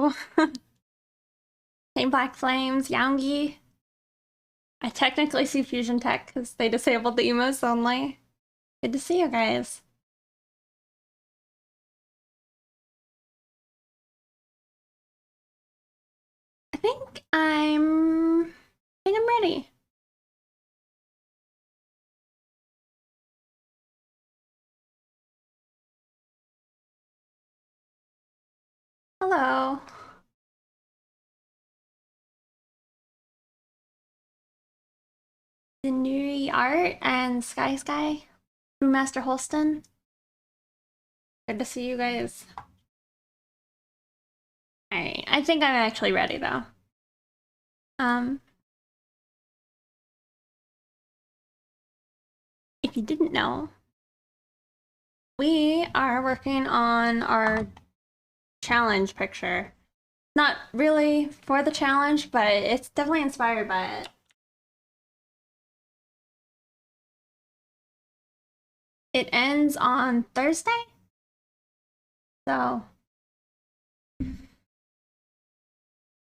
Hello. Hey, Black Flames, Youngie. I technically see Fusion Tech because they disabled the emos only. Good to see you guys. I think I'm ready. Hello. The new art and Sky, Brewmaster Holston. Good to see you guys. Alright, I think I'm actually ready though. If you didn't know, we are working on our challenge picture. Not really for the challenge, but it's definitely inspired by it. It ends on Thursday, so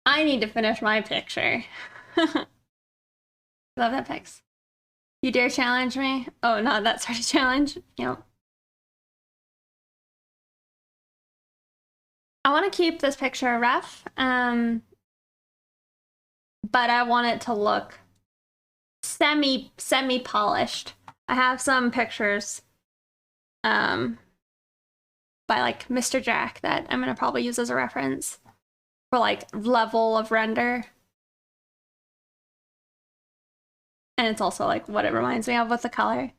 I need to finish my picture. Love that pics. You dare challenge me? Oh, not that sort of challenge. Yep. I want to keep this picture rough, but I want it to look semi polished. I have some pictures by like Mr. Jack that I'm gonna probably use as a reference for like level of render. And it's also like what it reminds me of with the color.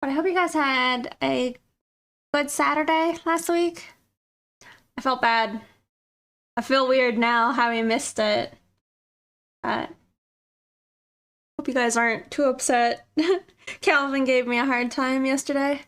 But I hope you guys had a good Saturday last week. I felt bad. I feel weird now having missed it. But hope you guys aren't too upset. Calvin gave me a hard time yesterday.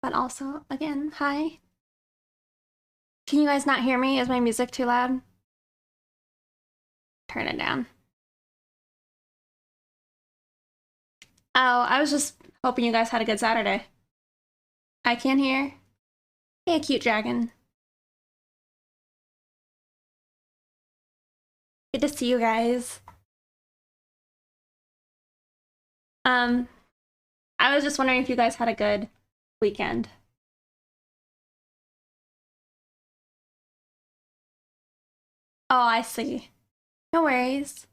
But also, again, hi. Can you guys not hear me? Is my music too loud? Turn it down. Oh, I was just hoping you guys had a good Saturday. I can't hear. Hey, cute dragon. Good to see you guys. I was just wondering if you guys had a good weekend. Oh, I see. No worries.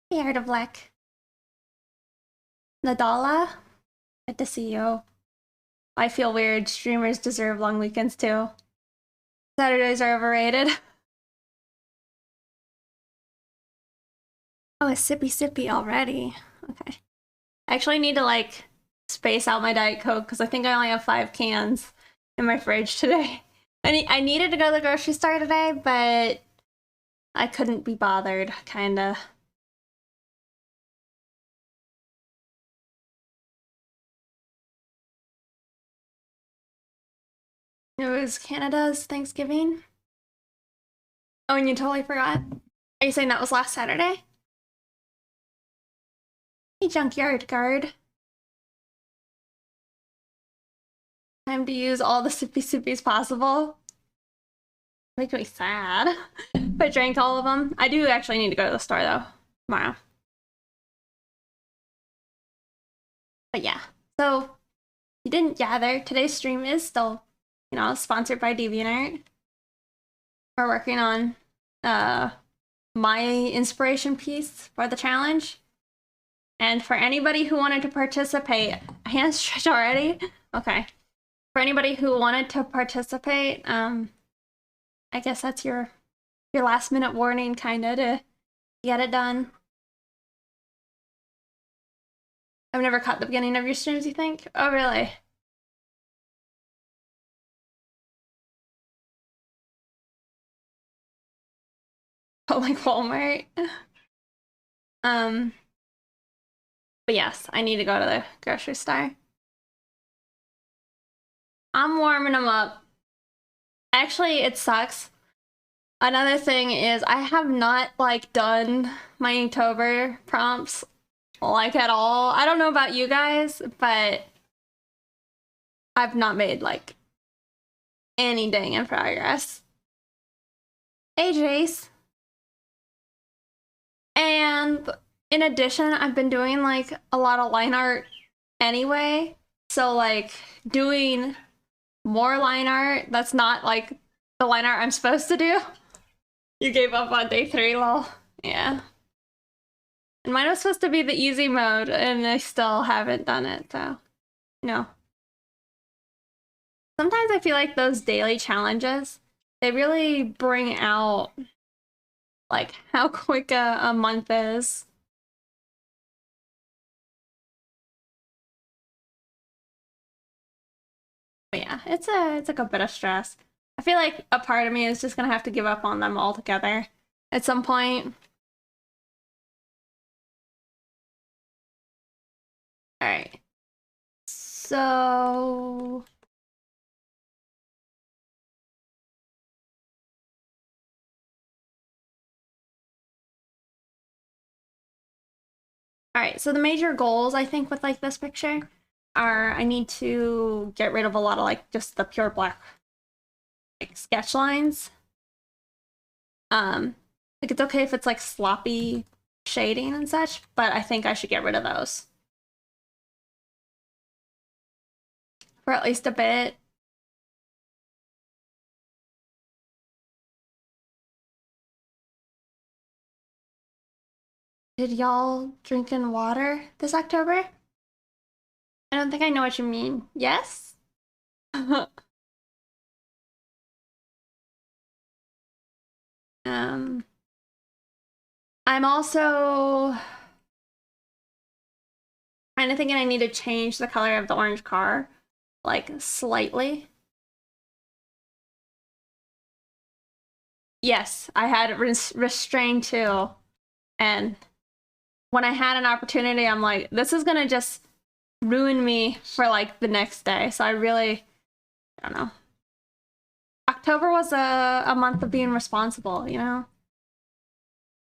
Hey, Art of Black. Nadala? Good to see you. I feel weird. Streamers deserve long weekends too. Saturdays are overrated. Oh, it's sippy already. Okay. I actually need to like space out my Diet Coke because I think I only have 5 cans in my fridge today. I needed to go to the grocery store today, but I couldn't be bothered, kinda. It was Canada's Thanksgiving. Oh, and you totally forgot? Are you saying that was last Saturday? Hey, Junkyard Guard. Time to use all the sippies possible. Make me sad. If I drank all of them. I do actually need to go to the store though, tomorrow. But yeah, so you didn't gather. Today's stream is still, sponsored by DeviantArt. We're working on my inspiration piece for the challenge. And for anybody who wanted to participate, hands stretch already? Okay. For anybody who wanted to participate, I guess that's your last minute warning kinda to get it done. I've never caught the beginning of your streams, you think? Oh, really? Oh, like Walmart? But yes, I need to go to the grocery store. I'm warming them up. Actually, it sucks. Another thing is I have not like done my Inktober prompts like at all. I don't know about you guys, but I've not made like any dang in progress. Hey, Jace. And in addition, I've been doing like a lot of line art anyway. So like doing more line art that's not like the line art I'm supposed to do. You gave up on day 3, lol. Yeah. And mine was supposed to be the easy mode, and I still haven't done it, so no. Sometimes I feel like those daily challenges, they really bring out like how quick a month is. But yeah, it's like a bit of stress. I feel like a part of me is just gonna have to give up on them altogether at some point. All right. So all right, so the major goals I think with like this picture are I need to get rid of a lot of like just the pure black like sketch lines. Like it's okay if it's like sloppy shading and such, but I think I should get rid of those. For at least a bit. Did y'all drinking water this October? I don't think I know what you mean. Yes? I'm also kind of thinking I need to change the color of the orange car, like slightly. Yes, I had restrained too. And when I had an opportunity, I'm like, this is gonna just ruin me for like the next day. So I really, I don't know. October was a month of being responsible, you know?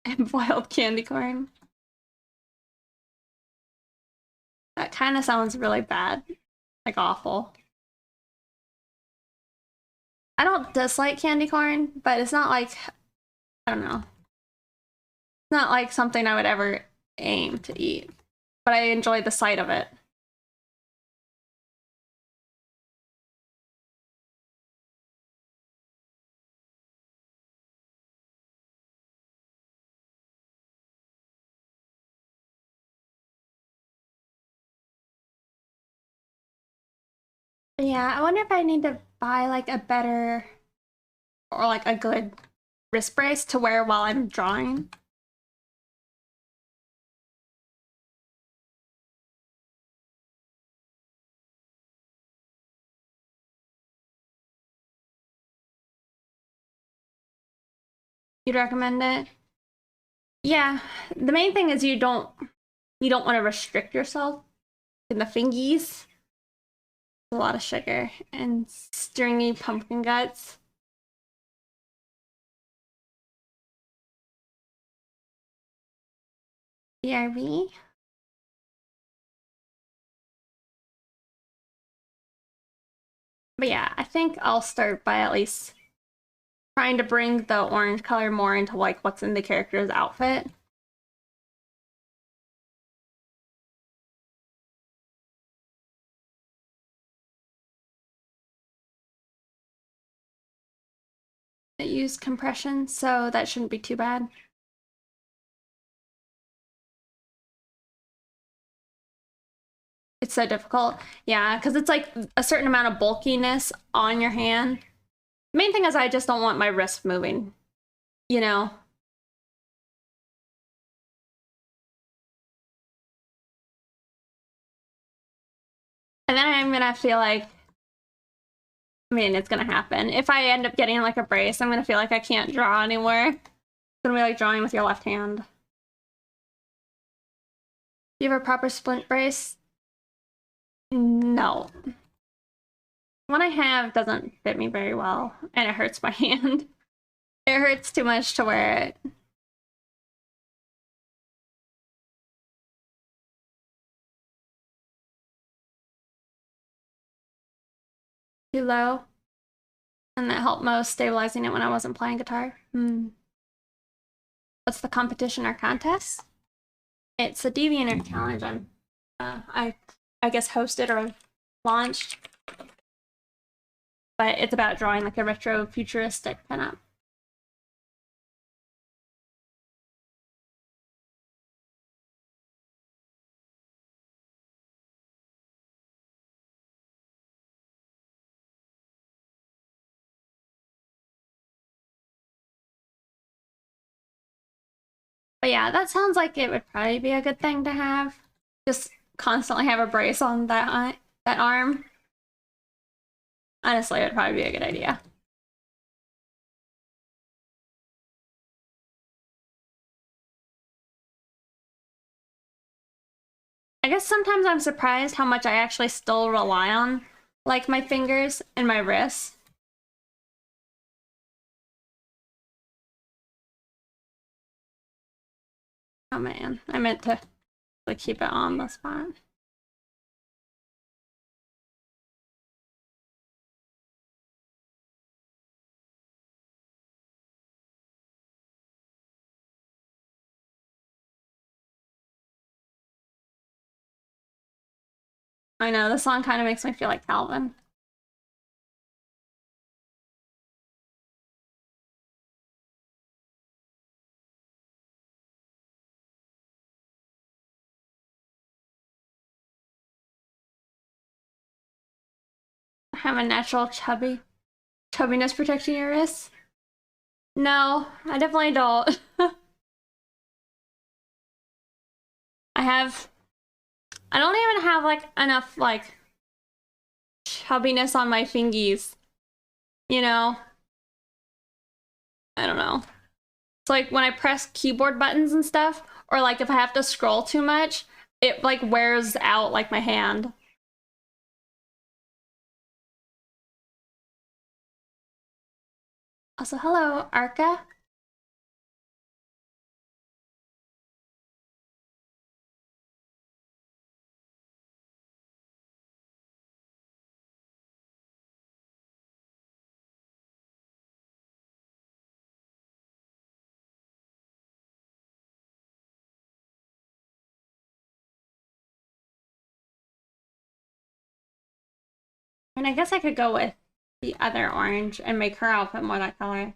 And boiled candy corn. That kind of sounds really bad. Like awful. I don't dislike candy corn, but it's not like, I don't know. It's not like something I would ever aim to eat. But I enjoy the sight of it. Yeah, I wonder if I need to buy like a better or like a good wrist brace to wear while I'm drawing. You'd recommend it? Yeah, the main thing is you don't want to restrict yourself in the fingies. A lot of sugar and stringy pumpkin guts. BRB? But yeah, I think I'll start by at least trying to bring the orange color more into like what's in the character's outfit. It used compression, so that shouldn't be too bad. It's so difficult. Yeah, because it's like a certain amount of bulkiness on your hand. Main thing is I just don't want my wrist moving, you know? And then I'm gonna feel like, I mean, it's gonna happen. If I end up getting like a brace, I'm gonna feel like I can't draw anymore. It's gonna be like drawing with your left hand. Do you have a proper splint brace? No. One I have doesn't fit me very well, and it hurts my hand. It hurts too much to wear it. Too low. And that helped most stabilizing it when I wasn't playing guitar. What's the competition or contest? It's a DeviantArt challenge I guess hosted or launched. But it's about drawing like a retro futuristic pinup. But yeah, that sounds like it would probably be a good thing to have. Just constantly have a brace on that arm. Honestly, it would probably be a good idea. I guess sometimes I'm surprised how much I actually still rely on, like, my fingers and my wrists. Oh man, I meant to like keep it on the spot. I know, this song kind of makes me feel like Calvin. I have a natural chubbiness protecting your wrists. No, I definitely don't. I don't even have like enough like chubbiness on my fingies. You know? I don't know. It's like when I press keyboard buttons and stuff, or like if I have to scroll too much, it like wears out like my hand. Also, hello, Arca. And I guess I could go with the other orange and make her outfit more that color.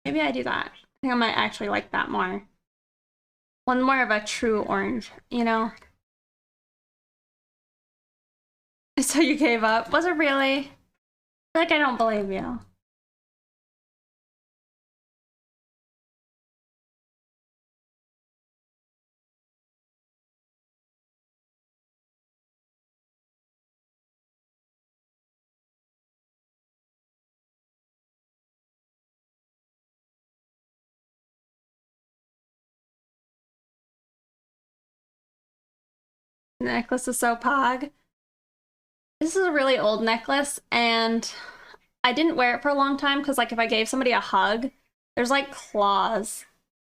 Maybe I do that. I think I might actually like that more. One more of a true orange, you know? So you gave up? Was it really? Like, I don't believe you. The necklace is so pog. This is a really old necklace, and I didn't wear it for a long time because, like, if I gave somebody a hug, there's like claws.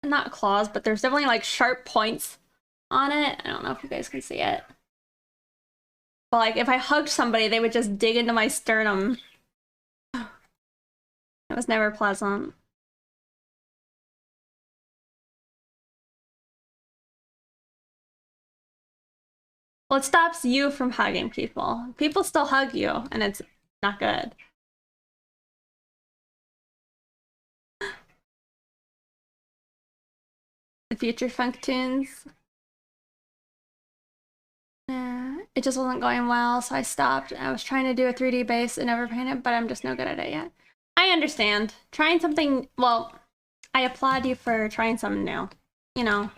Not claws, but there's definitely like sharp points on it. I don't know if you guys can see it. But like if I hugged somebody, they would just dig into my sternum. It was never pleasant. Well, it stops you from hugging people. People still hug you, and it's not good. The Future Funk tunes. It just wasn't going well, so I stopped. I was trying to do a 3D bass and never painted, but I'm just no good at it yet. I understand. Trying something, well, I applaud you for trying something new. You know,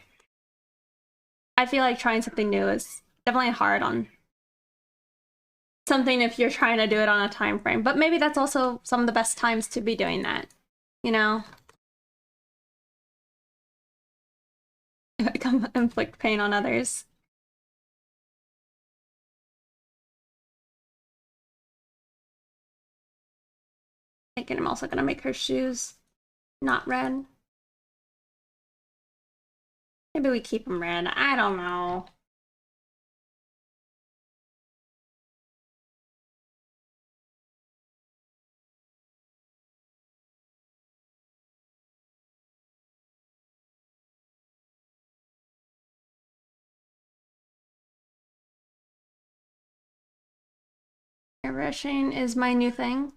I feel like trying something new is definitely hard on something if you're trying to do it on a time frame. But maybe that's also some of the best times to be doing that, you know? Inflict pain on others. Thinking I'm also gonna make her shoes not red. Maybe we keep them red. I don't know. Airbrushing is my new thing.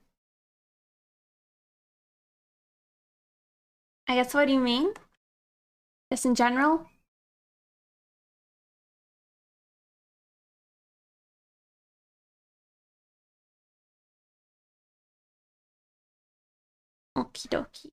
I guess, what do you mean? Just in general? Okie dokie.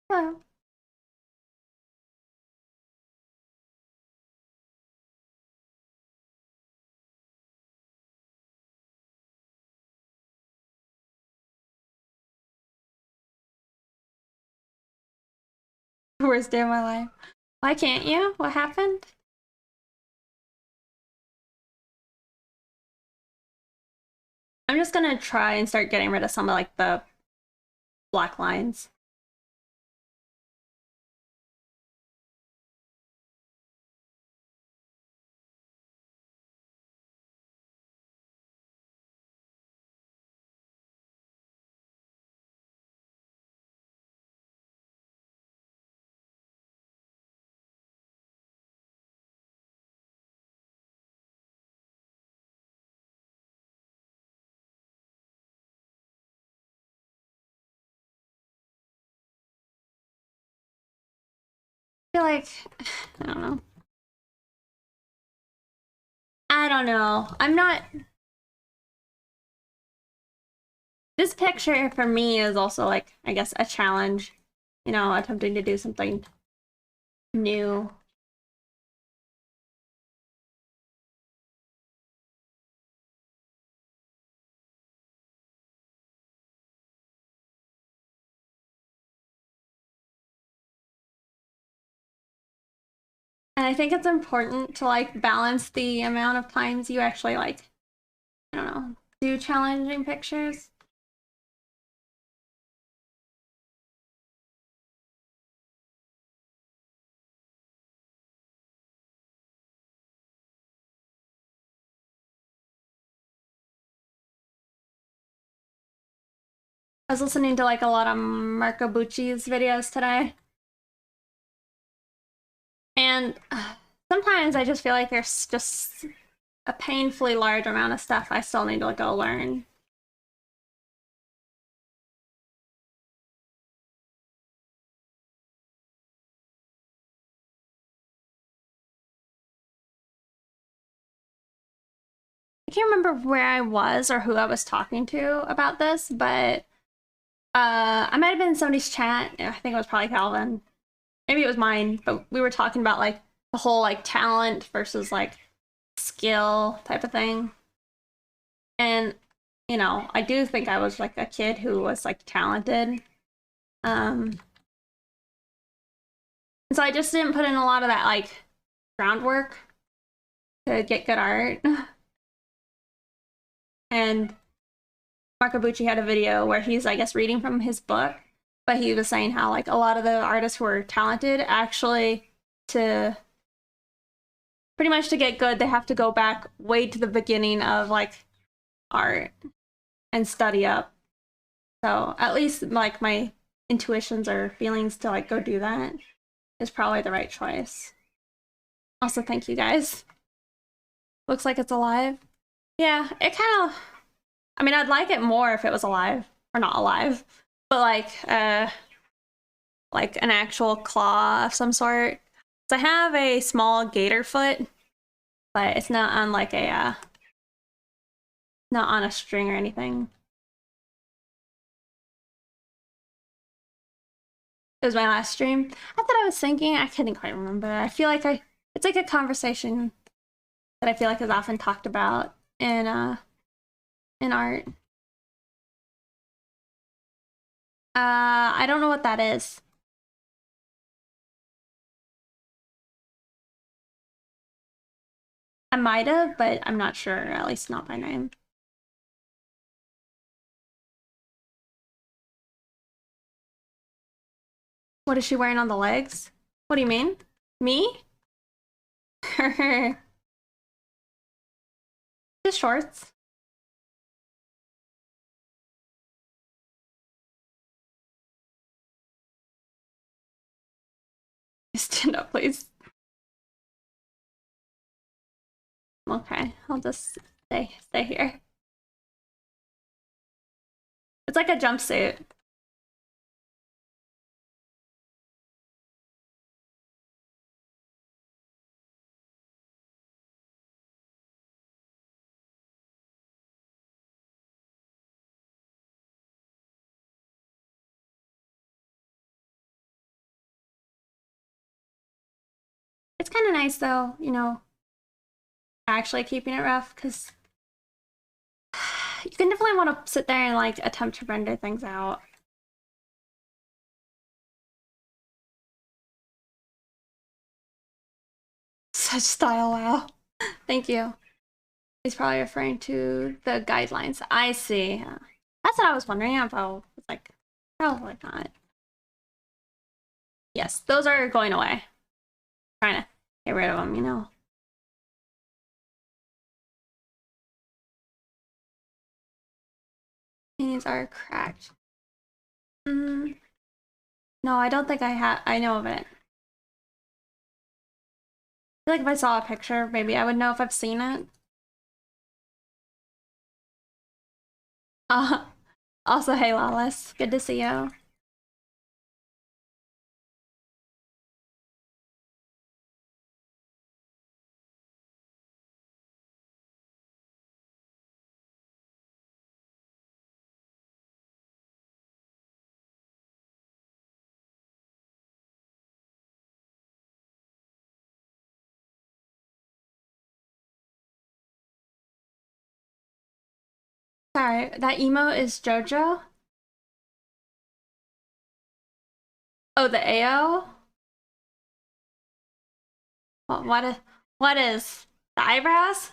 Hello. Worst day of my life. Why can't you? What happened? I'm just gonna try and start getting rid of some of like the black lines. I feel like, I don't know. I don't know. I'm not. This picture for me is also like, I guess, a challenge. You know, attempting to do something new. And I think it's important to like balance the amount of times you actually like, I don't know, do challenging pictures. I was listening to like a lot of Marco Bucci's videos today. And sometimes I just feel like there's just a painfully large amount of stuff I still need to like, go learn. I can't remember where I was or who I was talking to about this, but I might have been in somebody's chat. I think it was probably Calvin. Maybe it was mine, but we were talking about like the whole like talent versus like skill type of thing. And you know, I do think I was like a kid who was like talented. And so I just didn't put in a lot of that like groundwork to get good art. And Marco Bucci had a video where he's, I guess, reading from his book, but he was saying how like a lot of the artists who are talented actually, to pretty much to get good, they have to go back way to the beginning of like art and study up. So at least like my intuitions or feelings to like go do that is probably the right choice. Also, thank you guys. Looks like it's alive. Yeah, it kind of, I mean, I'd like it more if it was alive, or not alive, but like an actual claw of some sort. So I have a small gator foot, but it's not on like a not on a string or anything. It was my last stream. I thought I was thinking, I couldn't quite remember. I feel like it's like a conversation that I feel like is often talked about in art. I don't know what that is. I might have, but I'm not sure, at least not by name. What is she wearing on the legs? What do you mean? Me? Just shorts. Stand up, please. Okay, I'll just stay here. It's like a jumpsuit. It's kind of nice though, you know, actually keeping it rough, because you can definitely want to sit there and like attempt to render things out. Such style, wow. Thank you. He's probably referring to the guidelines. I see. That's what I was wondering about. It's like, probably not. Yes, those are going away. Trying to get rid of them, you know. These are cracked. No, I don't think I know of it. I feel like if I saw a picture, maybe I would know if I've seen it. Uh, also, hey Lawless, good to see you. Sorry, that emote is JoJo? Oh, the AO? What is the eyebrows?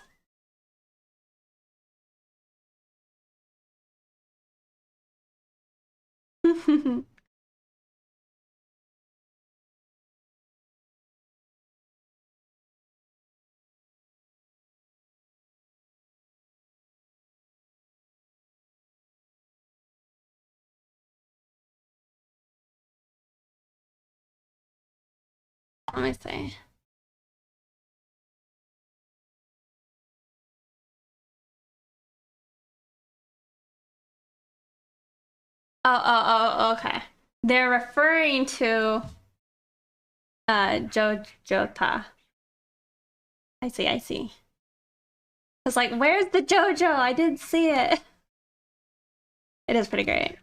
Let me see. Oh, okay. They're referring to JoJota. I see, I see. I was like, where's the JoJo? I didn't see it. It is pretty great.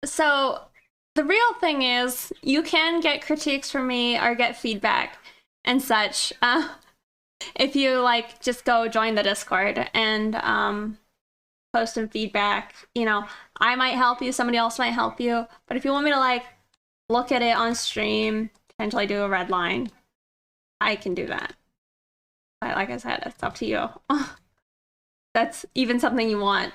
So the real thing is you can get critiques from me or get feedback and such if you like just go join the Discord and post some feedback. You know, I might help you, somebody else might help you, but if you want me to like look at it on stream, potentially do a red line, I can do that. But like I said, it's up to you. That's even something you want.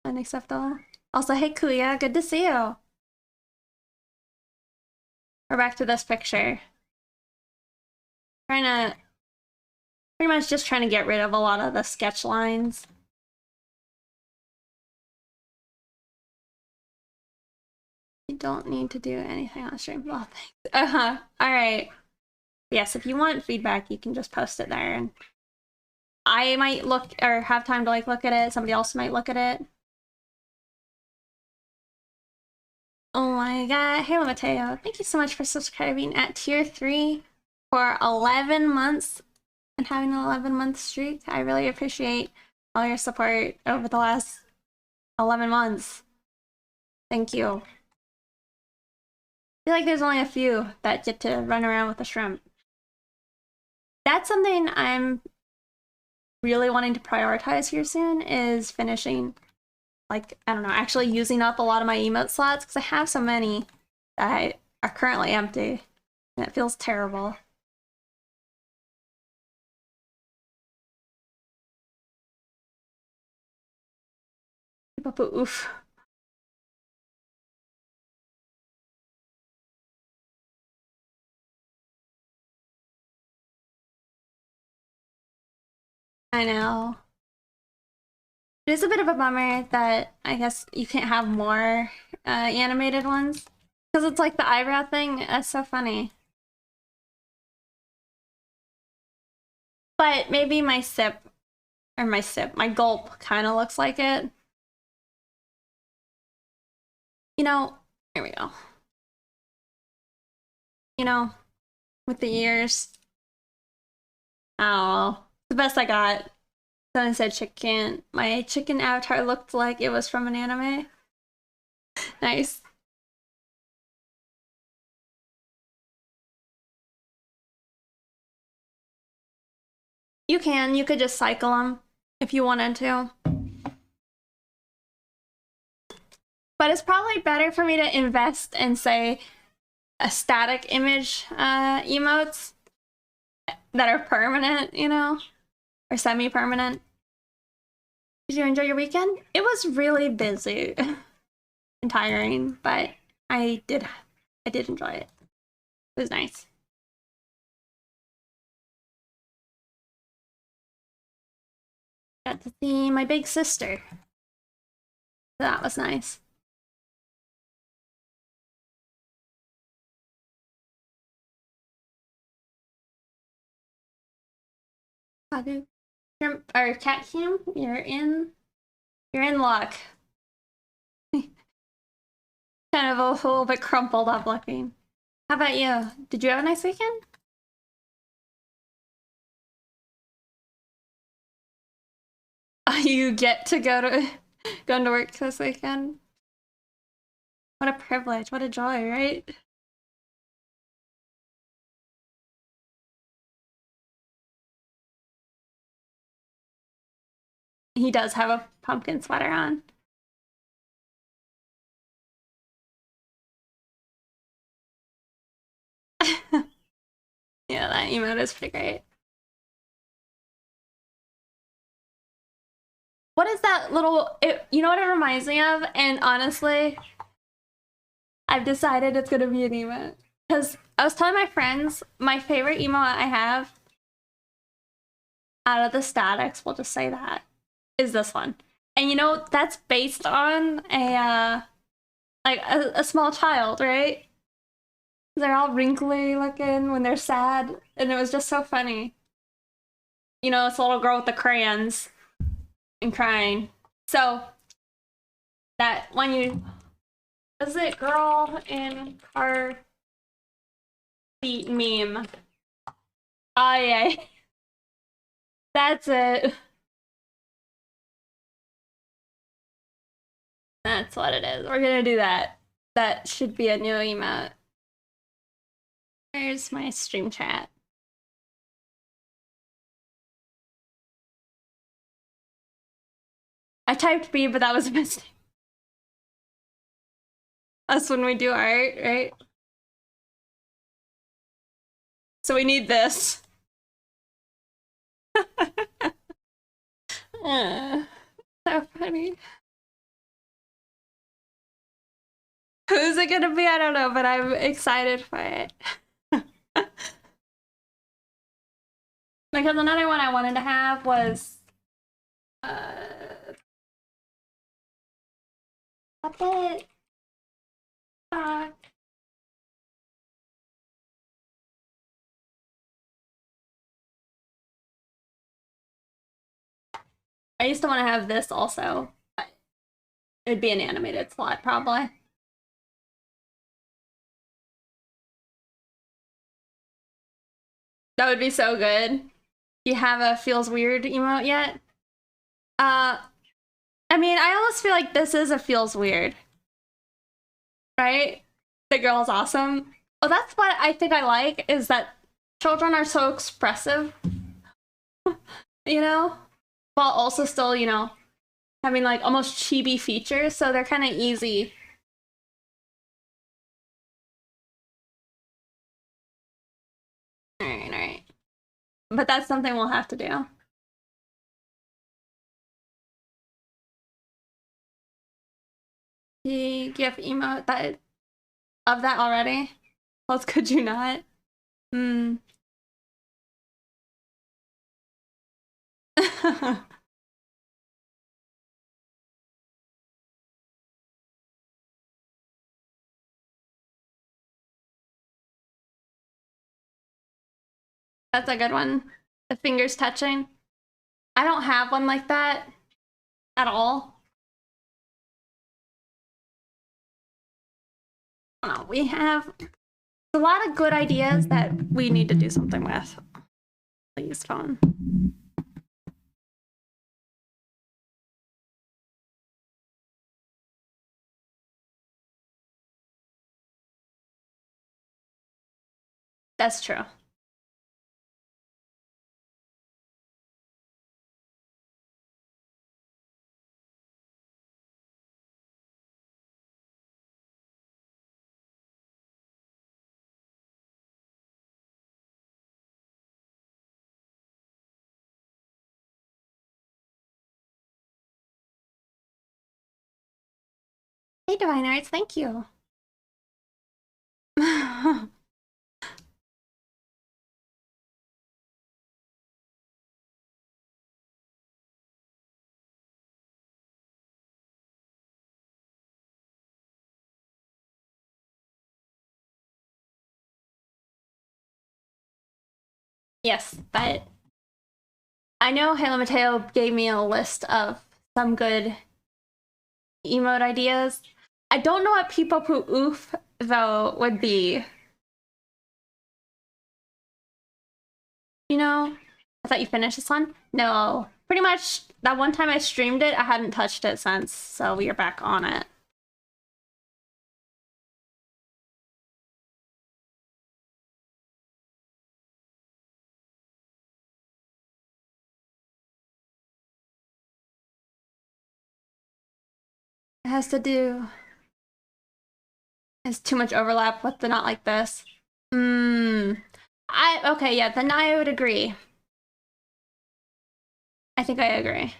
Unacceptable. Also, hey Kuya, good to see you. We're back to this picture. Trying to pretty much just trying to get rid of a lot of the sketch lines. You don't need to do anything on stream. Well, thanks. All right. Yes, if you want feedback, you can just post it there, and I might look or have time to like look at it. Somebody else might look at it. Oh my god. Hey, Mateo. Thank you so much for subscribing at tier 3 for 11 months and having an 11-month streak. I really appreciate all your support over the last 11 months. Thank you. I feel like there's only a few that get to run around with a shrimp. That's something I'm really wanting to prioritize here soon, is finishing, like, I don't know, actually using up a lot of my emote slots, because I have so many that are currently empty, and it feels terrible. Oof. I know. It is a bit of a bummer that I guess you can't have more animated ones, because it's like the eyebrow thing. That's so funny. But maybe my my gulp kind of looks like it. You know, here we go. You know, with the ears. Oh, the best I got. Someone said chicken. My chicken avatar looked like it was from an anime. Nice. You could just cycle them if you wanted to. But it's probably better for me to invest in, say, a static image emotes that are permanent, you know, or semi-permanent. Did you enjoy your weekend? It was really busy and tiring, but I did enjoy it. It was nice. Got to see my big sister. That was nice. Shrimp or cat cam, you're in luck. Kind of a little bit crumpled up looking. How about you? Did you have a nice weekend? You get to go into work this weekend. What a privilege, what a joy, right? He does have a pumpkin sweater on. Yeah, that emote is pretty great. What is that little, you know what it reminds me of? And honestly, I've decided it's gonna be an emote. Because I was telling my friends, my favorite emote I have out of the statics, we'll just say that, is this one. And you know, that's based on a small child, right? They're all wrinkly looking when they're sad, and it was just so funny. You know, it's a little girl with the crayons and crying. So that when you, is it girl in car seat meme? Oh yeah, that's it. That's what it is. We're gonna do that. That should be a new emote. Where's my stream chat? I typed B, but that was a mistake. That's when we do art, right? So we need this. So funny. Who's it gonna be? I don't know, but I'm excited for it. Because another one I wanted to have was puppet. Fuck. I used to want to have this also, but it'd be an animated slot probably. That would be so good. Do you have a feels weird emote yet? Uh, I mean, I almost feel like this is a feels weird, right? The girl's awesome. Oh, that's what I think I like is that children are so expressive, you know, while also still, you know, having like almost chibi features, so they're kind of easy. All right. But that's something we'll have to do. The GIF emote that of that already? What else could you not? Hmm. That's a good one. The fingers touching. I don't have one like that at all. I don't know. We have a lot of good ideas that we need to do something with. Please, phone. That's true. Hey, Divine Arts, thank you. Yes, but I know Halo Mateo gave me a list of some good emote ideas. I don't know what People Poo Oof, though, would be. You know? I thought you finished this one? No. Pretty much that one time I streamed it, I hadn't touched it since, so we are back on it. It has to do. There's too much overlap with the not like this. Okay, yeah, then I would agree. I think I agree.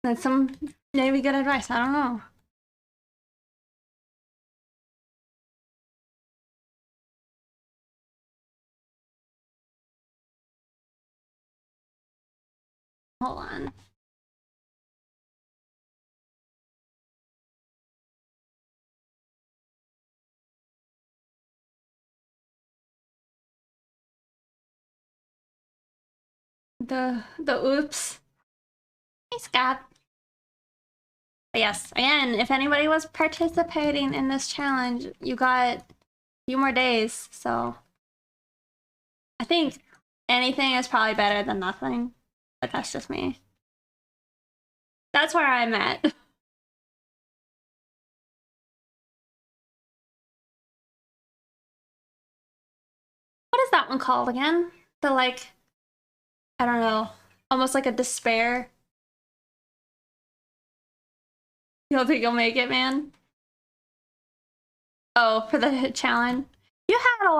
That's some maybe good advice. I don't know. Hold on. The oops. Hey, Scott. But yes, again, if anybody was participating in this challenge, you got a few more days, so I think anything is probably better than nothing. But that's just me. That's where I'm at. What is that one called again? The like, I don't know, almost like a despair. You don't think you'll make it, man? Oh, for the challenge. You had a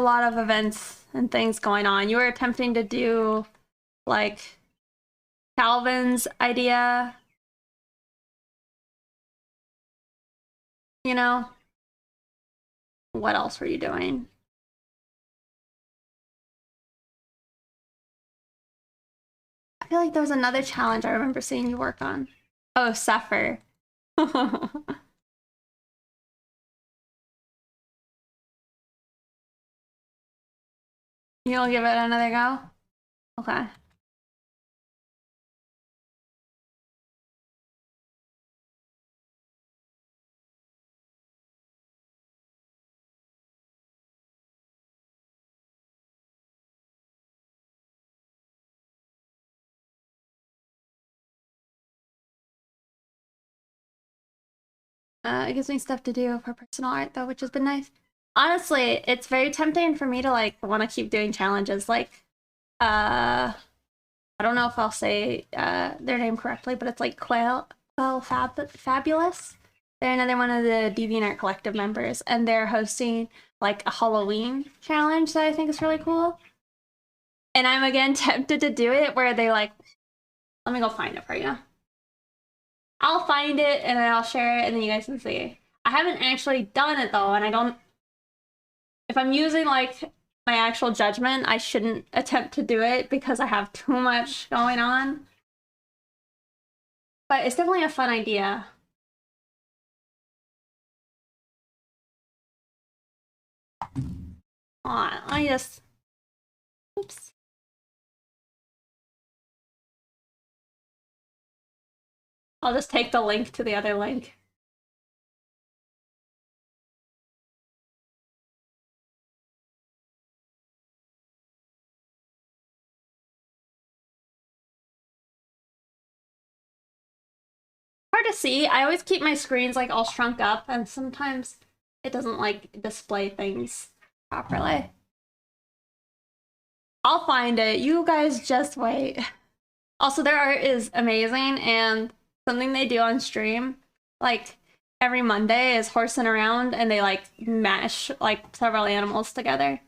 lot of events and things going on. You were attempting to do like Calvin's idea, you know? What else were you doing? feel like there was another challenge I remember seeing you work on. Oh, Suffer. You'll give it another go? Okay. It gives me stuff to do for personal art though, which has been nice. Honestly, it's very tempting for me to like want to keep doing challenges. Like, I don't know if I'll say their name correctly, but it's like Fabulous. They're another one of the DeviantArt Collective members, and they're hosting like a Halloween challenge that I think is really cool. And I'm again tempted to do it where they like, let me go find it for you. I'll find it and then I'll share it and then you guys can see. I haven't actually done it though, and I don't, if I'm using like my actual judgment, I shouldn't attempt to do it because I have too much going on. But it's definitely a fun idea. Hold on, let me just, oops. I'll just take the link to the other link. Hard to see. I always keep my screens like all shrunk up, and sometimes it doesn't like display things properly. I'll find it. You guys just wait. Also, their art is amazing, and something they do on stream, like every Monday, is horsing around and they like mash like several animals together.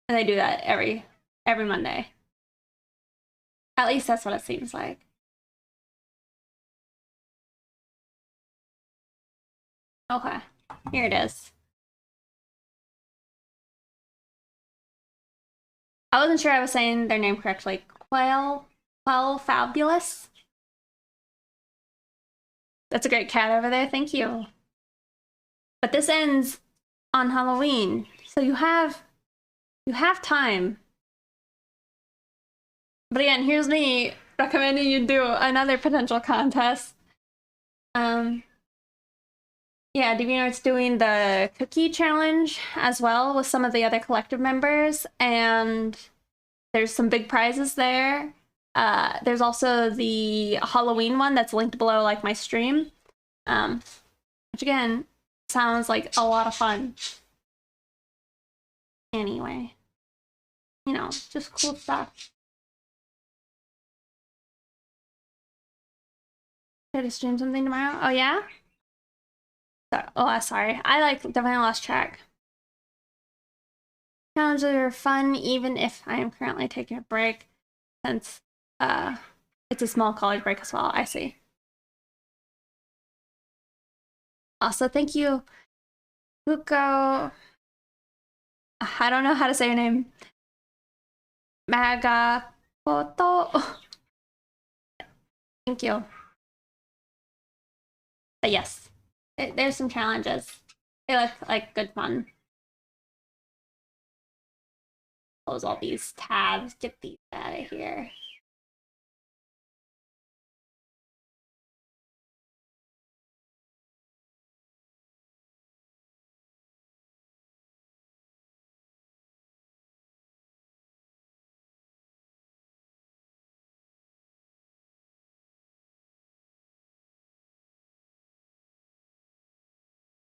And they do that every Monday. At least that's what it seems like. Okay, here it is. I wasn't sure I was saying their name correctly. Quail Fabulous. That's a great cat over there, thank you. But this ends on Halloween, so you have time. But again, here's me recommending you do another potential contest. Yeah, DeviantArt's doing the cookie challenge as well with some of the other collective members, and there's some big prizes there. There's also the Halloween one that's linked below, like my stream, which again sounds like a lot of fun. Anyway, you know, just cool stuff. Should I stream something tomorrow? Oh yeah? Oh, sorry. I like definitely lost track. Challenges are fun even if I am currently taking a break, since it's a small college break as well. I see. Also, thank you, Huko. I don't know how to say your name. Magapoto. Thank you. But yes, there's some challenges. They look like good fun. Close all these tabs. Get these out of here.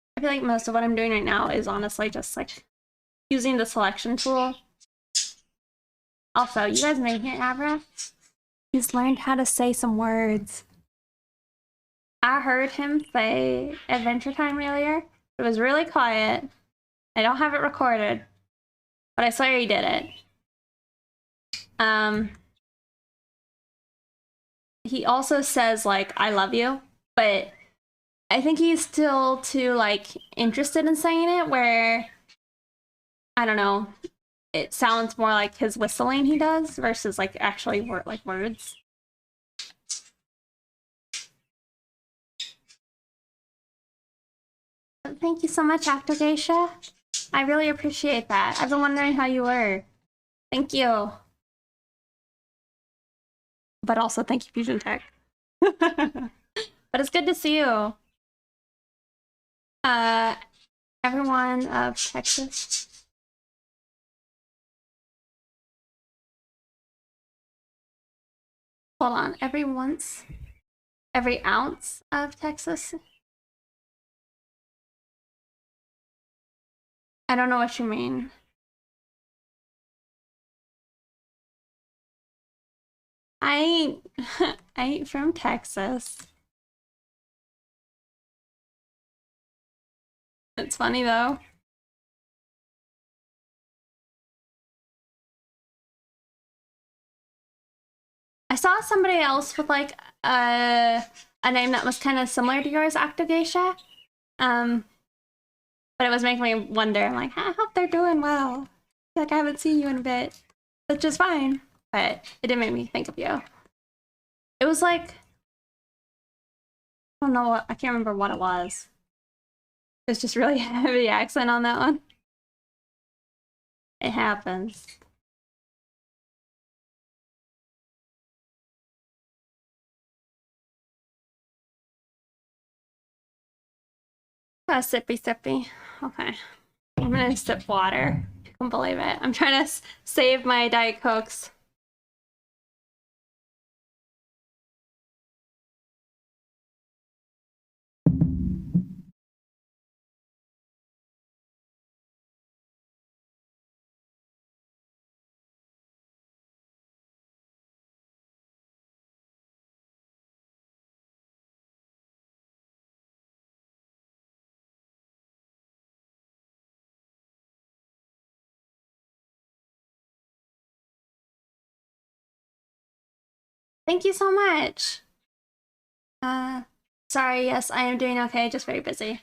I feel like most of what I'm doing right now is honestly just like using the selection tool. Also, you guys may hear Abra. He's learned how to say some words. I heard him say Adventure Time earlier. It was really quiet. I don't have it recorded, but I swear he did it. He also says like I love you, but I think he's still too like interested in saying it, where I don't know, it sounds more like his whistling he does versus like actually words. Thank you so much, Actor Geisha. I really appreciate that. I've been wondering how you were. Thank you. But also thank you, Fusion Tech. But it's good to see you. Everyone of Texas. Hold on, every ounce of Texas? I don't know what you mean. I ain't from Texas. It's funny though. I saw somebody else with like a name that was kind of similar to yours, Octogeisha. But it was making me wonder. I'm like, I hope they're doing well. Like I haven't seen you in a bit, which is fine. But it did make me think of you. It was like, I don't know what, I can't remember what it was. It's just really heavy accent on that one. It happens. Sippy. Okay. I'm gonna sip water. I can't believe it. I'm trying to save my Diet Cokes. Thank you so much. Sorry, yes, I am doing okay, just very busy.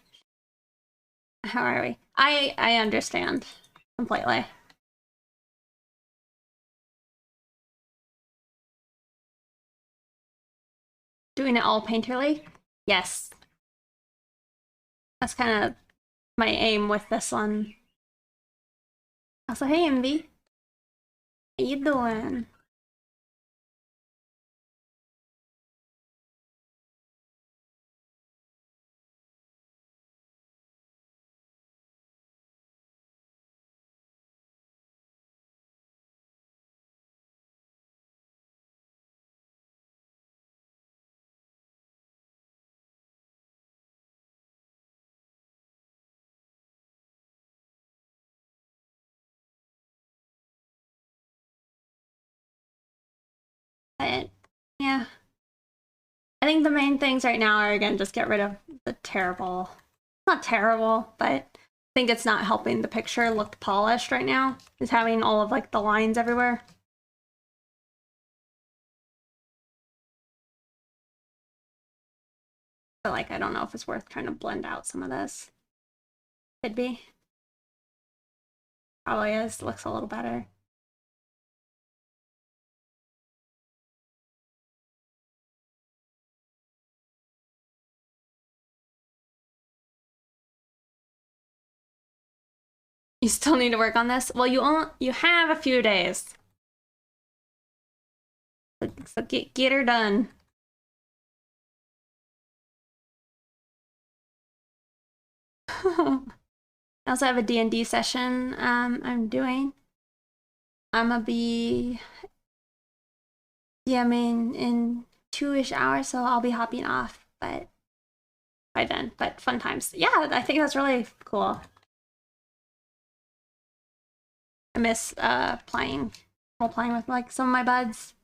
How are we? I understand completely. Doing it all painterly? Yes. That's kind of my aim with this one. Also, hey Envy. How you doing? But yeah. I think the main things right now are again just get rid of the terrible, not terrible, but I think it's not helping the picture look polished right now. Is having all of like the lines everywhere. But like I don't know if it's worth trying to blend out some of this. Could be. Probably is. Looks a little better. You still need to work on this? Well, you have a few days. So get her done. I also have a D&D session I'm doing. I'm gonna be DMing in 2-ish hours, so I'll be hopping off, but by then. But fun times. Yeah, I think that's really cool. I miss playing with like some of my buds.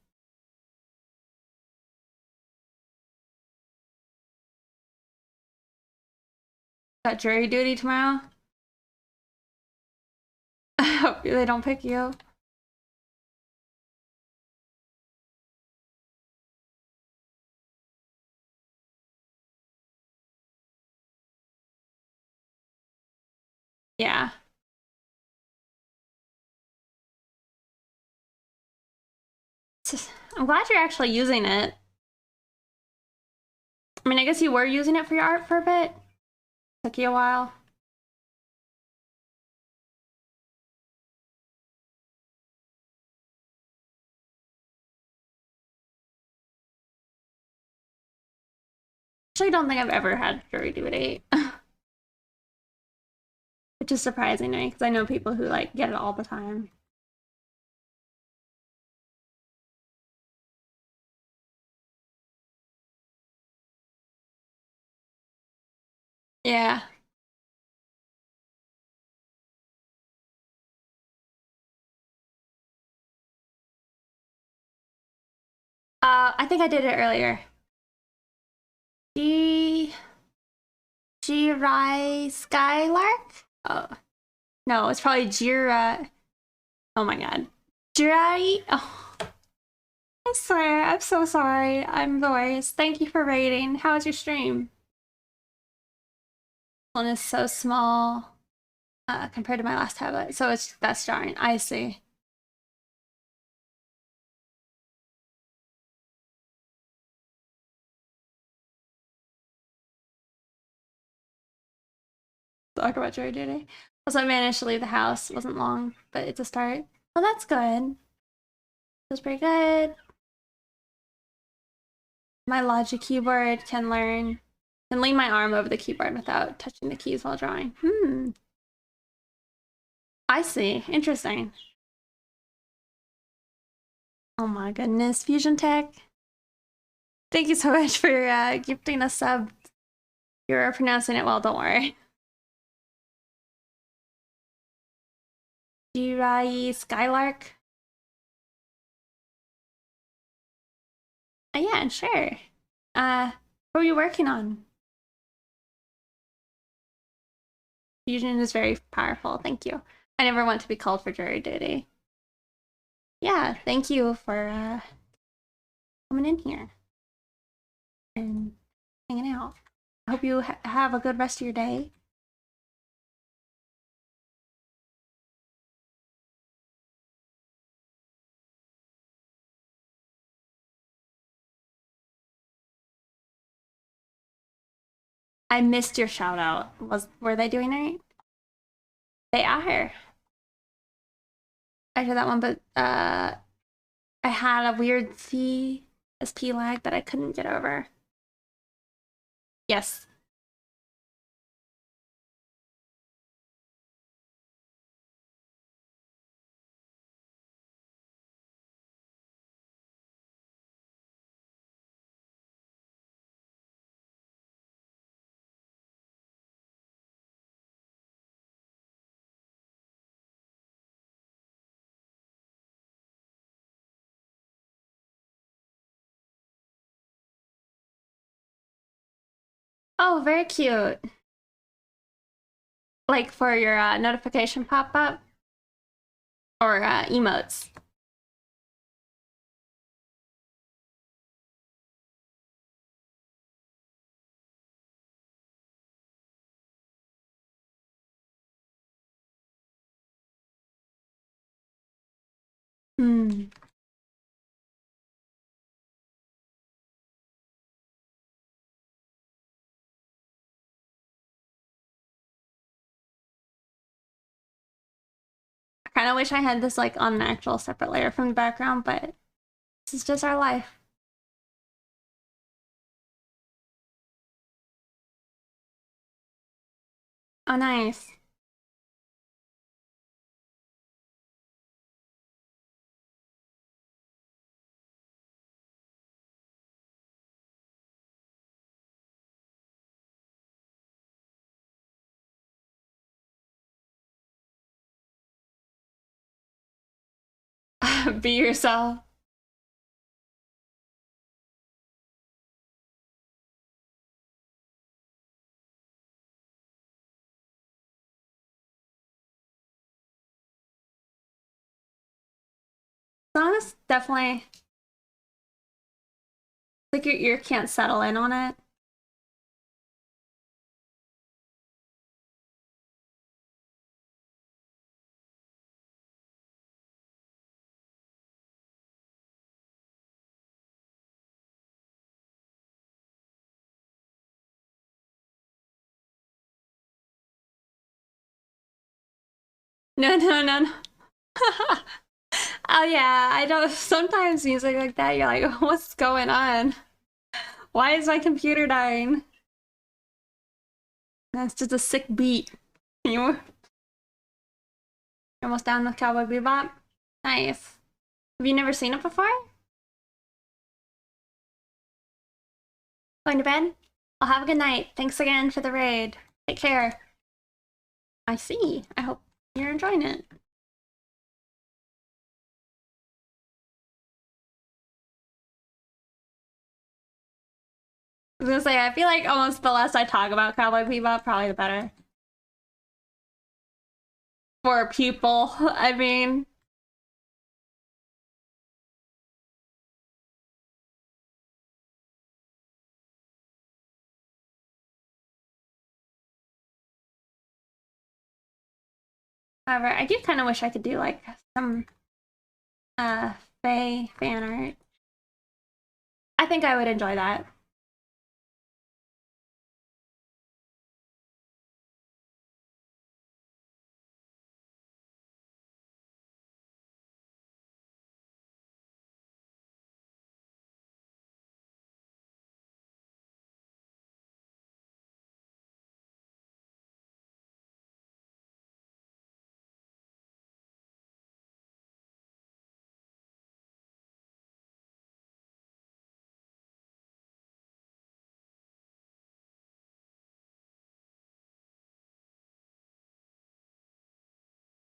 Got jury duty tomorrow. I hope they don't pick you. Yeah. I'm glad you're actually using it. I mean, I guess you were using it for your art for a bit. Took you a while? Actually, don't think I've ever had jury duty. Which is surprising to me, because I know people who, like, get it all the time. Yeah. I think I did it earlier. G... Jirai Skylark? Oh, no, it's probably Jira. Oh my god. Jirai? Oh, I swear, I'm so sorry. I'm the worst. Thank you for rating. How was your stream? One is so small compared to my last tablet, so that's jarring. I see. Talk about jury duty. Also, I managed to leave the house. It wasn't long, but it's a start. Well, that's good. That's pretty good. My Logic keyboard can lean my arm over the keyboard without touching the keys while drawing. I see. Interesting. Oh my goodness, Fusion Tech. Thank you so much for gifting a sub. You're pronouncing it well, don't worry. Jirai Skylark. Yeah, sure. What are you working on? Fusion is very powerful. Thank you. I never want to be called for jury duty. Yeah, thank you for coming in here and hanging out. I hope you have a good rest of your day. I missed your shout out. Were they doing it? They are. I heard that one, but I had a weird CSP lag that I couldn't get over. Yes. Oh, very cute. Like for your notification pop-up or emotes. Hmm. I kind of wish I had this like on an actual separate layer from the background, but this is just our life. Oh, nice. Be yourself. Song is definitely like your ear can't settle in on it. No, no, no, no. Oh yeah, I don't. Sometimes music like that, you're like, what's going on? Why is my computer dying? That's just a sick beat. You're almost done with Cowboy Bebop. Nice. Have you never seen it before? Going to bed? Well, have a good night. Thanks again for the raid. Take care. I see. I hope you're enjoying it. I was gonna say, I feel like almost the less I talk about Cowboy Bebop, probably the better. For people, I mean. However, I do kind of wish I could do like some Faye fan art. I think I would enjoy that.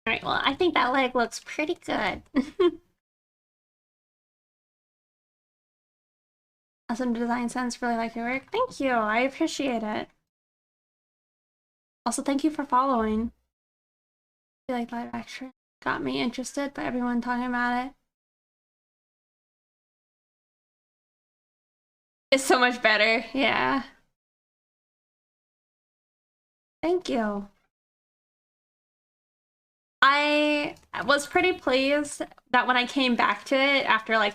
All right, well, I think that leg looks pretty good. Awesome design sense, really like your work. Thank you, I appreciate it. Also, thank you for following. I feel like live action got me interested by everyone talking about it. It's so much better, yeah. Thank you. I was pretty pleased that when I came back to it after like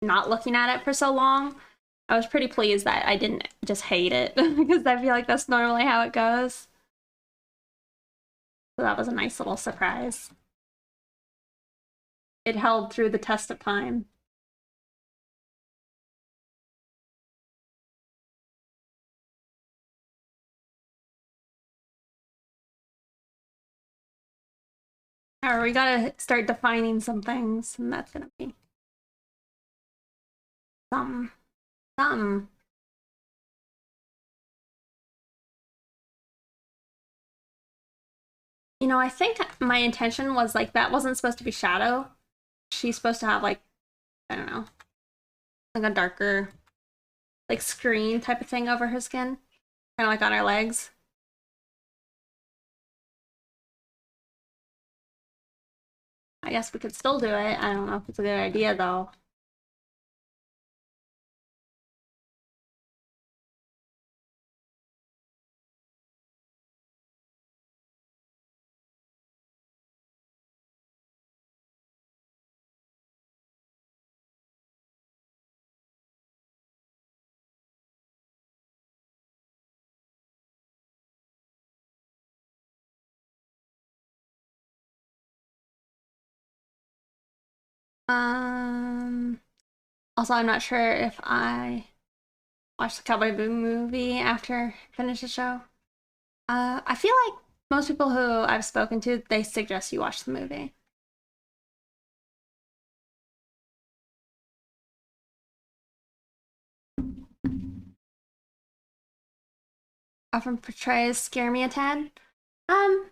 not looking at it for so long, I was pretty pleased that I didn't just hate it because I feel like that's normally how it goes. So that was a nice little surprise. It held through the test of time. Or we gotta start defining some things, and that's gonna be some. Some. You know, I think my intention was like that wasn't supposed to be shadow. She's supposed to have like, I don't know, like a darker, like screen type of thing over her skin, kind of like on her legs. I guess we could still do it. I don't know if it's a good idea though. Um. Also, I'm not sure if I watched the Cowboy Boom movie after I finished the show. I feel like most people who I've spoken to, they suggest you watch the movie. Often portrays scare me a tad. Um,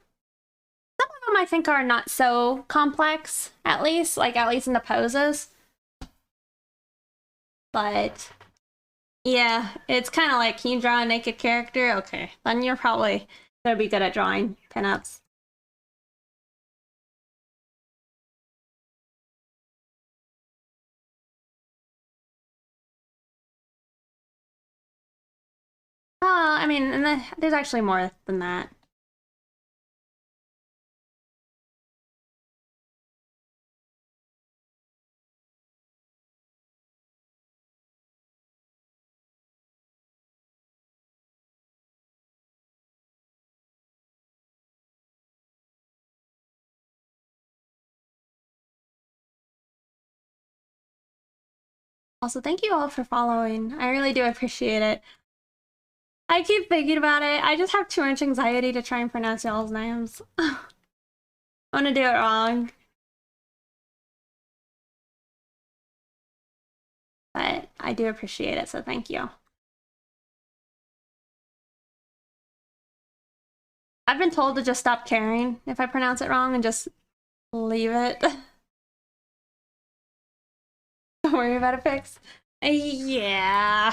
some of them I think are not so complex, at least in the poses. But yeah, it's kind of like, can you draw a naked character? Okay, then you're probably gonna be good at drawing pinups. I mean, there's actually more than that. Also, thank you all for following. I really do appreciate it. I keep thinking about it. I just have too much anxiety to try and pronounce y'all's names. I want to do it wrong. But I do appreciate it, so thank you. I've been told to just stop caring if I pronounce it wrong and just leave it. Don't worry about a fix. Yeah.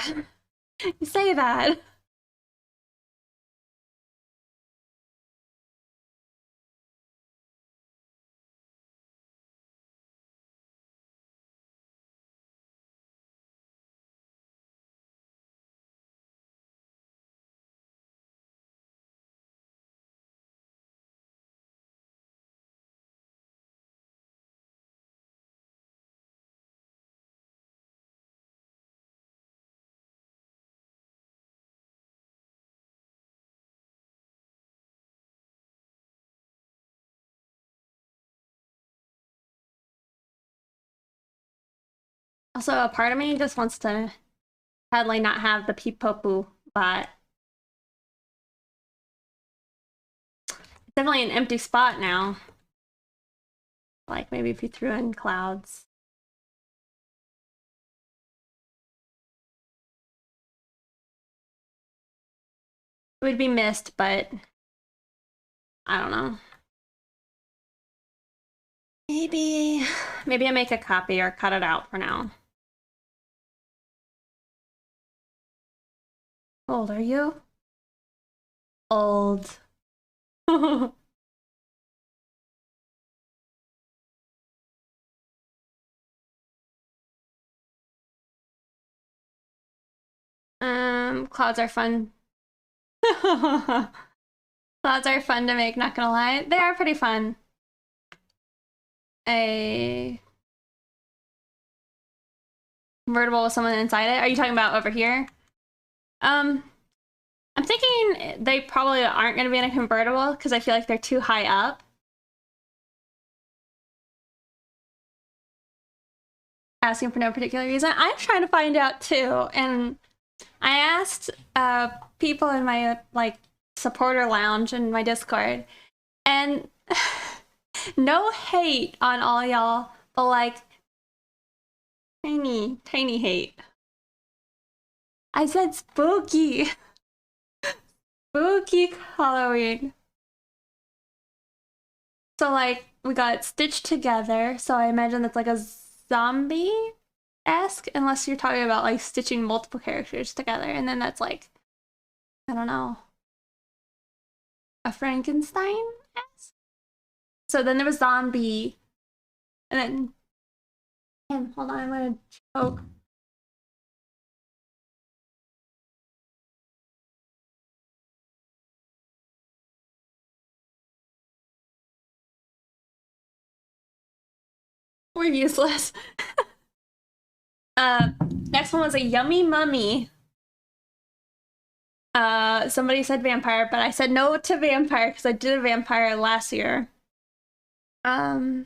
You say that. Also, a part of me just wants to sadly not have the peepopu, but it's definitely an empty spot now. Like maybe if you threw in clouds. It would be missed, but I don't know. Maybe I make a copy or cut it out for now. How old are you? Old. Clouds are fun. Clouds are fun to make, not gonna lie. They are pretty fun. A convertible with someone inside it. Are you talking about over here? I'm thinking they probably aren't gonna be in a convertible because I feel like they're too high up. Asking for no particular reason. I'm trying to find out too, and I asked people in my like supporter lounge in my Discord, and no hate on all y'all, but like tiny hate. I said spooky. Spooky Halloween. So like we got stitched together, so I imagine that's like a zombie-esque, unless you're talking about like stitching multiple characters together, and then that's like, I don't know, a Frankenstein-esque? So then there was zombie, and then hold on, I'm gonna choke. We're useless. Next one was a yummy mummy. Somebody said vampire, but I said no to vampire because I did a vampire last year. A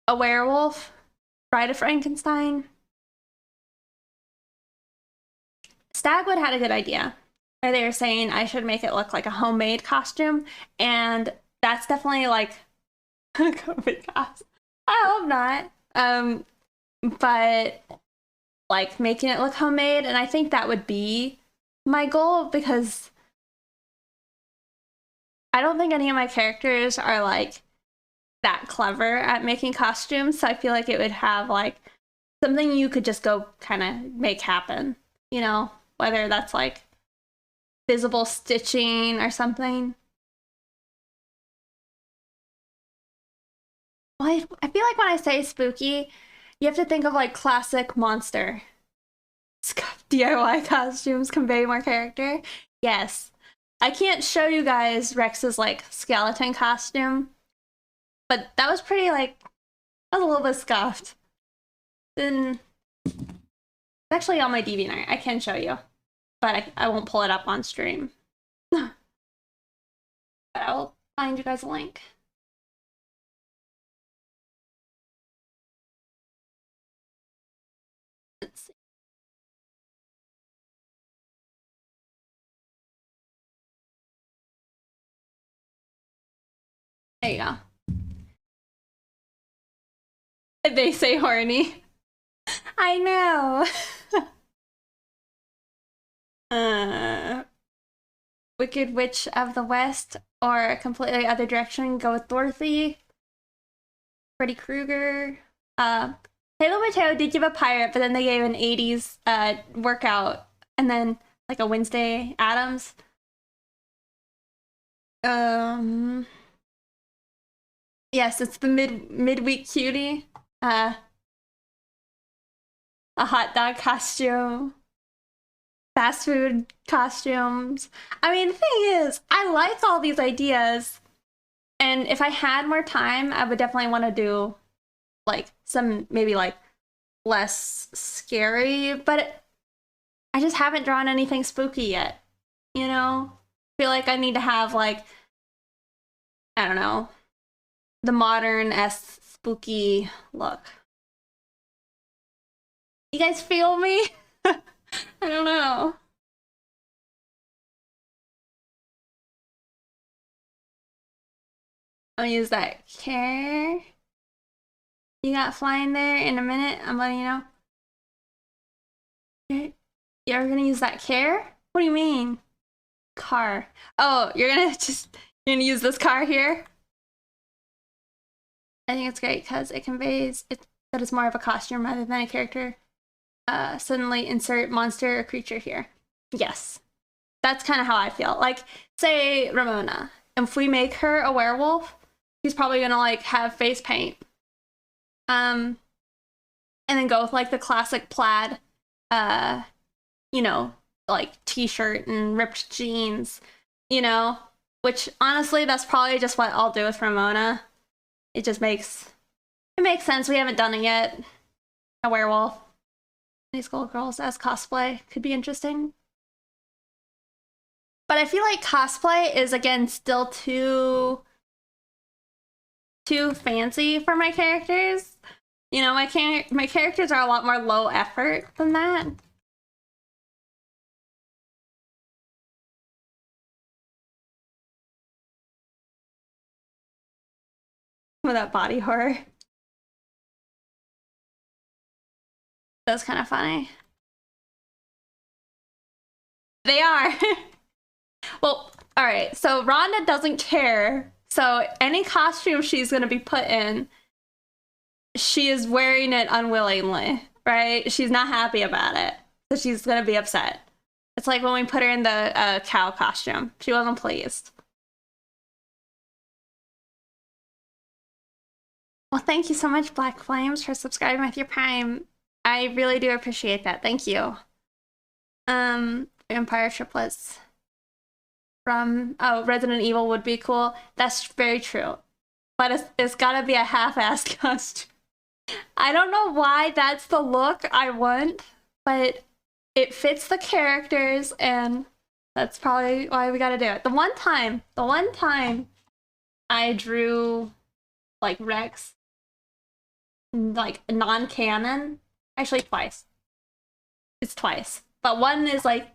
werewolf, Bride of Frankenstein. Stagwood had a good idea. Or they were saying I should make it look like a homemade costume, and that's definitely like a COVID costume. I hope not. But like making it look homemade, and I think that would be my goal because I don't think any of my characters are like that clever at making costumes, so I feel like it would have like something you could just go kind of make happen, you know, whether that's like visible stitching or something. Well, I feel like when I say spooky, you have to think of like classic monster. DIY costumes convey more character. Yes. I can't show you guys Rex's like skeleton costume, but that was pretty like, that was a little bit scuffed. Then it's actually on my DeviantArt. I can show you, but I won't pull it up on stream. But I will find you guys a link. There you go. They say horny. I know. Wicked Witch of the West or a completely other direction. Go with Dorothy. Freddy Krueger. Halo Mateo did give a pirate, but then they gave an 80s workout and then like a Wednesday Addams. Yes, it's the midweek cutie. A hot dog costume. Fast food costumes. I mean, the thing is, I like all these ideas. And if I had more time, I would definitely want to do like some maybe like less scary, but I just haven't drawn anything spooky yet. You know? I feel like I need to have like, I don't know, the modern-esque spooky look. You guys feel me? I don't know. I'm gonna use that care you got flying there in a minute. I'm letting you know. You're gonna use that care? What do you mean? Car. Oh, you're gonna use this car here? I think it's great because it conveys that it's more of a costume rather than a character. Suddenly insert monster or creature here. Yes. That's kind of how I feel. Like, say Ramona. If we make her a werewolf, she's probably gonna like have face paint. And then go with like the classic plaid, you know, like t-shirt and ripped jeans, you know, which honestly, that's probably just what I'll do with Ramona. It makes sense. We haven't done it yet. A werewolf. These girls as cosplay could be interesting. But I feel like cosplay is again still too fancy for my characters. You know, my characters are a lot more low effort than that. With that body horror. That's kind of funny. They are. Well, all right. So Rhonda doesn't care. So any costume she's going to be put in, she is wearing it unwillingly, right? She's not happy about it. So she's going to be upset. It's like when we put her in the cow costume. She wasn't pleased. Well, thank you so much, Black Flames, for subscribing with your Prime. I really do appreciate that. Thank you. Vampire triplets from Resident Evil would be cool. That's very true. But it's gotta be a half-assed costume. I don't know why that's the look I want, but it fits the characters, and that's probably why we gotta do it. The one time I drew like Rex, like non-canon, actually twice. It's twice, but one is like,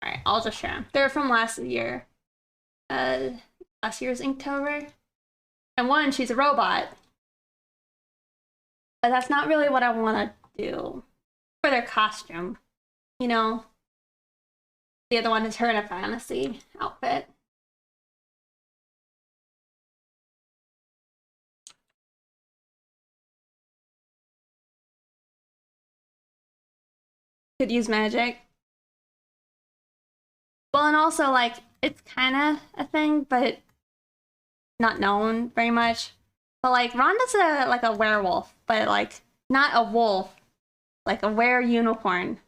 all right, I'll just share them. They're from last year, last year's Inktober, and one she's a robot, but that's not really what I want to do for their costume, you know. The other one is her in a fantasy outfit. Could use magic. Well, and also, like, it's kind of a thing, but not known very much. But, like, Rhonda's like a werewolf, but, like, not a wolf. Like, a were-unicorn.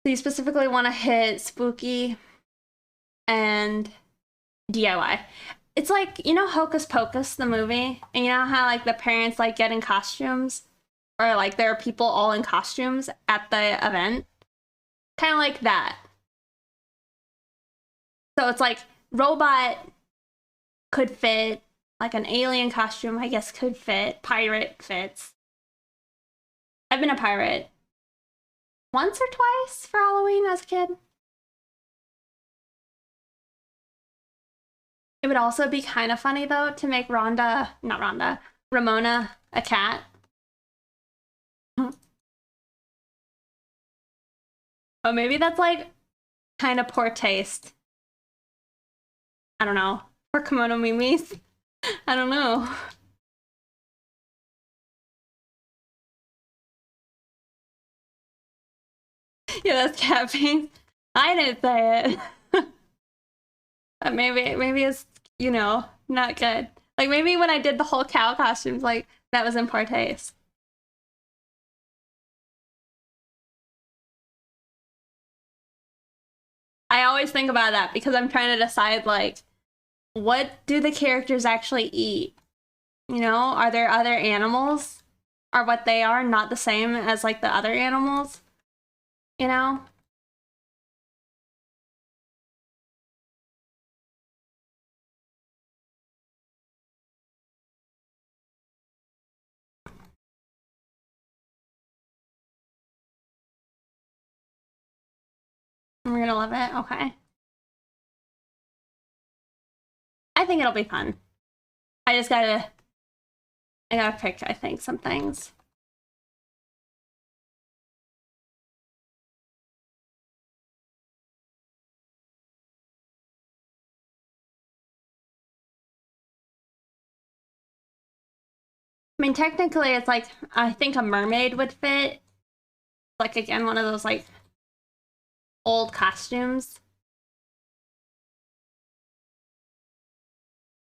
So you specifically want to hit spooky and DIY. It's like, you know Hocus Pocus, the movie? And you know how, like, the parents, like, get in costumes? Or, like, there are people all in costumes at the event? Kind of like that. So it's like, robot could fit, like an alien costume, I guess, could fit. Pirate fits. I've been a pirate once or twice for Halloween as a kid. It would also be kind of funny though to make Ramona a cat. But maybe that's like kind of poor taste. I don't know. For kimono mimis. I don't know. Yeah, that's cat face. I didn't say it. But maybe it's, you know, not good. Like maybe when I did the whole cow costumes, like that was in poor taste. I always think about that because I'm trying to decide like what do the characters actually eat? You know, are there other animals? Are what they are not the same as like the other animals? You know? We're gonna love it. Okay. I think it'll be fun. I just I gotta pick, I think, some things. I mean, technically, it's like, I think a mermaid would fit. Like, again, one of those, like, old costumes.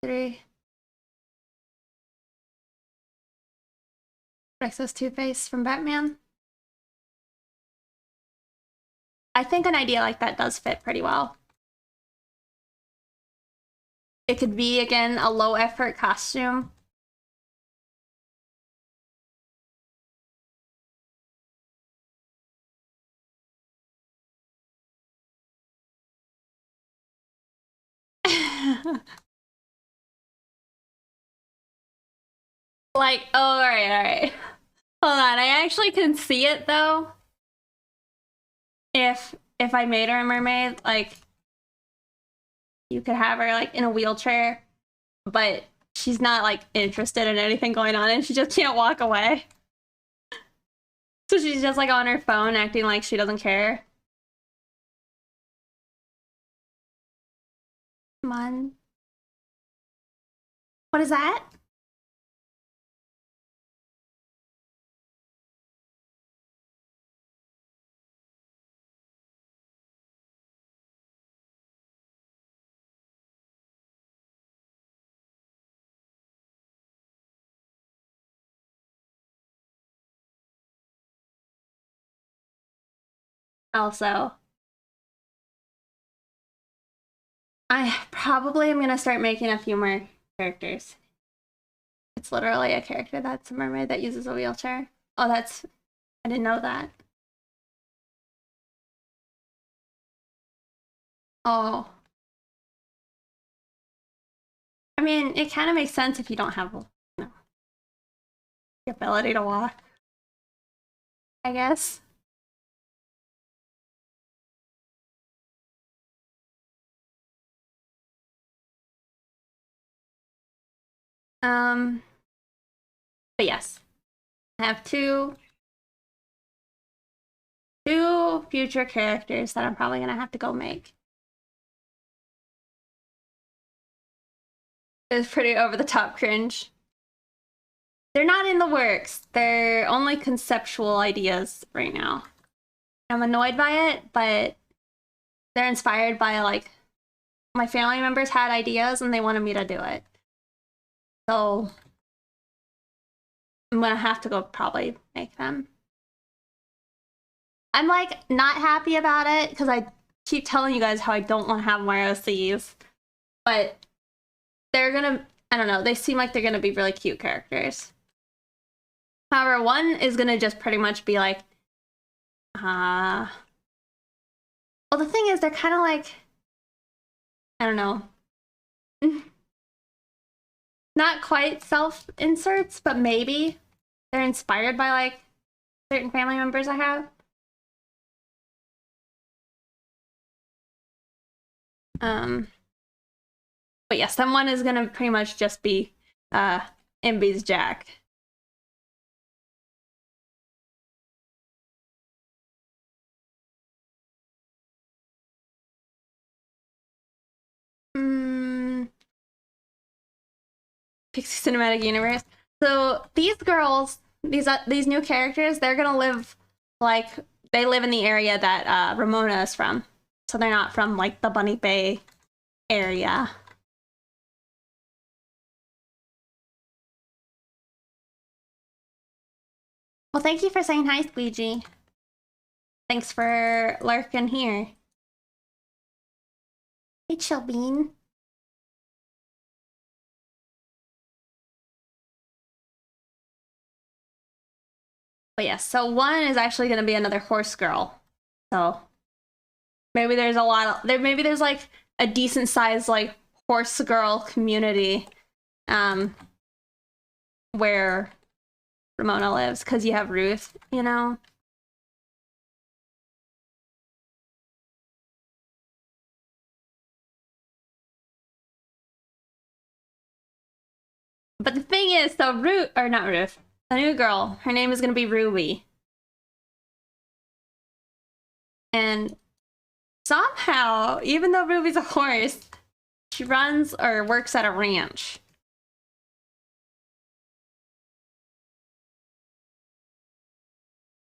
3. Rexo's Two-Face from Batman. I think an idea like that does fit pretty well. It could be, again, a low-effort costume. Like, oh, all right. Hold on, I actually can see it, though. If I made her a mermaid, like, you could have her, like, in a wheelchair, but she's not, like, interested in anything going on, and she just can't walk away. So she's just, like, on her phone, acting like she doesn't care. Come on. What is that? Also, I probably am gonna start making a few more characters. It's literally a character that's a mermaid that uses a wheelchair. Oh, I didn't know that. Oh. I mean, it kind of makes sense if you don't have, you know, the ability to walk, I guess. Um, but yes, I have two future characters that I'm probably gonna have to go make. It's pretty over the top cringe. They're not in the works. They're only conceptual ideas right now. I'm annoyed by it, but they're inspired by like my family members had ideas and they wanted me to do it. So I'm gonna have to go probably make them. I'm like not happy about it because I keep telling you guys how I don't want to have more OCs, but they're gonna, I don't know, they seem like they're gonna be really cute characters. However, one is gonna just pretty much be like, well, the thing is, they're kind of like, I don't know, not quite self inserts, but maybe they're inspired by like certain family members I have. Um, But yeah, someone is gonna pretty much just be MB's Jack. Pixie Cinematic Universe. So these girls, these new characters, they're gonna live like they live in the area that Ramona is from. So they're not from like the Bunny Bay area. Well, thank you for saying hi, Squeegee. Thanks for lurking here. Hey, Chillbean. But yes, so one is actually going to be another horse girl. So maybe there's a lot of maybe there's like a decent sized like horse girl community where Ramona lives, because you have Ruth, you know. But the thing is, so Ruth, or not Ruth, a new girl, her name is going to be Ruby. And somehow, even though Ruby's a horse, she runs or works at a ranch.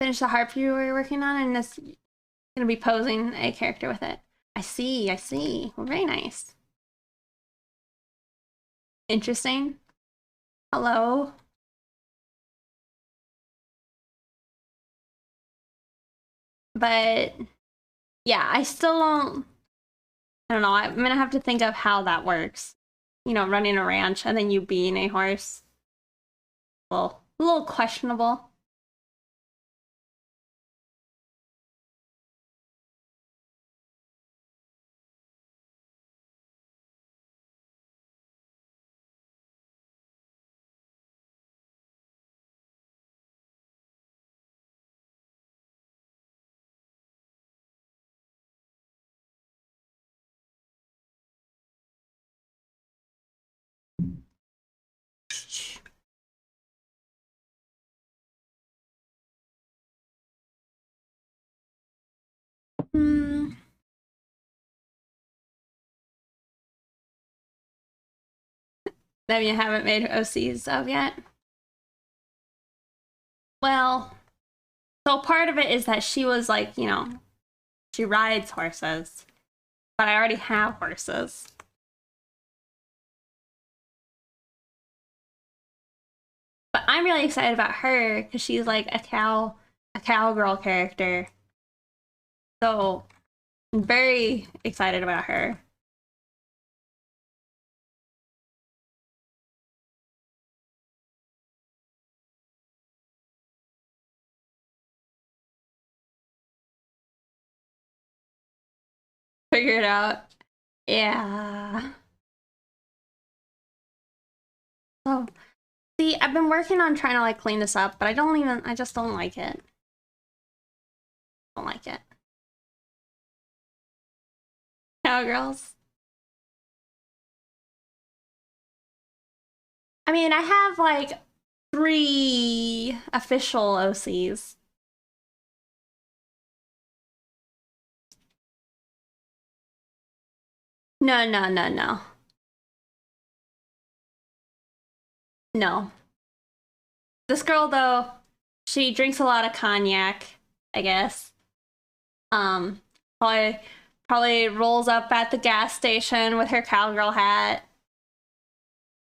Finish the harp you were working on, and this going to be posing a character with it. I see, I see. Well, very nice. Interesting. Hello. But yeah, I still don't know. I'm gonna have to think of how that works. You know, running a ranch and then you being a horse. Well, a little questionable. That you haven't made OCs of yet? Well, so part of it is that she was like, you know, she rides horses, but I already have horses. But I'm really excited about her because she's like a cowgirl character. So I'm very excited about her. Figure it out. Yeah. Oh, see, I've been working on trying to like clean this up, but I just don't like it. Don't like it. Cowgirls. I mean, I have like 3 official OCs. No, no, no, no. No. This girl, though, she drinks a lot of cognac, I guess. Um, probably rolls up at the gas station with her cowgirl hat.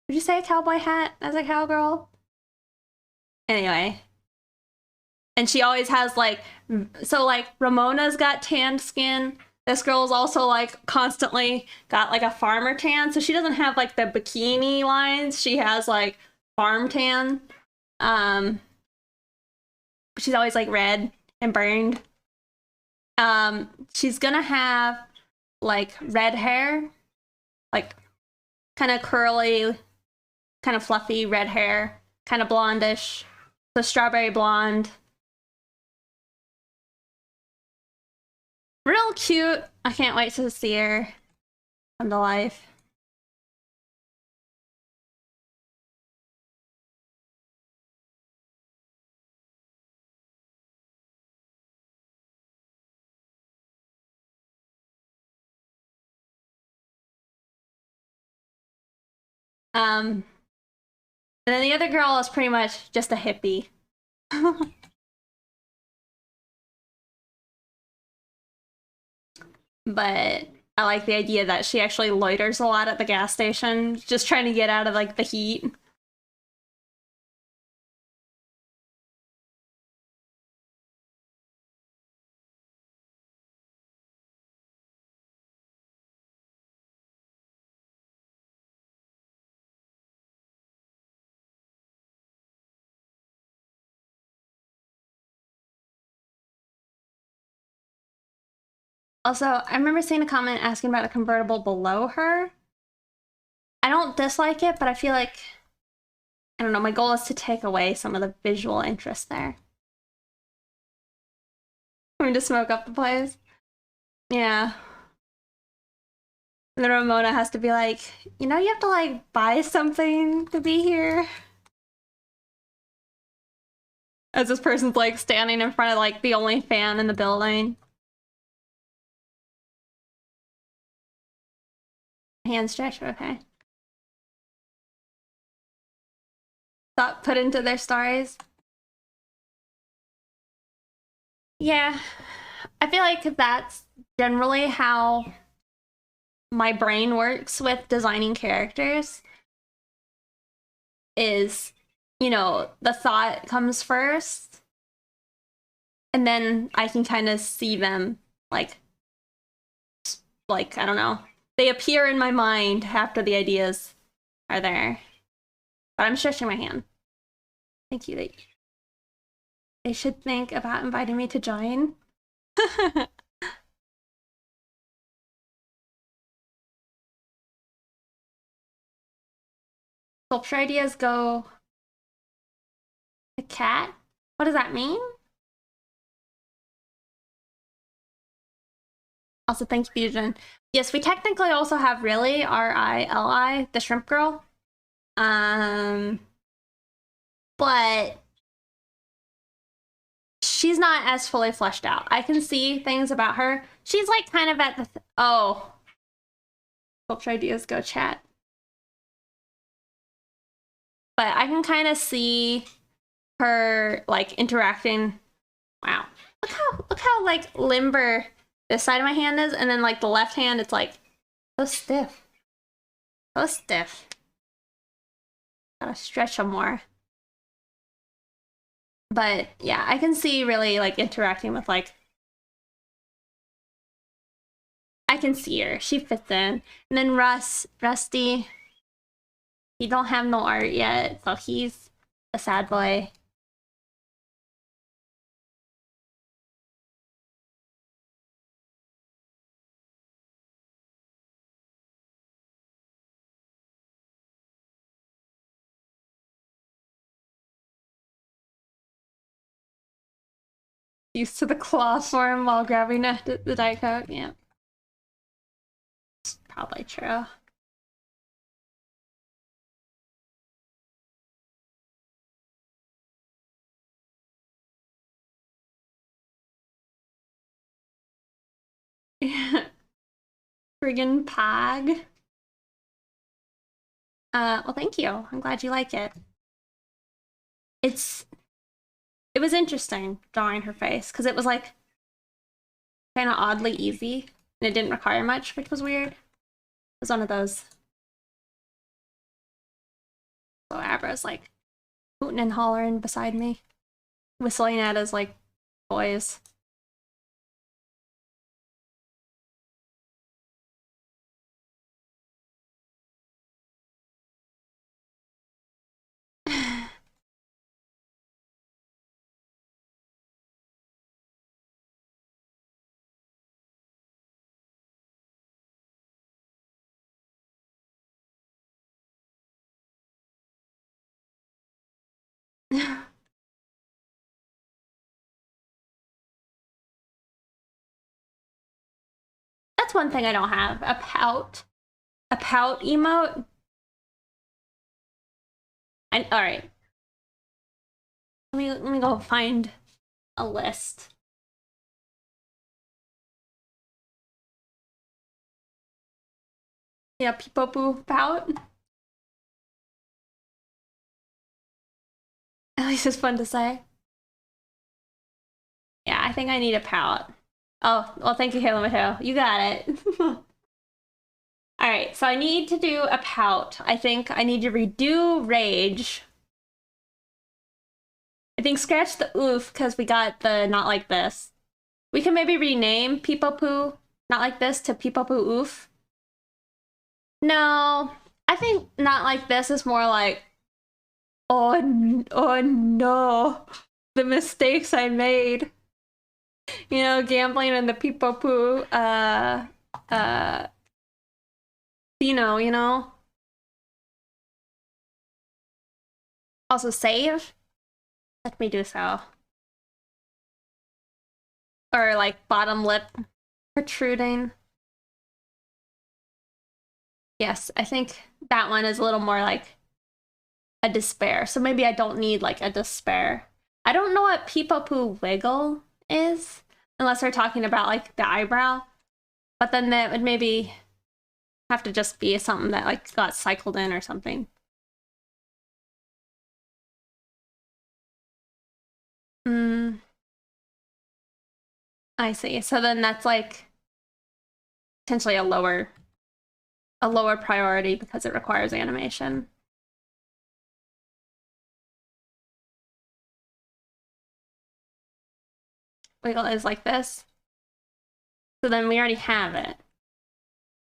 Would you say a cowboy hat as a cowgirl? Anyway. And she always has like, so like Ramona's got tanned skin. This girl's also like constantly got like a farmer tan. So she doesn't have like the bikini lines. She has like farm tan. She's always like red and burned. She's gonna have like red hair, like kind of curly, kind of fluffy red hair, kind of blondish. So strawberry blonde. Real cute. I can't wait to see her come to life. And then the other girl is pretty much just a hippie. But I like the idea that she actually loiters a lot at the gas station, just trying to get out of like the heat. Also, I remember seeing a comment asking about a convertible below her. I don't dislike it, but I feel like, I don't know, my goal is to take away some of the visual interest there. I mean, to smoke up the place. Yeah. And then Ramona has to be like, you know, you have to like buy something to be here. As this person's like standing in front of like the only fan in the building. Hand stretch, okay. Thought put into their stories. Yeah. I feel like that's generally how my brain works with designing characters is, you know, the thought comes first and then I can kind of see them like I don't know. They appear in my mind after the ideas are there. But I'm stretching my hand. Thank you. They should think about inviting me to join. Sculpture ideas go to cat. What does that mean? Also, thank you, Fusion. Yes, we technically also have Riley, R-I-L-I, the shrimp girl. But she's not as fully fleshed out. I can see things about her. She's like kind of at the oh. Sculpture ideas go chat. But I can kind of see her like interacting. Wow. Look how like limber this side of my hand is, and then like the left hand, it's like so stiff. So stiff. Gotta stretch them more. But yeah, I can see really like interacting with like I can see her. She fits in. And then Rusty, he don't have no art yet, so he's a sad boy. Used to the claw form while grabbing the Diet Coke. Yeah. It's probably true. Friggin' pog. Well, thank you. I'm glad you like it. It was interesting drawing her face because it was like kind of oddly easy and it didn't require much, which was weird. It was one of those. So Abra's like hooting and hollering beside me, whistling at his like boys. That's one thing I don't have. A pout. A pout emote. And all right. Let me go find a list. Yeah, Peepopoo pout. At least it's fun to say. Yeah, I think I need a pout. Oh, well, thank you, Halo Mateo. You got it. All right, so I need to do a pout. I think I need to redo rage. I think scratch the oof because we got the not like this. We can maybe rename Peepo Poo not like this to Peepo Poo oof. No, I think not like this is more like, oh no, the mistakes I made. You know, gambling and the Peepo Poo, you know. Also save. Let me do so. Or like bottom lip protruding. Yes, I think that one is a little more like a despair. So maybe I don't need like a despair. I don't know what Peepo Poo wiggle is, unless we're talking about like the eyebrow. But then that would maybe have to just be something that like got cycled in or something. I see. So then that's like potentially a lower priority because it requires animation. Wiggle is like this. So then we already have it.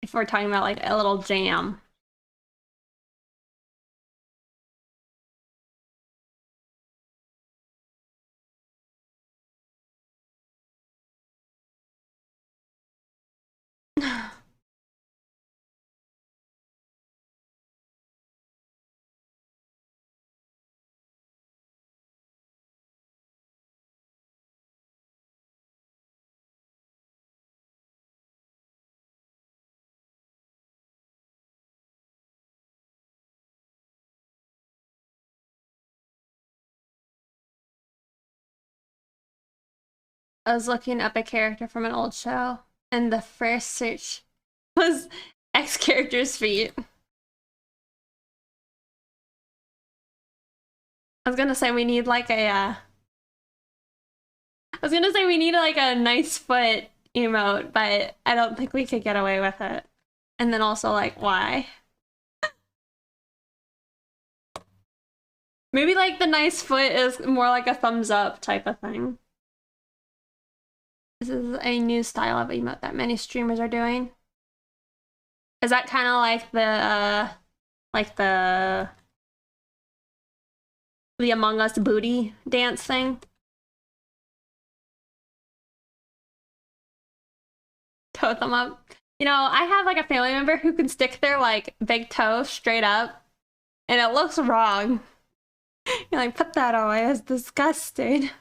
If we're talking about like a little jam. I was looking up a character from an old show, and the first search was X character's feet. I was gonna say we need like a I was gonna say we need like a nice foot emote, but I don't think we could get away with it. And then also like why? Maybe like the nice foot is more like a thumbs up type of thing. This is a new style of emote that many streamers are doing. Is that kind of like the Among Us booty dance thing? Toe them up. You know, I have like a family member who can stick their like big toe straight up, and it looks wrong. You're like, put that away. That's disgusting.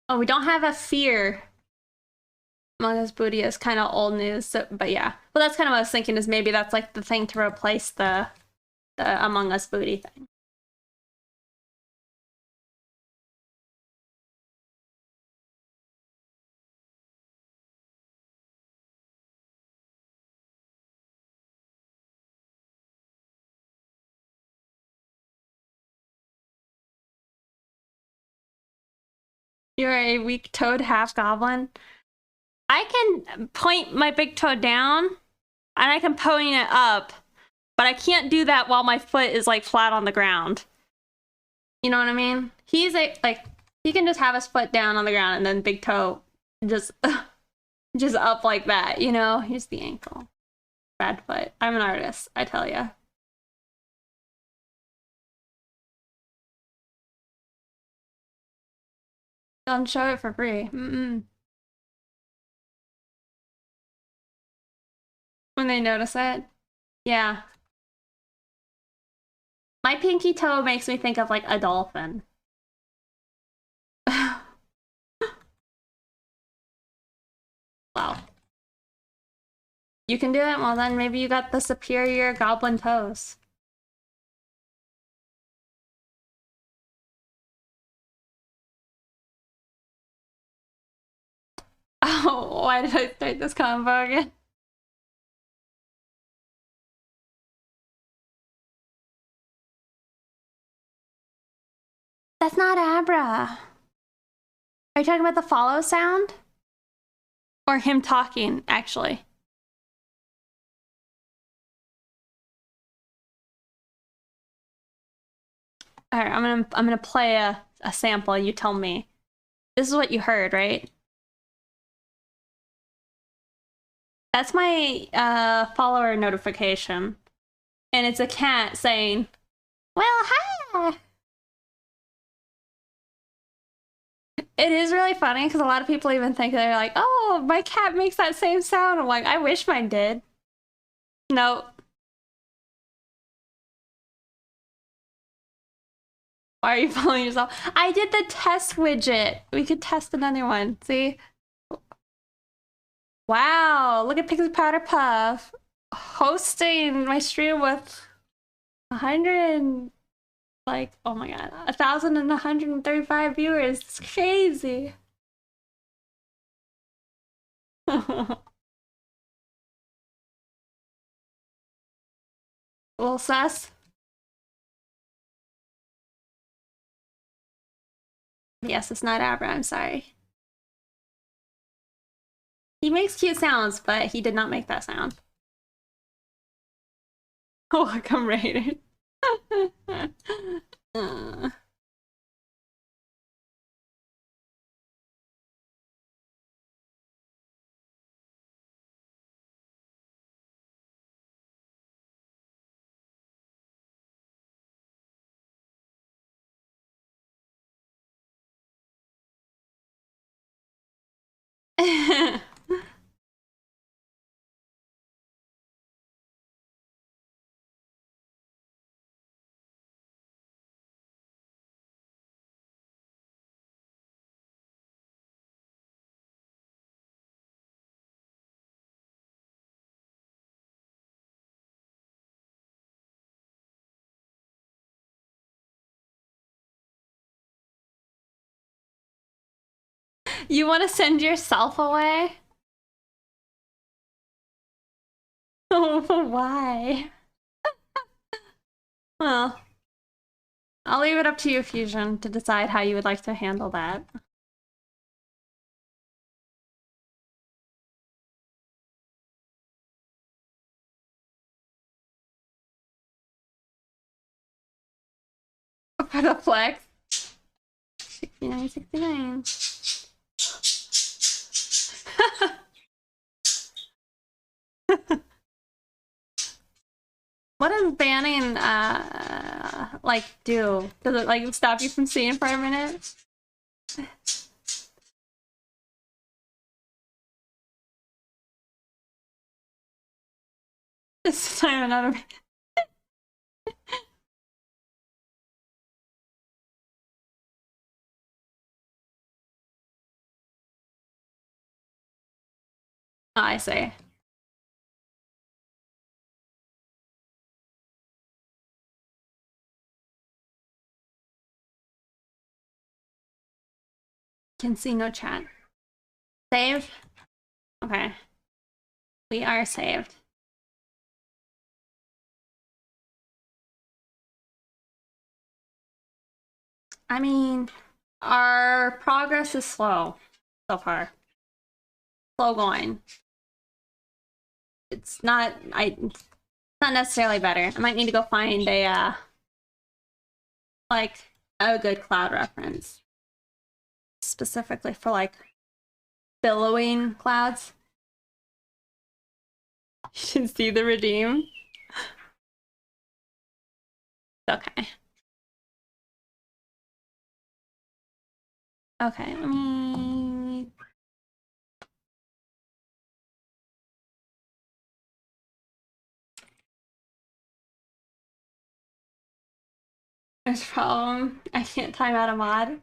Oh, we don't have a fear. Among Us booty is kind of old news, so, but yeah. Well, that's kind of what I was thinking is maybe that's like the thing to replace the Among Us booty thing. You're a weak-toed half-goblin. I can point my big toe down, and I can point it up, but I can't do that while my foot is like flat on the ground. You know what I mean? He's like he can just have his foot down on the ground and then big toe just just up like that, you know? Here's the ankle. Bad foot. I'm an artist, I tell ya. Don't show it for free. When they notice it. Yeah. My pinky toe makes me think of like a dolphin. Wow. You can do it? Well, then maybe you got the superior goblin toes. Oh, Why did I start this combo again? That's not Abra. Are you talking about the follow sound? Or him talking, actually? Alright, I'm gonna play a sample, you tell me. This is what you heard, right? That's my follower notification. And it's a cat saying, well, hi! It is really funny because a lot of people even think they're like, oh, my cat makes that same sound. I'm like, I wish mine did. Nope. Why are you following yourself? I did the test widget. We could test another one. See? Wow, look at Pixie Powder Puff hosting my stream with 100, like, oh my god, 1,135 viewers. It's crazy. A little sus. Yes, it's not Abra, I'm sorry. He makes cute sounds, but he did not make that sound. Welcome, Raiden. You want to send yourself away? Why? Well, I'll leave it up to you, Fusion, to decide how you would like to handle that. For the flex. 69, 69. What does banning like do? Does it like stop you from seeing for a minute? This time another. Oh, I see. Can see no chat. Save? Okay. We are saved. I mean, our progress is slow so far. Slow going. It's not it's not necessarily better. I might need to go find a like a good cloud reference. Specifically for like billowing clouds. You should see the redeem. Okay. Okay, let me... There's a problem. I can't time out a mod.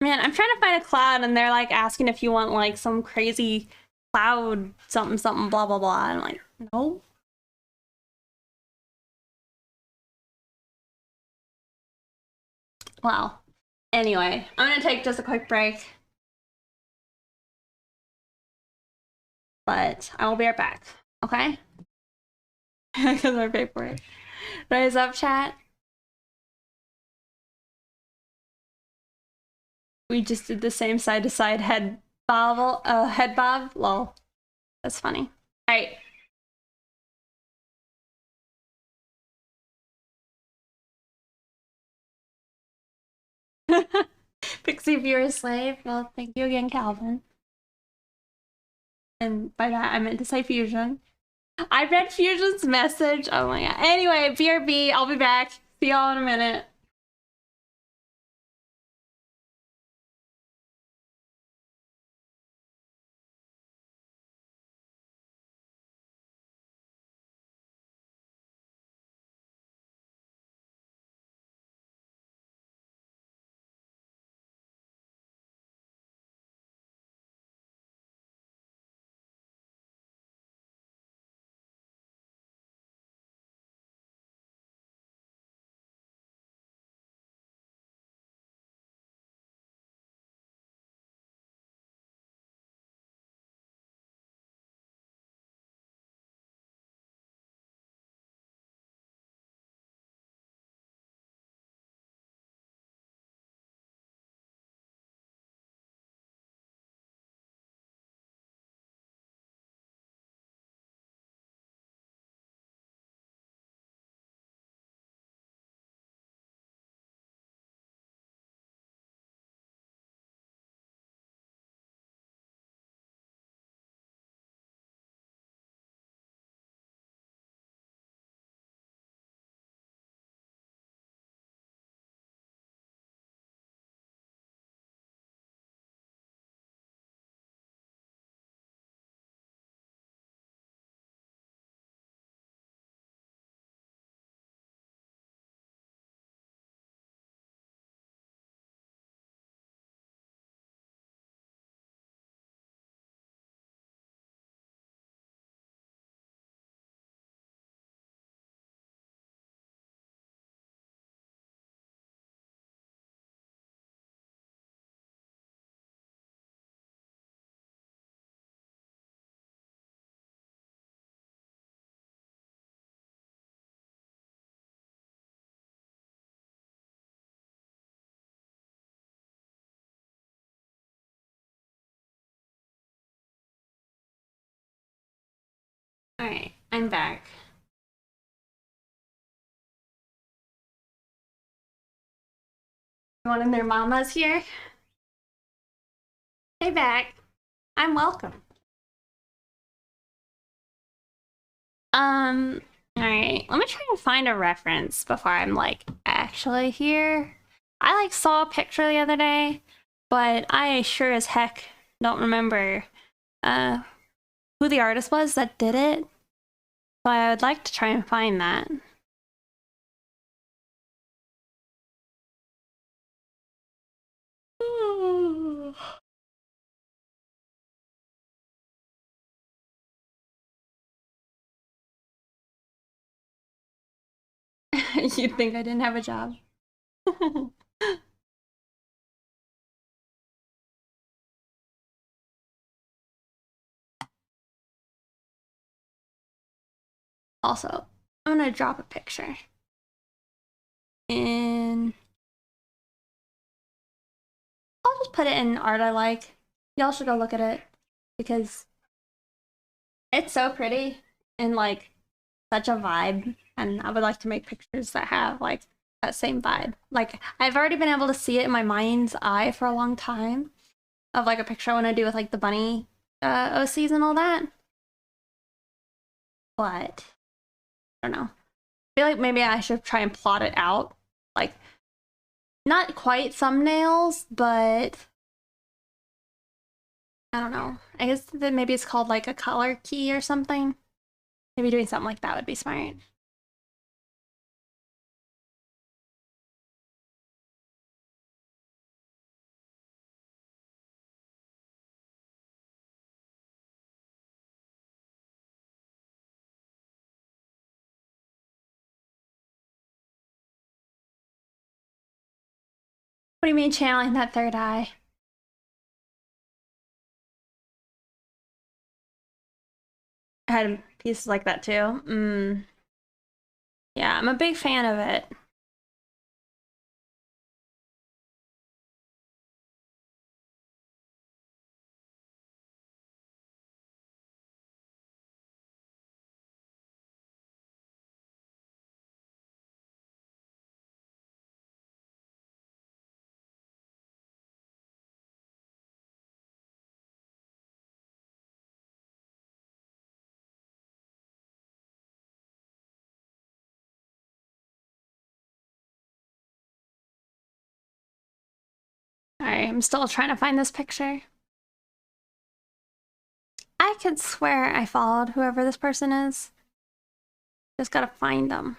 Man, I'm trying to find a cloud and they're like asking if you want like some crazy cloud something something blah blah blah. I'm like, no. Well, anyway, I'm gonna take just a quick break, but I will be right back. Okay? Because I paid for it. Rise up, chat. We just did the same side to side head bob. Lol. That's funny. All right. Pixie, if you're a slave, well, thank you again, Calvin. And by that, I meant to say Fusion. I read Fusion's message. Oh my god. Anyway, BRB, I'll be back. See y'all in a minute. Alright, I'm back. One of their mamas here. Hey, back. I'm welcome. Alright, let me try and find a reference before I'm like actually here. I like saw a picture the other day, but I sure as heck don't remember who the artist was that did it. So I would like to try and find that. You'd think I didn't have a job. Also, I'm gonna drop a picture. And I'll just put it in art I like. Y'all should go look at it because it's so pretty and like such a vibe. And I would like to make pictures that have like that same vibe. Like I've already been able to see it in my mind's eye for a long time of like a picture I want to do with like the bunny OCs and all that. But I don't know. I feel like maybe I should try and plot it out. Like not quite thumbnails, but I don't know. I guess that maybe it's called like a color key or something. Maybe doing something like that would be smart. What do you mean channeling that third eye? I had pieces like that too. Yeah, I'm a big fan of it. Alright, I'm still trying to find this picture. I could swear I followed whoever this person is. Just gotta find them.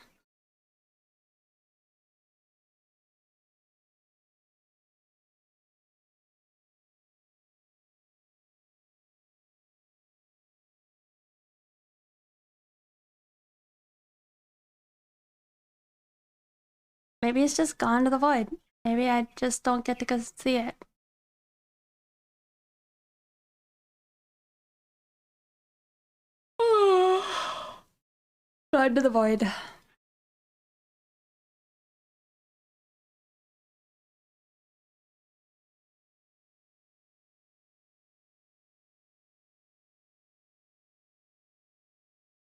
Maybe it's just gone to the void. Maybe I just don't get to go see it. Gone to the void.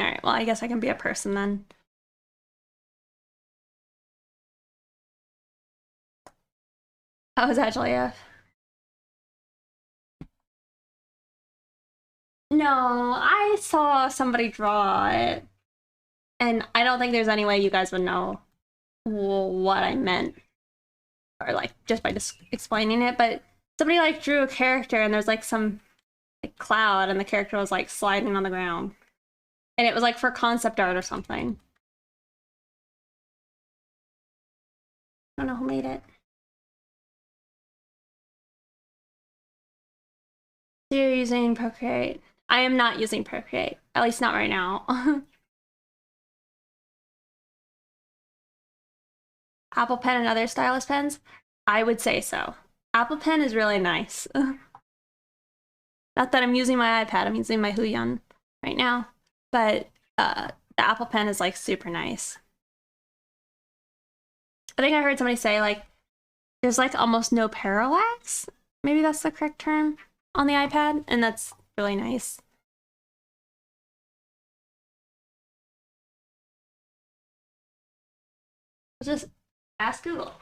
Alright, well, I guess I can be a person then. How was that, Julia? No, I saw somebody draw it, and I don't think there's any way you guys would know what I meant, or like just by just explaining it. But somebody like drew a character, and there's like some like cloud, and the character was like sliding on the ground, and it was like for concept art or something. I don't know who made it. So you're using Procreate. I am not using Procreate, at least not right now. Apple Pen and other stylus pens? I would say so. Apple Pen is really nice. Not that I'm using my iPad, I'm using my Huion right now. But the Apple Pen is like super nice. I think I heard somebody say like there's like almost no parallax. Maybe that's the correct term on the iPad, and that's really nice. I'll just ask Google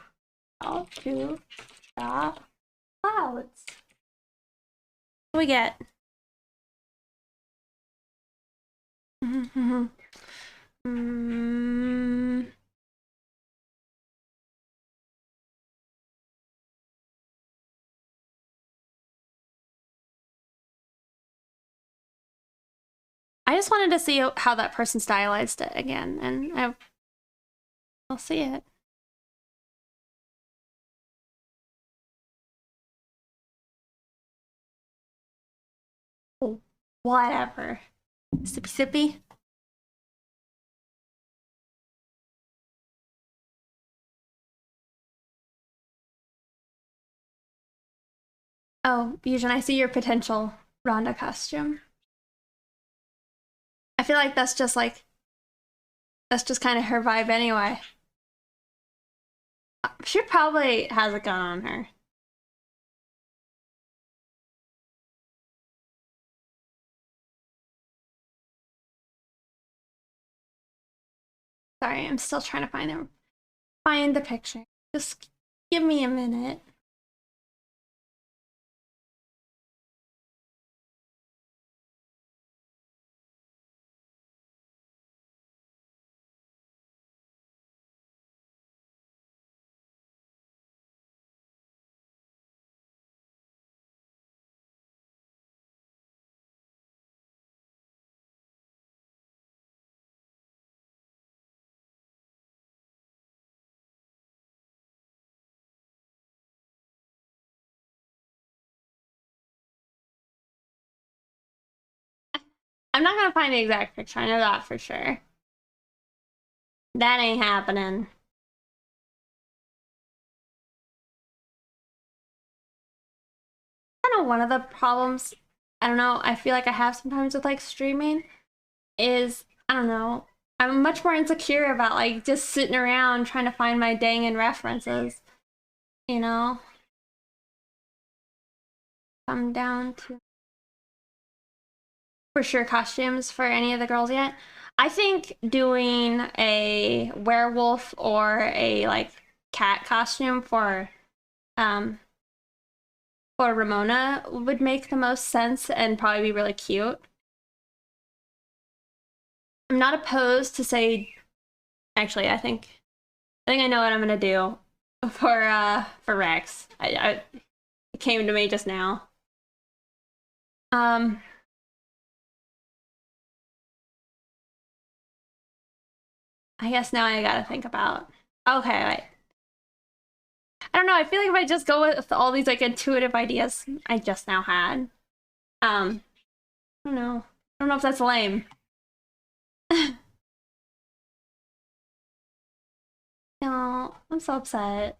how to draw clouds. What do we get? I just wanted to see how that person stylized it again, and I'll see it. Oh, whatever. Sippy sippy. Oh, Fusion, I see your potential Rhonda costume. I feel like that's just kind of her vibe anyway. She probably has a gun on her. Sorry, I'm still trying to find the picture. Just give me a minute. I'm not gonna find the exact picture, I know that for sure. That ain't happening. know, one of the problems, I don't know, I feel like I have sometimes with like streaming is, I don't know, I'm much more insecure about like just sitting around trying to find my dang and references, you know? I'm down to for sure costumes for any of the girls yet. I think doing a werewolf or a like cat costume um for Ramona would make the most sense and probably be really cute. I'm not opposed to say actually I think I know what I'm gonna do for Rex. It came to me just now. Um I guess now I gotta think about okay, wait. I don't know, I feel like if I just go with all these like intuitive ideas I just now had. I don't know. I don't know if that's lame. No, I'm so upset.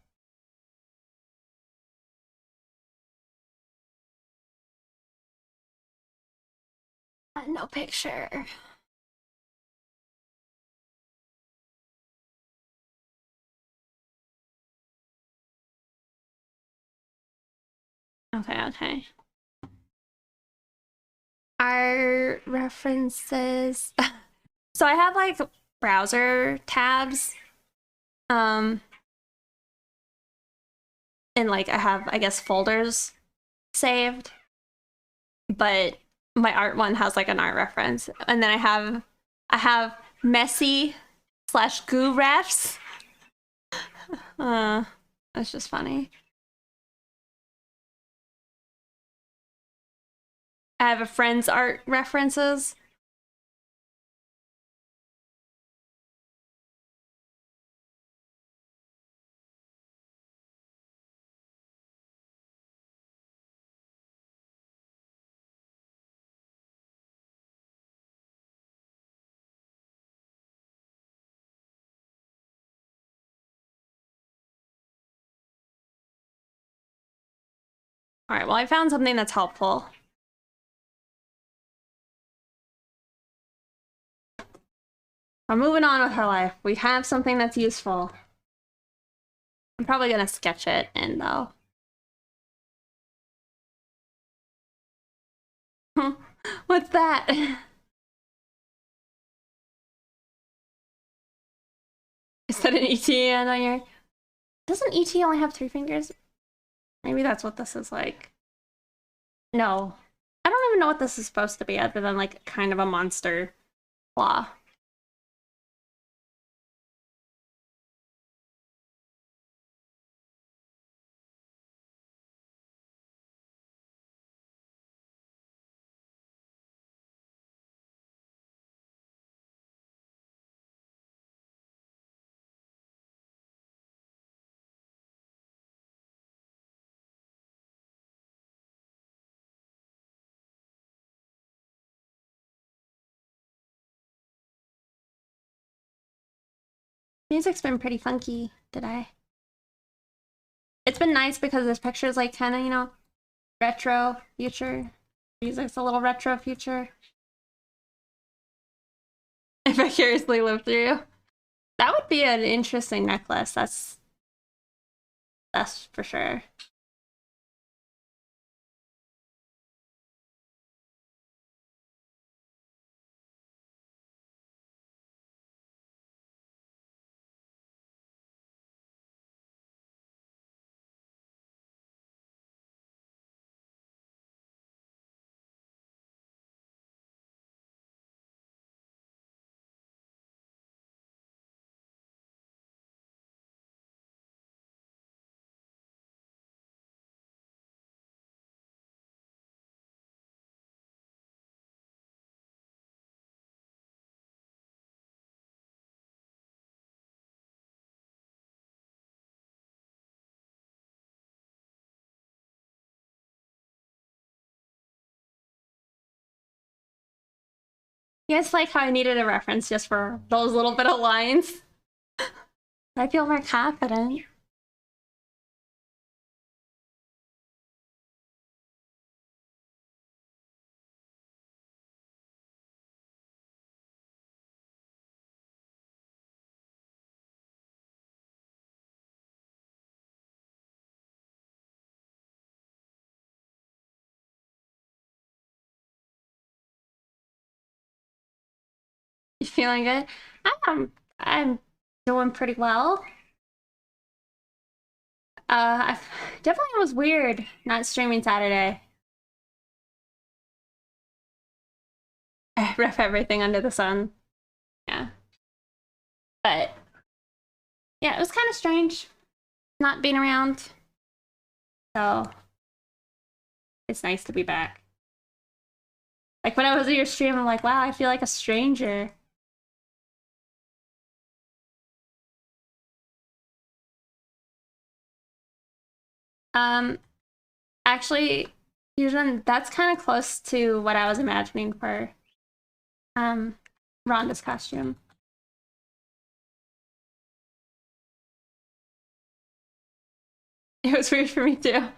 No picture. Okay, okay. Our references. So I have like browser tabs. Um, and like I have, I guess, folders saved. But my art one has like an art reference. And then I have messy slash goo refs. That's just funny. I have a friend's art references. All right, well, I found something that's helpful. We're moving on with her life. We have something that's useful. I'm probably gonna sketch it in though. What's that? Is that an ET on your... Doesn't ET only have 3 fingers? Maybe that's what this is like. No. I don't even know what this is supposed to be other than like kind of a monster claw. Music's been pretty funky today. It's been nice because this picture is like kind of, you know, retro future. Music's a little retro future. If I curiously live through. That would be an interesting necklace. That's for sure. You guys like how I needed a reference just for those little bit of lines? I feel more confident. You feeling good? I'm doing pretty well. I definitely was weird not streaming Saturday. I ref everything under the sun. Yeah. But yeah, it was kind of strange not being around. So it's nice to be back. Like when I was at your stream, I'm like, wow, I feel like a stranger. Um, actually, Fusion, that's kind of close to what I was imagining for um Rhonda's costume. It was weird for me too.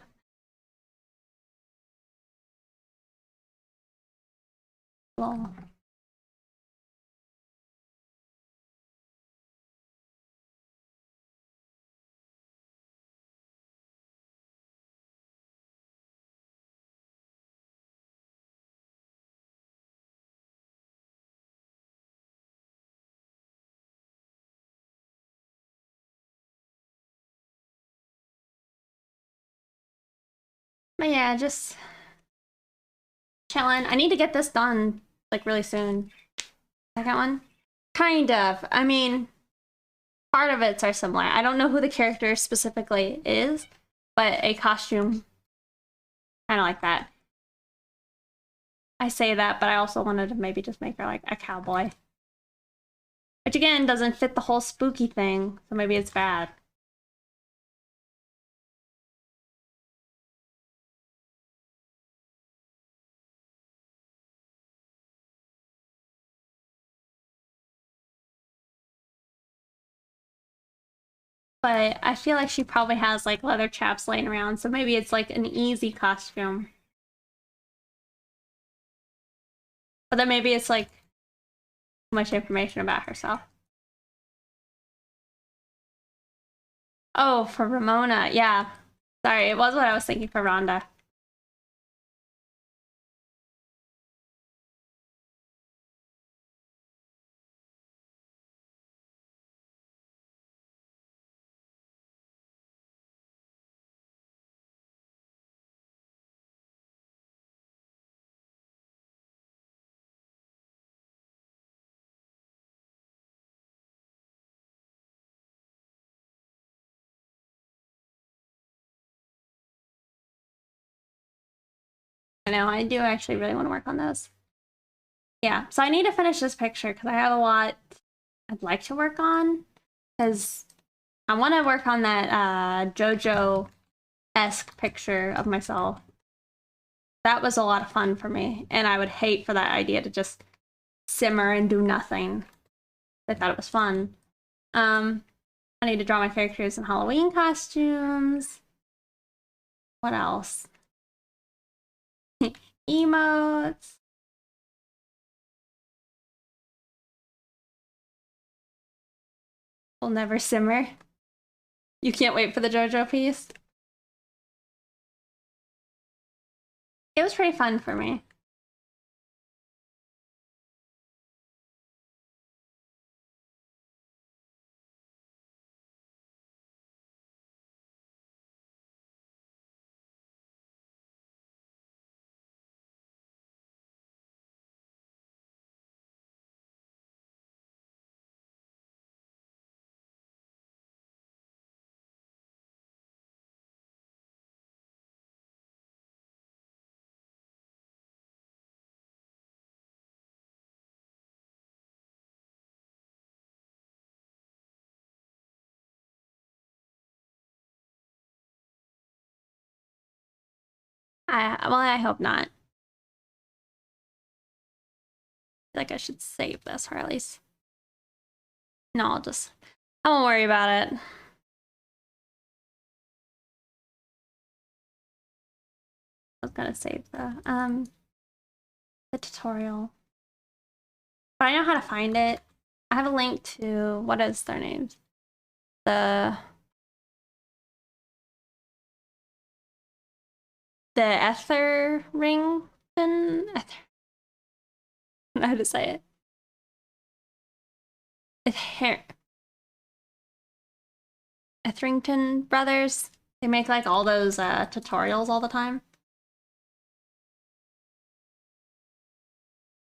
Well, but yeah, just chilling. I need to get this done like really soon. Second one? Kind of. I mean, part of it's are similar. I don't know who the character specifically is, but a costume kind of like that. I say that, but I also wanted to maybe just make her like a cowboy. Which again doesn't fit the whole spooky thing, so maybe it's bad. But I feel like she probably has like leather chaps laying around, so maybe it's like an easy costume. But then maybe it's like too much information about herself. Oh, for Ramona, yeah. Sorry, it was what I was thinking for Rhonda. I know, I do actually really want to work on those. Yeah, so I need to finish this picture because I have a lot I'd like to work on. Because I want to work on that JoJo-esque picture of myself. That was a lot of fun for me, and I would hate for that idea to just simmer and do nothing. I thought it was fun. I need to draw my characters in Halloween costumes. What else? Emotes. Will never simmer. You can't wait for the JoJo piece. It was pretty fun for me. Well, I hope not. Like I should save this, or at least no. I won't worry about it. I was gonna save the tutorial, but I know how to find it. I have a link to what is their names? The Ether ring. Ether. I don't know how to say it. Etherington Brothers. They make like all those tutorials all the time.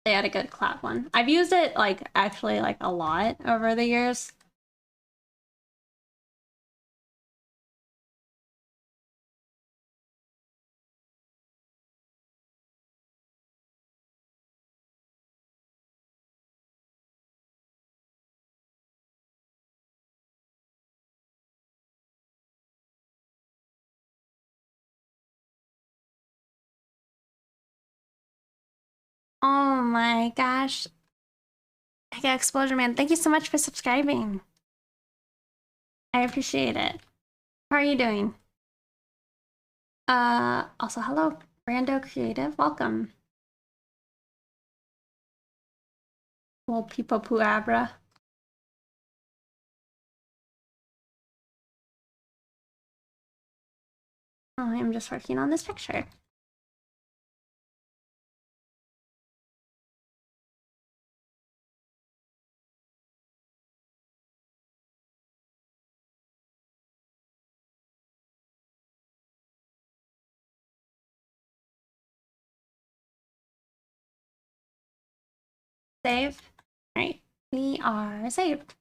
They had a good cloud one. I've used it like actually like a lot over the years. Oh my gosh. Mega Explosion Man, thank you so much for subscribing. I appreciate it. How are you doing? Also hello, Brando Creative, welcome. Little Peepo Poo Abra. Oh, I'm just working on this picture. Save. All right, we are saved.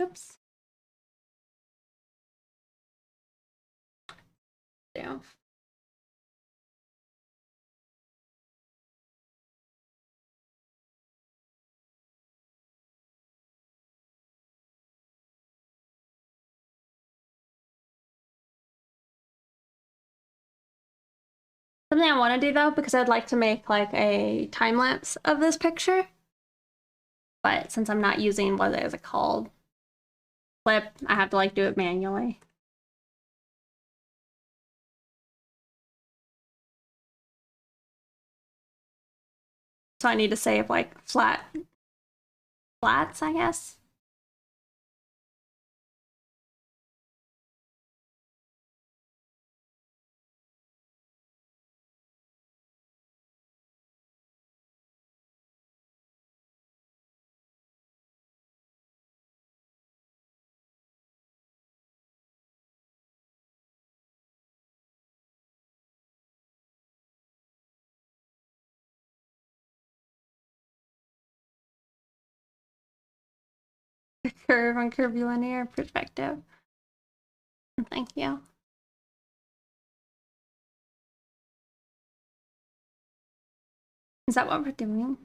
Oops. Yeah. Something I want to do though, because I'd like to make like a time lapse of this picture. But since I'm not using what is it called? Flip, I have to like do it manually. So I need to save like flats, I guess. Curve and curvilinear perspective. Thank you. Is that what we're doing?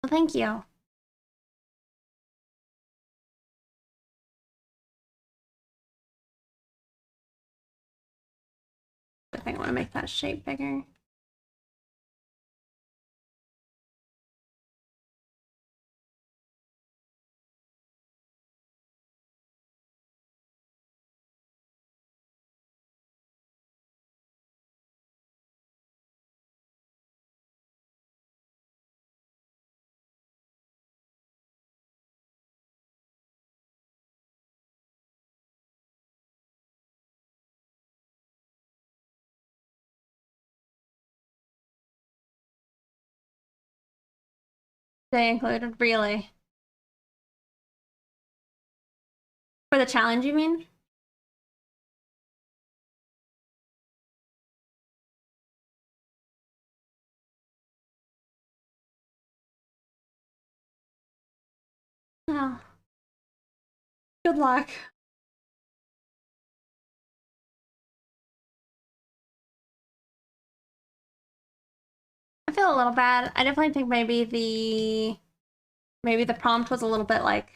Well, thank you. I think I want to make that shape bigger. They included really. For the challenge, you mean? Well, good luck. I feel a little bad. I definitely think maybe the prompt was a little bit like,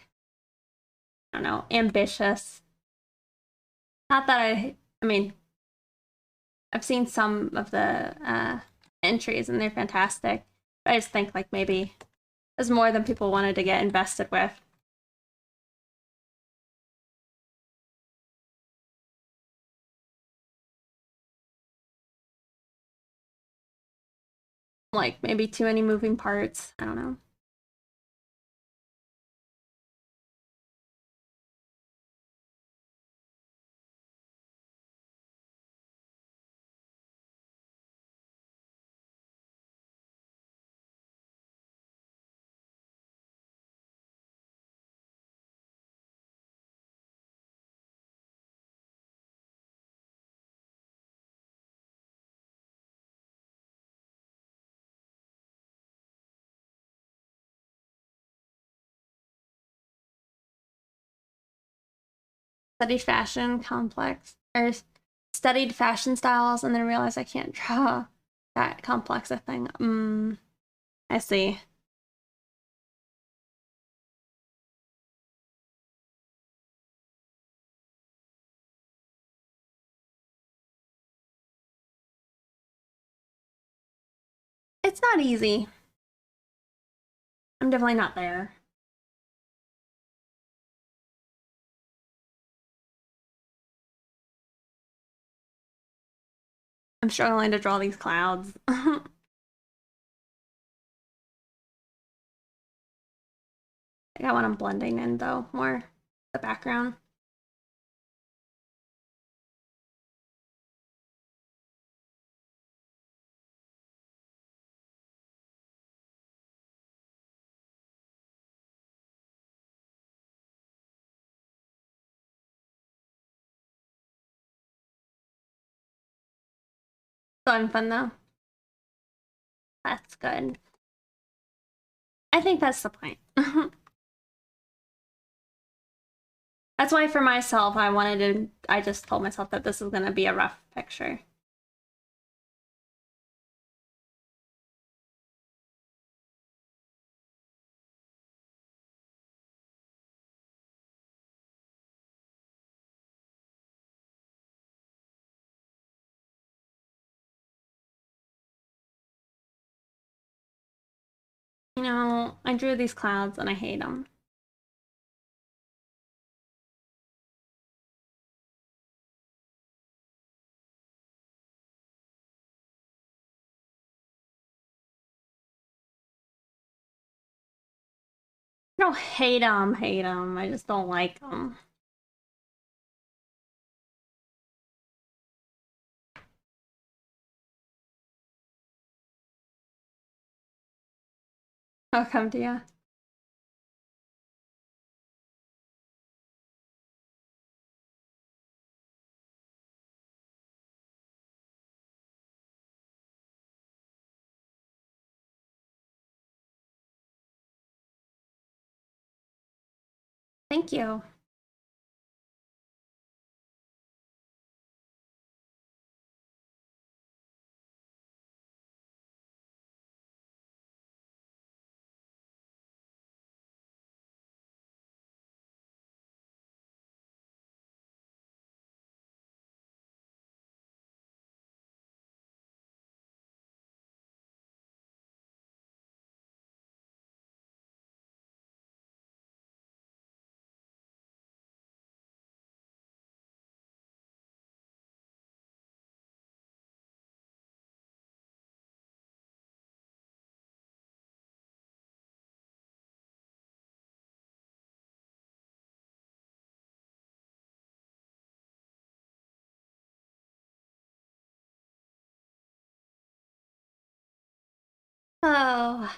I don't know, ambitious. Not that I mean, I've seen some of the entries and they're fantastic. But I just think like maybe there's more than people wanted to get invested with. Like maybe too many moving parts. I don't know. Studied fashion complex or studied fashion styles and then realized I can't draw that complex a thing. I see. It's not easy. I'm definitely not there. I'm struggling to draw these clouds. I got when I'm blending in though, more the background. So having fun though. That's good. I think that's the point. That's why for myself, I just told myself that this is gonna be a rough picture. You know, I drew these clouds and I hate them. I don't hate them. I just don't like them. I'll come to you. Thank you. Oh,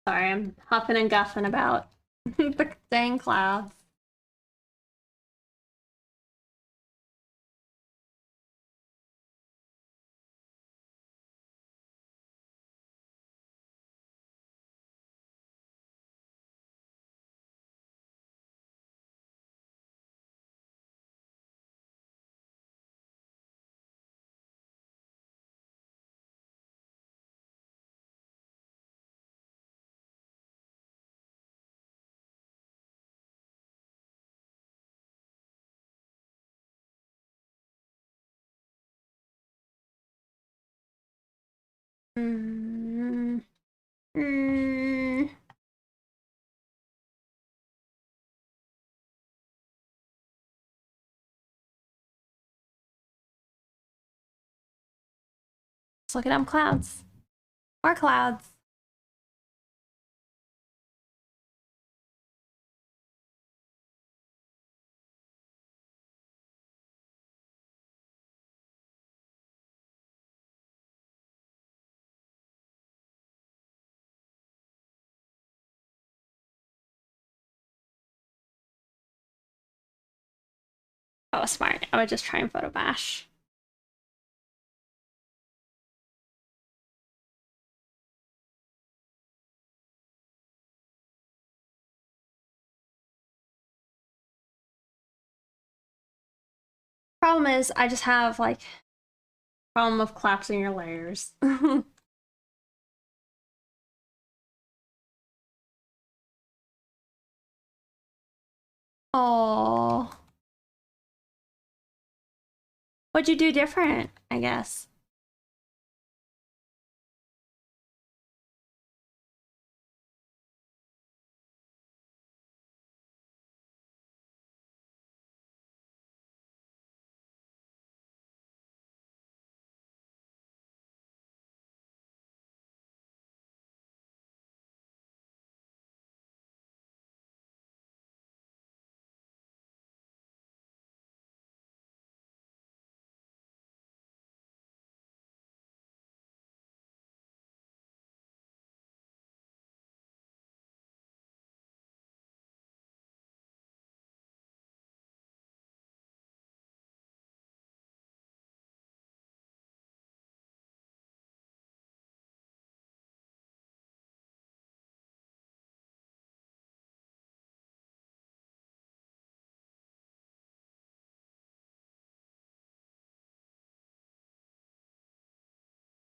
Sorry, I'm huffing and guffing about the dang clouds. Mm, mm. Let's look at them clouds. More clouds. Oh, smart. I would just try and photo bash. Problem is, I just have like problem of collapsing your layers. Oh, what'd you do different? I guess.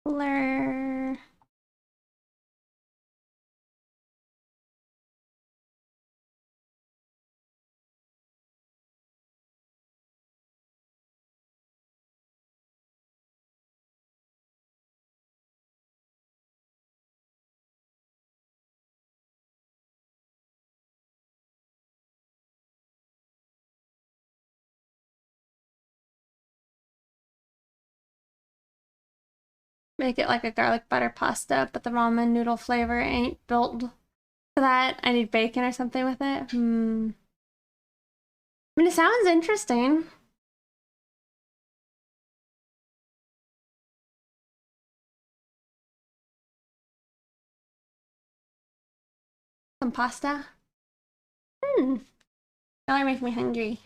Blur. Make it like a garlic butter pasta, but the ramen noodle flavor ain't built for that. I need bacon or something with it. I mean, it sounds interesting. Some pasta. Now you're making me hungry.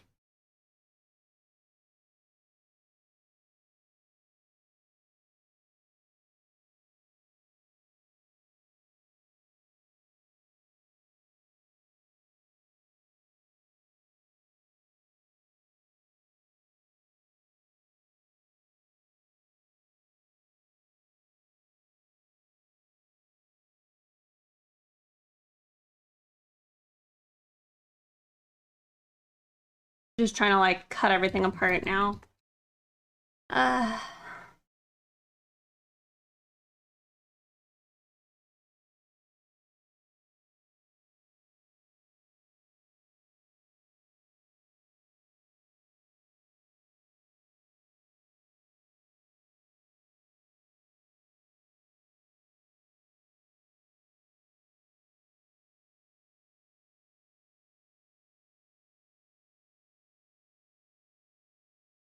Just trying to like cut everything apart now. Uh,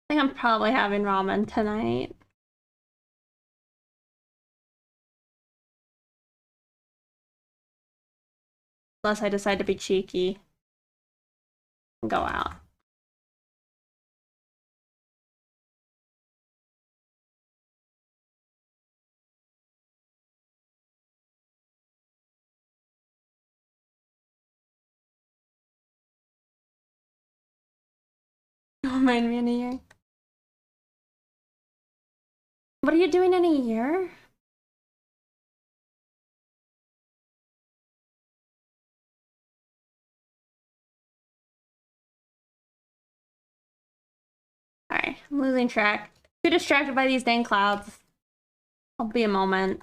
I think I'm probably having ramen tonight. unless I decide to be cheeky and go out. Don't mind me in a year. What are you doing in a year? Alright, I'm losing track. Too distracted by these dang clouds. I'll be a moment.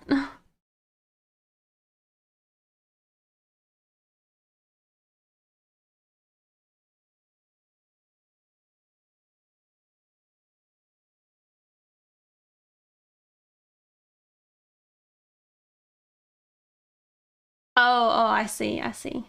Oh, I see, I see.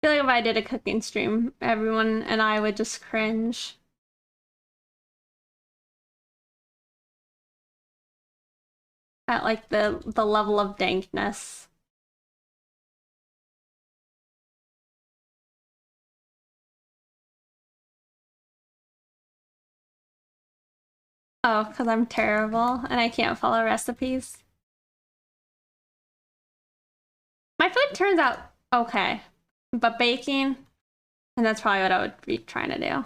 I feel like if I did a cooking stream, everyone and I would just cringe. At like the level of dankness. Oh, because I'm terrible and I can't follow recipes. My food turns out okay, but baking, and that's probably what I would be trying to do.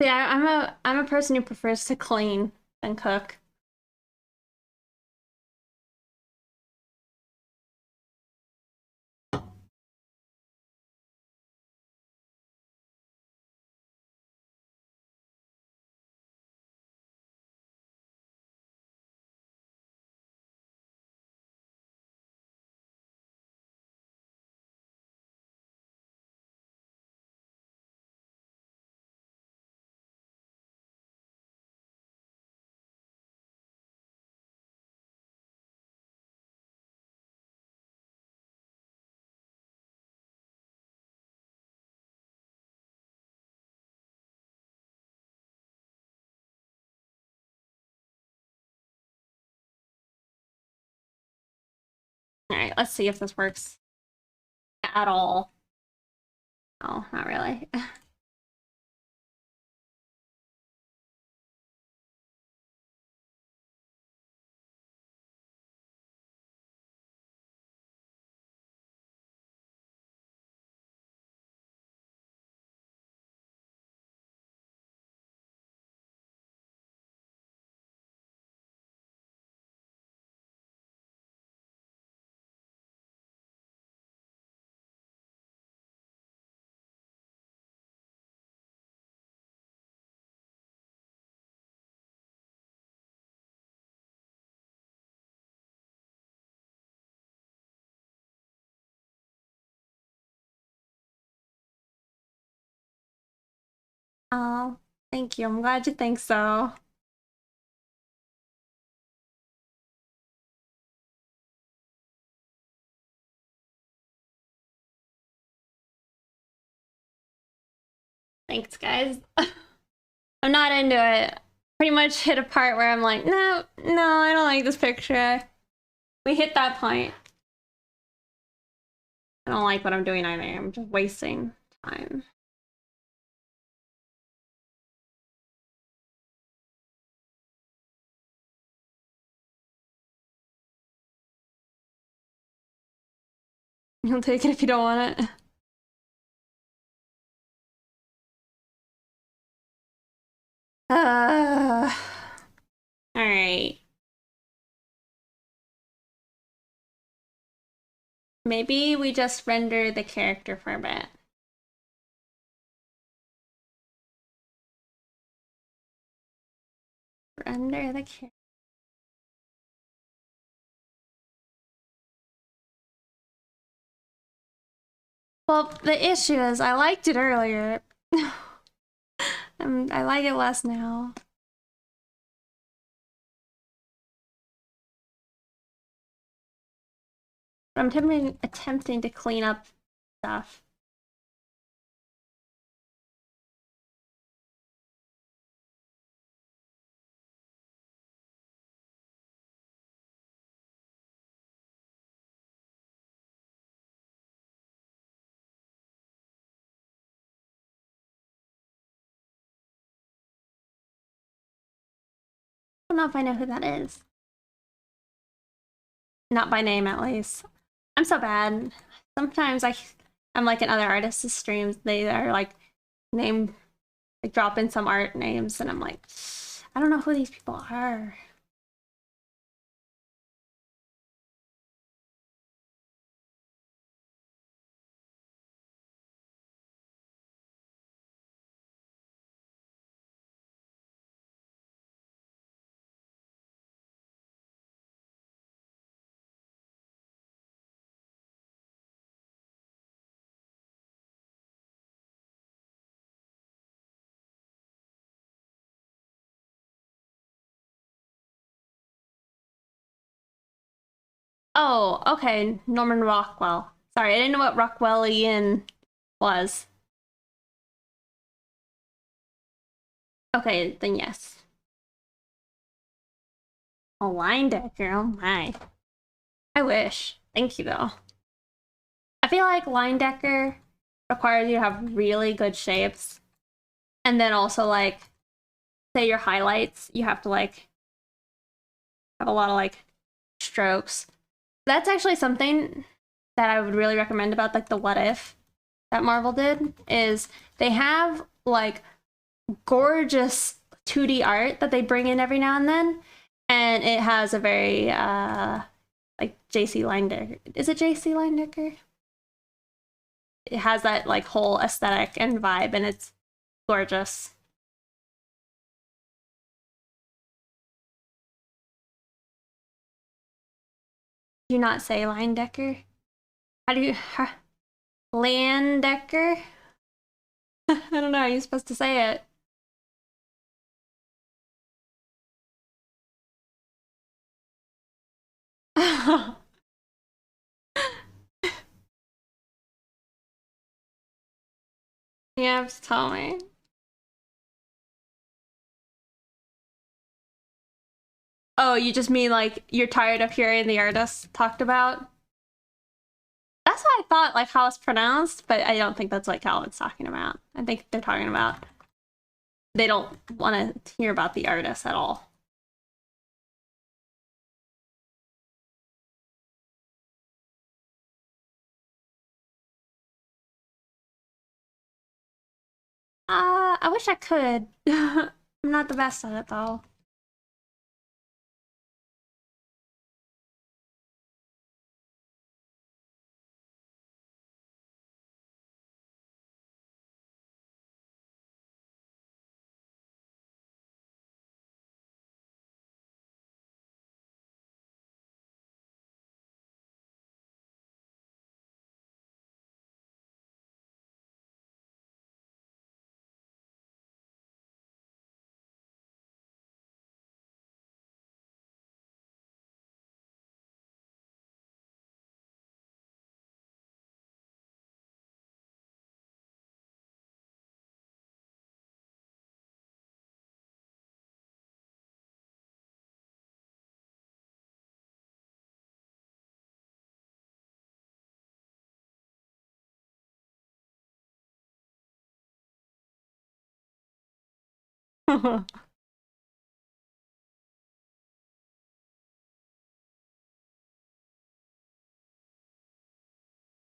Yeah, I'm a person who prefers to clean than cook. All right, let's see if this works at all. Oh, not really. Oh, thank you. I'm glad you think so. Thanks, guys. I'm not into it. Pretty much hit a part where I'm like, no, I don't like this picture. We hit that point. I don't like what I'm doing either. I'm just wasting time. You'll take it if you don't want it. All right. Maybe we just render the character for a bit. Render the character. Well, the issue is I liked it earlier. I like it less now. I'm attempting to clean up stuff. I don't know if I know who that is. Not by name, at least. I'm so bad. Sometimes I'm like in other artists' streams. They are like name, like drop in some art names, and I'm like, I don't know who these people are. Oh, okay. Norman Rockwell. Sorry, I didn't know what Rockwellian was. Okay, then yes. A line decker, oh my. I wish. Thank you, though. I feel like line decker requires you to have really good shapes. And then also, like, say your highlights, you have to, like, have a lot of, like, strokes. That's actually something that I would really recommend about, like, the What If that Marvel did, is they have, like, gorgeous 2D art that they bring in every now and then. And it has a very, like, JC Linedecker. Is it JC Linedecker? It has that, like, whole aesthetic and vibe, and it's gorgeous. Do you not say Linedecker? How do you... Landecker? I don't know how you're supposed to say it. Yeah, just tell me. Oh, you just mean like you're tired of hearing the artist talked about? That's what I thought, like how it's pronounced, but I don't think that's like how it's talking about. I think they're talking about they don't want to hear about the artist at all. I wish I could. I'm not the best at it though.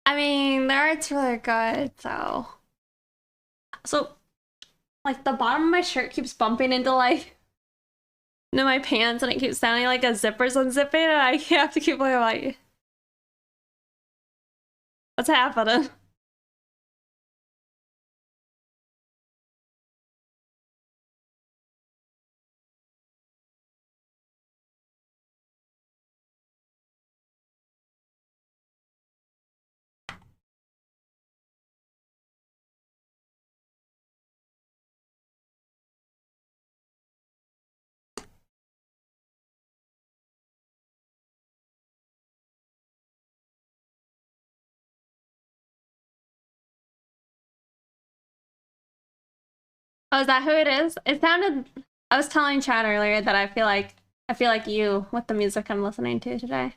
I mean, the art's really good, so like the bottom of my shirt keeps bumping into my pants, and it keeps sounding like a zipper's unzipping, and I have to keep like, what's happening? Oh, is that who it is? It sounded. I was telling Chad earlier that I feel like you with the music I'm listening to today.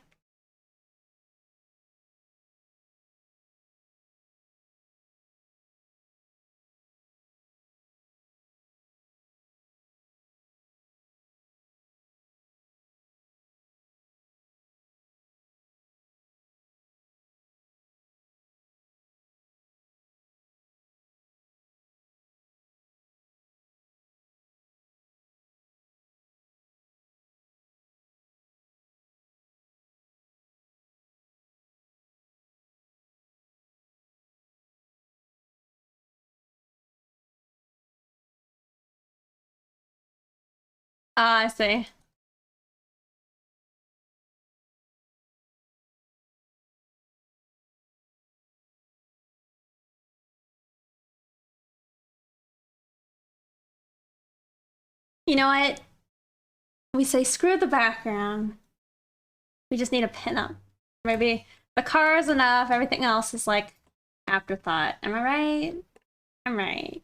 Ah, I see. You know what? We say screw the background. We just need a pinup. Maybe the car is enough. Everything else is like afterthought. Am I right? I'm right.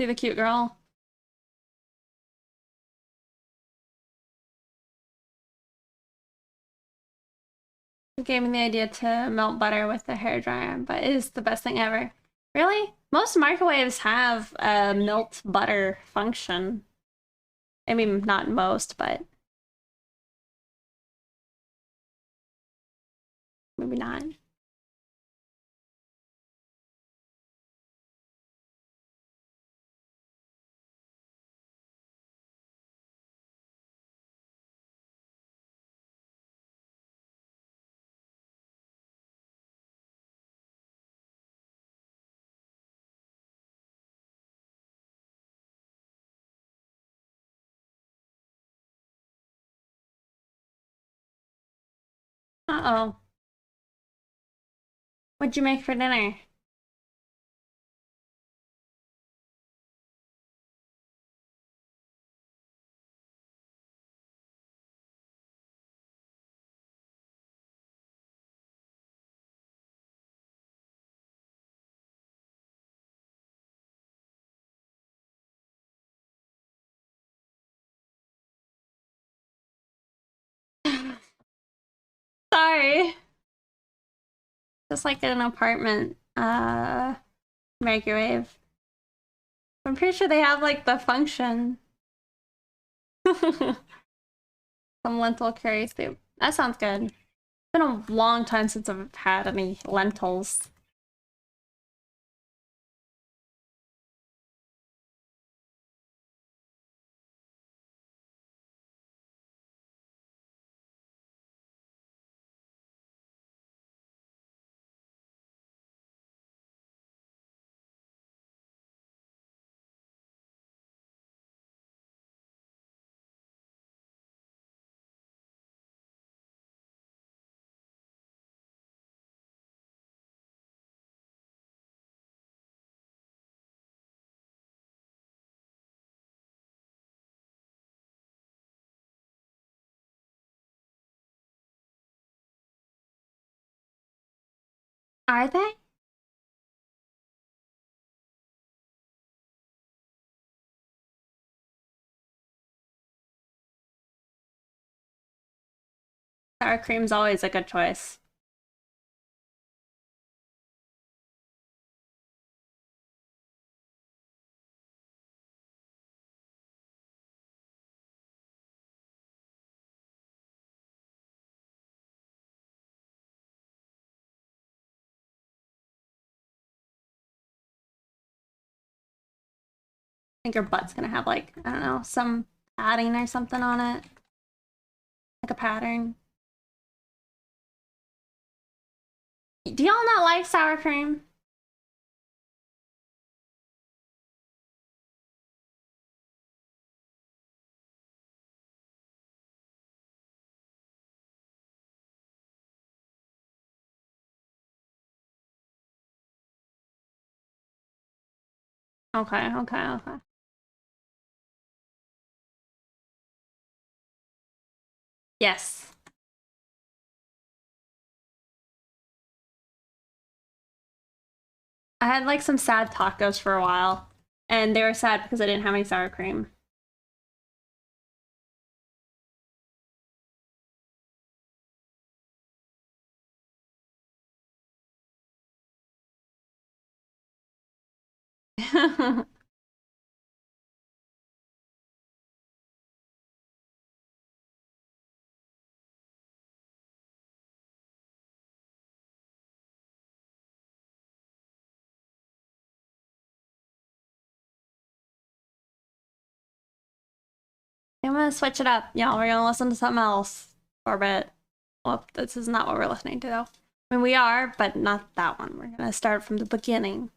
See the cute girl. Who gave me the idea to melt butter with the hair dryer, but it is the best thing ever. Really? Most microwaves have a melt butter function. I mean, not most, but maybe not. Uh-oh. What'd you make for dinner? Sorry. Just like an apartment microwave. I'm pretty sure they have like the function. Some lentil curry soup. That sounds good. It's been a long time since I've had any lentils. Are they? Sour cream's always a good choice. I think your butt's gonna have like, I don't know, some padding or something on it. Like a pattern. Do y'all not like sour cream? Okay, okay, okay. Yes. I had like some sad tacos for a while, and they were sad because I didn't have any sour cream. I'm gonna switch it up, y'all. We're gonna listen to something else for a bit. Well, this is not what we're listening to, though. I mean, we are, but not that one. We're gonna start from the beginning.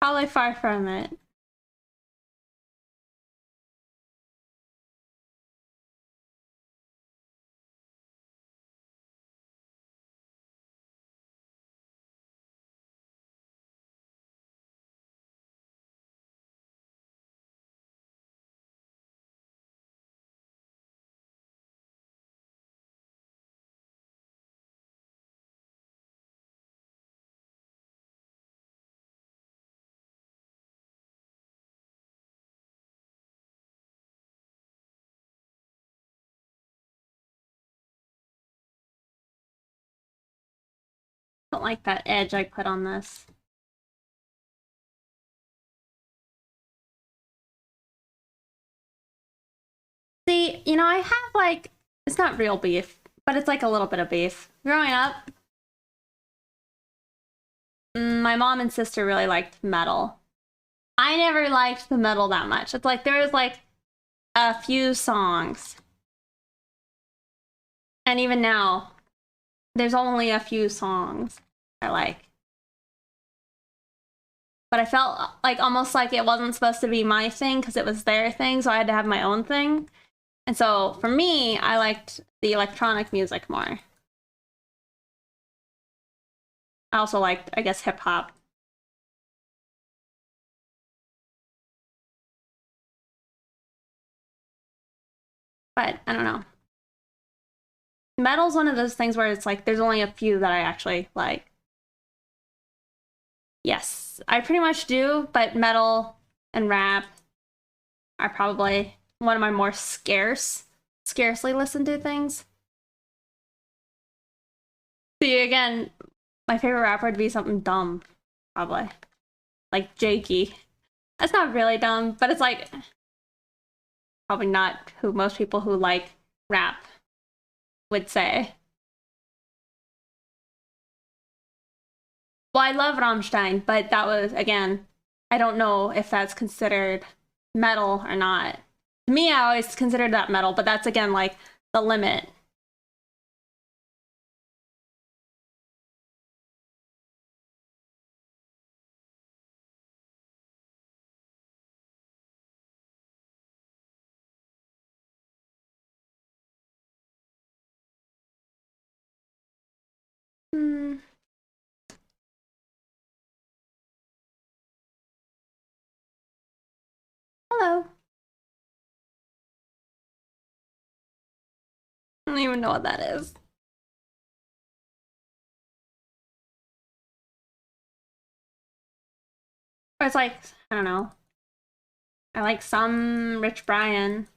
Probably far from it. Don't like that edge I put on this. See, you know, I have like, it's not real beef, but it's like a little bit of beef. Growing up, my mom and sister really liked metal. I never liked the metal that much. It's like there was like a few songs. And even now, there's only a few songs I like. But I felt like almost like it wasn't supposed to be my thing because it was their thing, so I had to have my own thing. And so for me, I liked the electronic music more. I also liked, I guess, hip hop. But I don't know. Metal's one of those things where it's like there's only a few that I actually like. Yes, I pretty much do, but metal and rap are probably one of my more scarcely listened to things. See, again, my favorite rapper would be something dumb, probably. Like Jakey. That's not really dumb, but it's like probably not who most people who like rap would say. Well, I love Rammstein, but that was, again, I don't know if that's considered metal or not. To me, I always considered that metal, but that's again like the limit. Hmm. don't even know what that is. Or it's like, I don't know. I like some Rich Brian.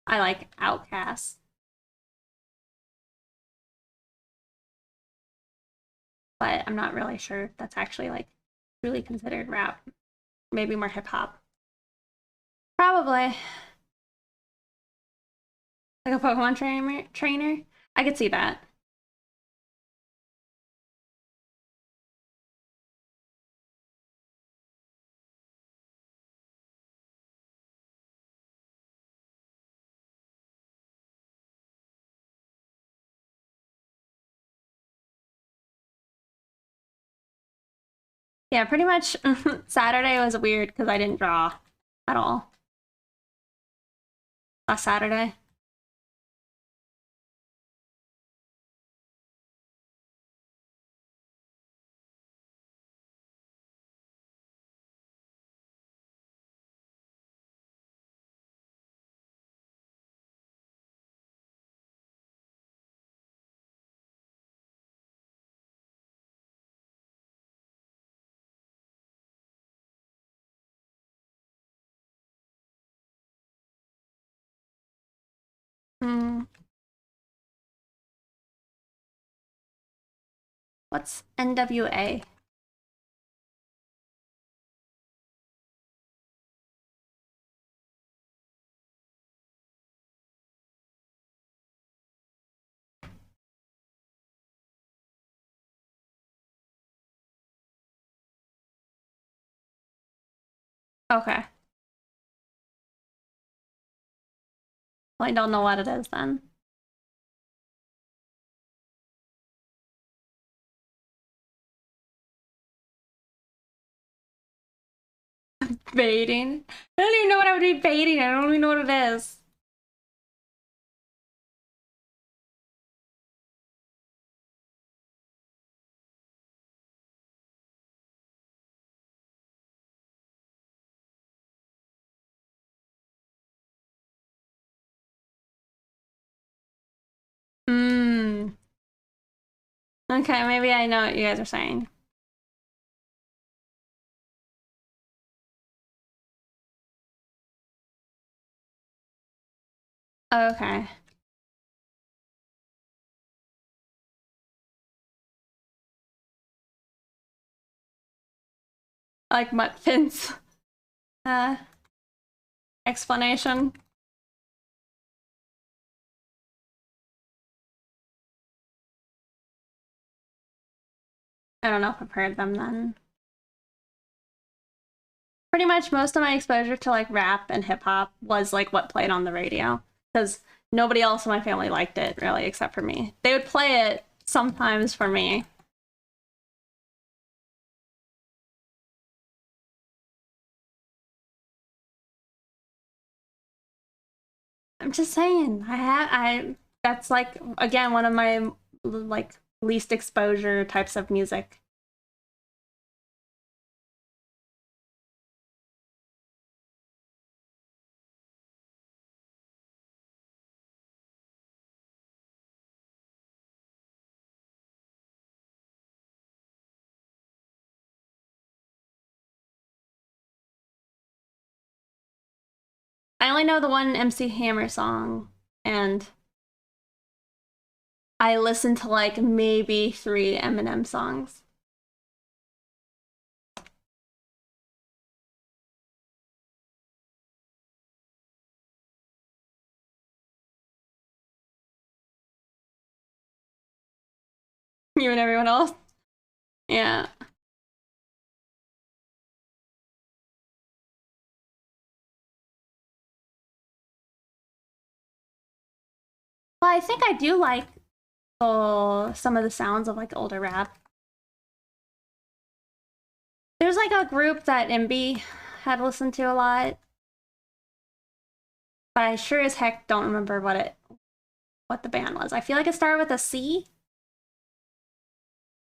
I like Outkast. But I'm not really sure if that's actually like truly considered rap. Maybe more hip hop. Probably. Like a Pokemon trainer. I could see that. Yeah, pretty much Saturday was weird because I didn't draw at all. Last Saturday. Hmm. What's NWA? Okay. Well, I don't know what it is then. Baiting? I don't even know what I would be baiting. I don't even know what it is. Hmm. Okay, maybe I know what you guys are saying. Okay. Like Mutfin's uh explanation. I don't know if I've heard them then. Pretty much most of my exposure to like rap and hip hop was like what played on the radio because nobody else in my family liked it really except for me. They would play it sometimes for me. I'm just saying, I that's like again one of my like least exposure types of music. I only know the one MC Hammer song, and I listened to like maybe 3 Eminem songs. You and everyone else. Yeah. Well, I think I do like some of the sounds of like older rap. There's like a group that MB had listened to a lot, but I sure as heck don't remember what the band was. I feel like it started with a C,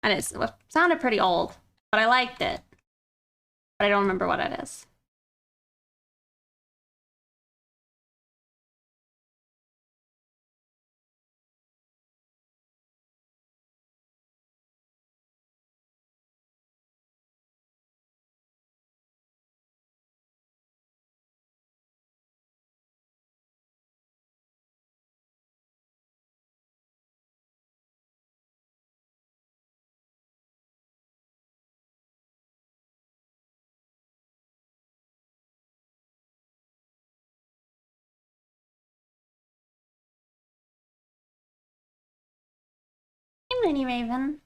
and it sounded pretty old, but I liked it. But I don't remember what it is. Hey, Mini Raven.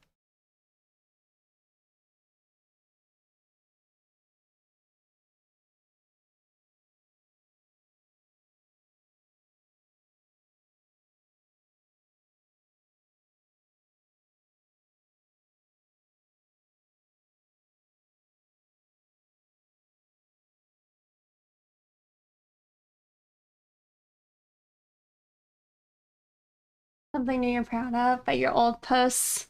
Something new you're proud of, but your old posts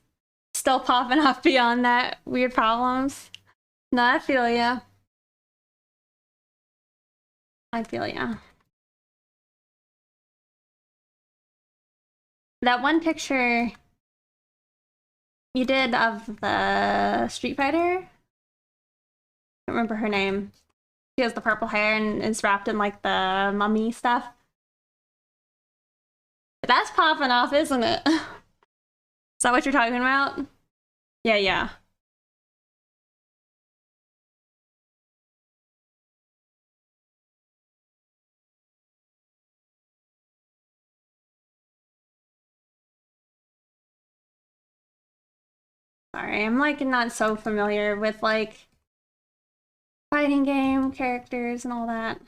still popping off beyond that. Weird problems. No, I feel ya. I feel ya. That one picture you did of the Street Fighter? I don't remember her name. She has the purple hair and is wrapped in like the mummy stuff. That's popping off, isn't it? Is that what you're talking about? Yeah, yeah. Sorry, I'm like not so familiar with like fighting game characters and all that.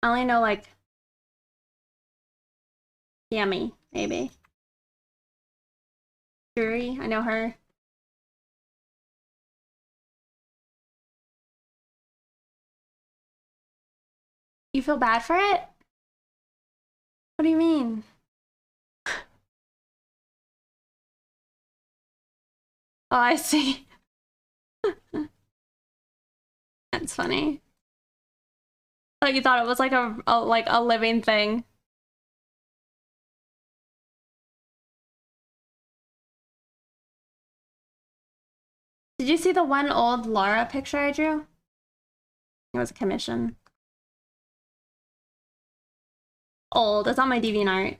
I only know like Yami, maybe. Yuri, I know her. You feel bad for it? What do you mean? Oh, I see. That's funny. Like you thought it was like a like a living thing. Did you see the one old Laura picture I drew? It was a commission. Old. It's on my DeviantArt.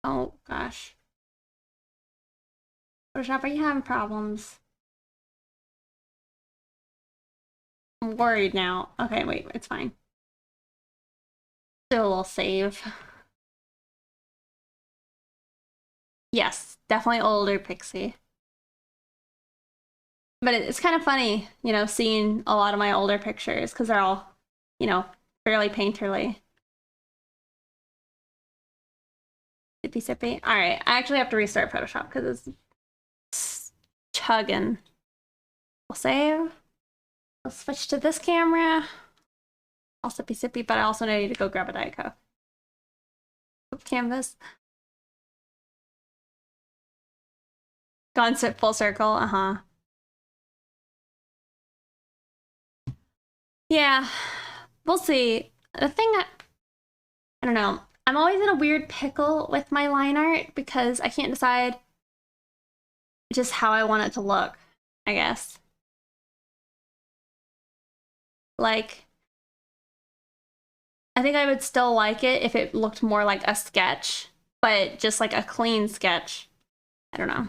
Oh gosh. Photoshop, are you having problems? I'm worried now. Okay, wait, it's fine. Do a little save. Yes, definitely older Pixie. But it's kind of funny, you know, seeing a lot of my older pictures because they're all, you know, fairly painterly. Sippy sippy. All right, I actually have to restart Photoshop because it's chugging. We'll save. We'll switch to this camera. I'll sippy sippy, but I also need to go grab a Diet Coke. Canvas. Gone full circle. Uh-huh. Yeah, we'll see. The thing I don't know. I'm always in a weird pickle with my line art because I can't decide just how I want it to look, I guess. Like, I think I would still like it if it looked more like a sketch, but just like a clean sketch. I don't know.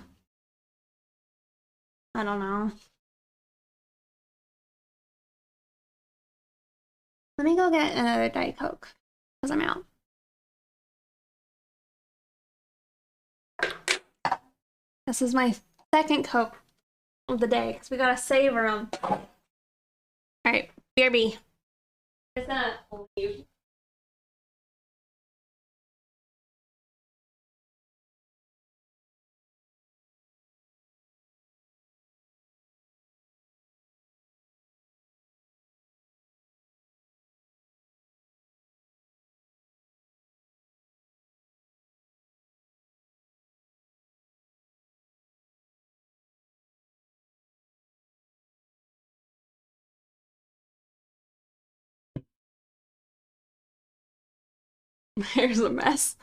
I don't know. Let me go get another Diet Coke because I'm out. This is my second Coke of the day because we gotta savor them. All right, BRB. I'm just gonna leave. Here's a mess.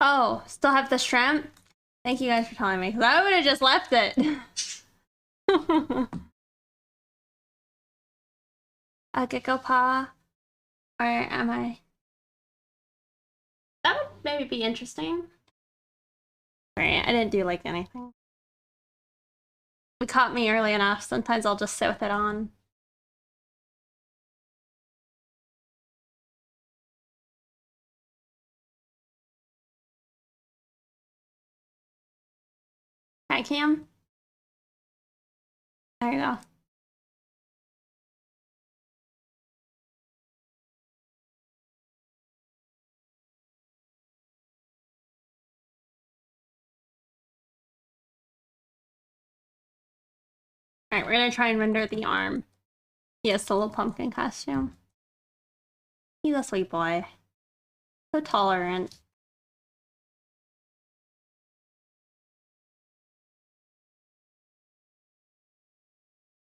Oh, still have the shrimp? Thank you guys for telling me, because I would have just left it. A gecko paw? Or am I? That would maybe be interesting. Sorry, I didn't do like anything. It caught me early enough. Sometimes I'll just sit with it on. Hi, Cam. There you go. Alright, we're gonna try and render the arm. Yes, the little pumpkin costume. He's a sweet boy. So tolerant.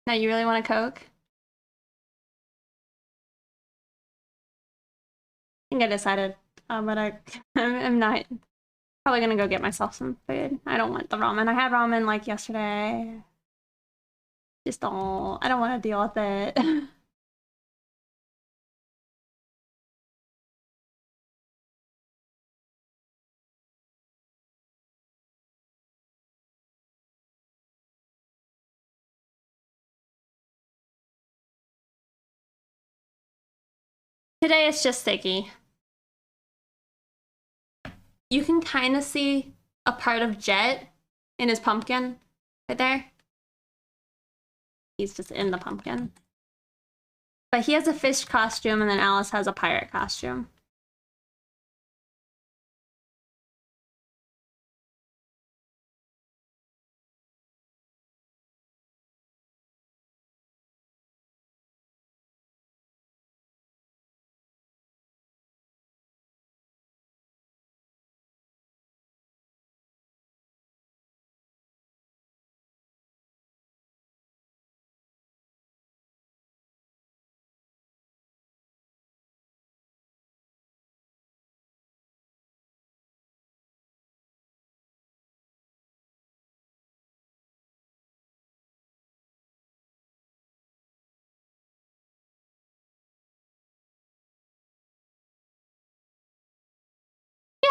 Now you really want a Coke? I think I decided, but I'm not. Probably gonna go get myself some food. I don't want the ramen. I had ramen like yesterday. I don't want to deal with it. Today it's just sticky. You can kind of see a part of Jet in his pumpkin right there. He's just in the pumpkin. But he has a fish costume and then Alice has a pirate costume.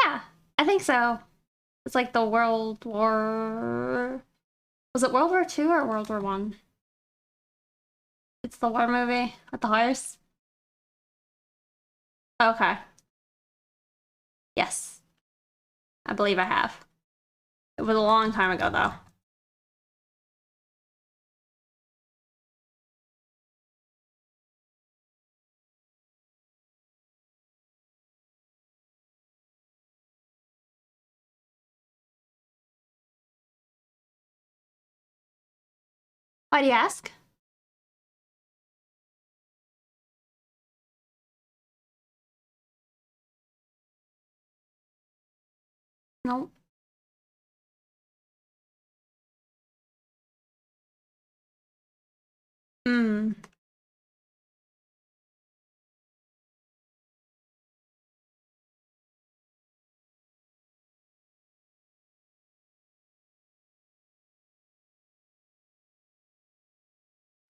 Yeah, I think so. It's like the World War... Was it World War II or World War One? It's the war movie with the horse. Okay. Yes. I believe I have. It was a long time ago, though. Why do you ask? No. Hmm.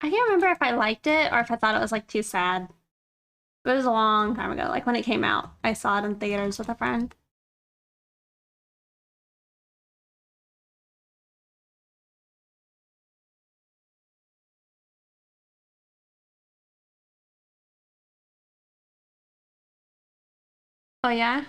I can't remember if I liked it or if I thought it was like too sad. It was a long time ago, like when it came out. I saw it in theaters with a friend. Oh yeah?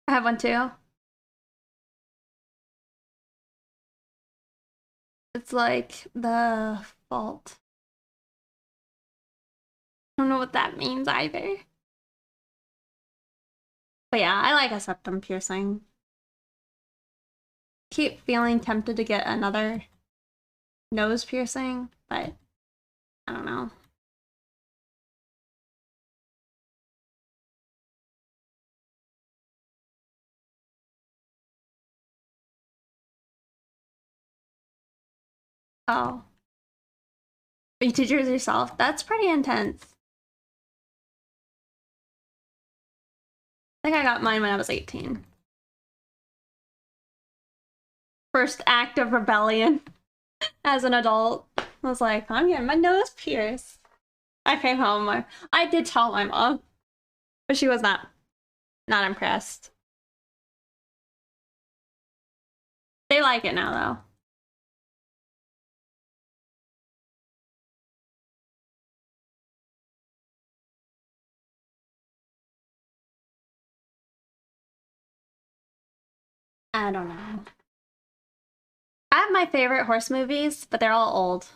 I have one too. It's like the fault. I don't know what that means either. But yeah, I like a septum piercing. Keep feeling tempted to get another nose piercing, but I don't know. Oh. You teach yours yourself? That's pretty intense. I think I got mine when I was 18. First act of rebellion as an adult. I was like, I'm getting my nose pierced. I came home. I did tell my mom, but she was not impressed. They like it now, though. I don't know. I have my favorite horse movies, but they're all old.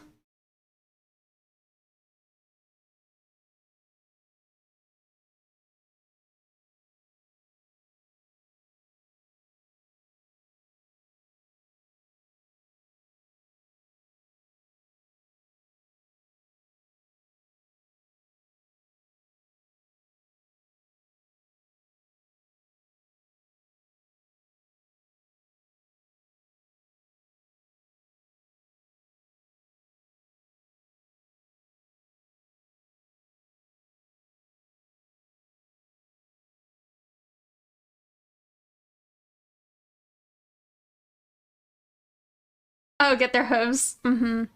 Oh, get their hooves. Trimmed.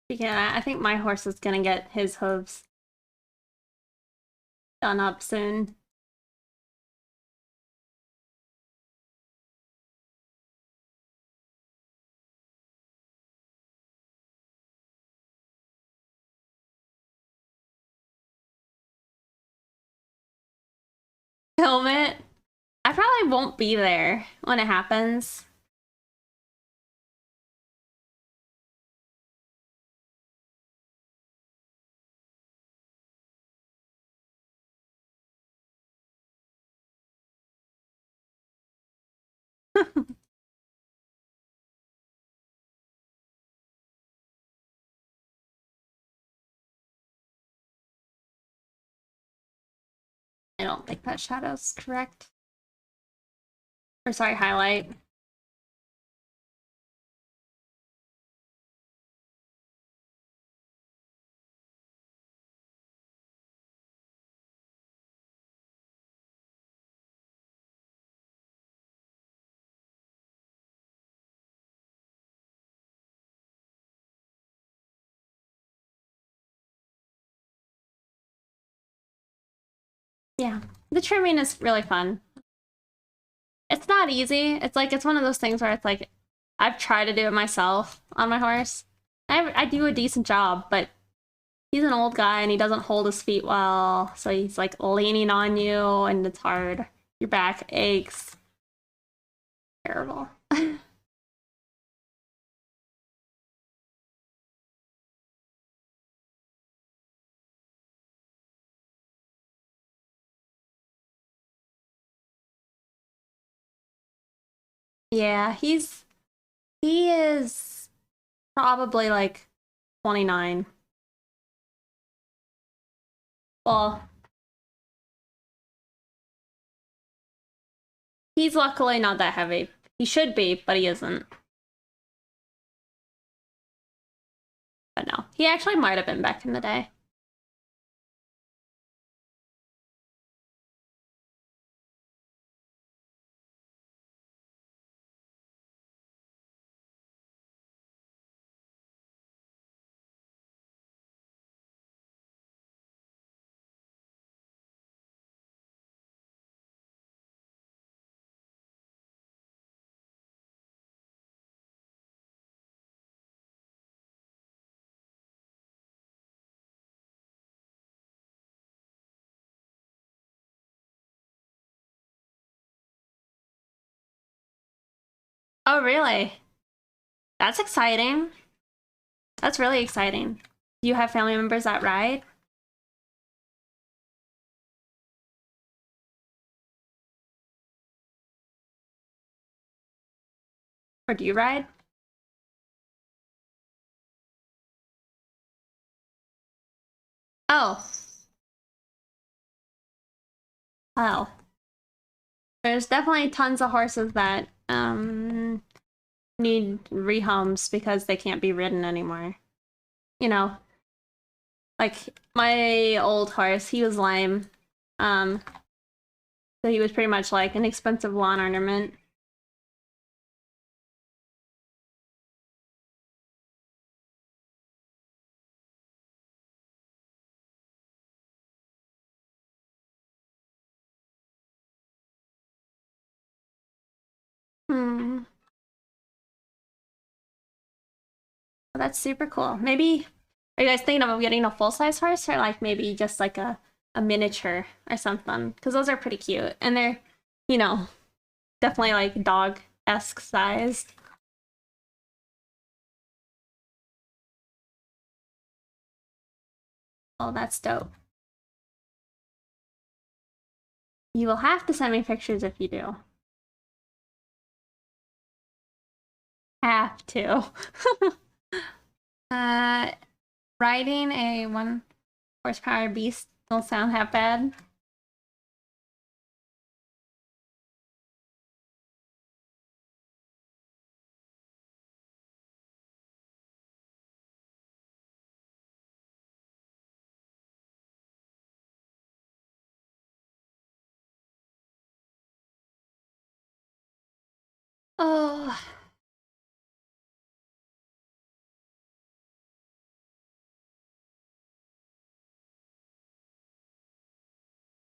Yeah, I think my horse is gonna get his hooves done up soon. Helmet. I probably won't be there when it happens. I don't think that shadow's correct. Or sorry, highlight. Yeah, the trimming is really fun. It's not easy. It's like, it's one of those things where it's like, I've tried to do it myself on my horse. I do a decent job, but he's an old guy and he doesn't hold his feet well. So he's like leaning on you and it's hard. Your back aches. Terrible. Yeah, he is probably like 29. Well, he's luckily not that heavy. He should be, but he isn't. But no, he actually might have been back in the day. Oh, really? That's exciting. That's really exciting. Do you have family members that ride? Or do you ride? Oh. Oh. There's definitely tons of horses that need rehomes because they can't be ridden anymore. You know, like my old horse, he was lame. Um, so he was pretty much like an expensive lawn ornament. Hmm. Well, that's super cool. Maybe are you guys thinking of getting a full-size horse or like maybe just like a miniature or something? Because those are pretty cute and they're, you know, definitely like dog-esque sized. Oh, that's dope. You will have to send me pictures if you do. Have to. uh, riding a 1 horsepower beast don't sound half bad. Oh,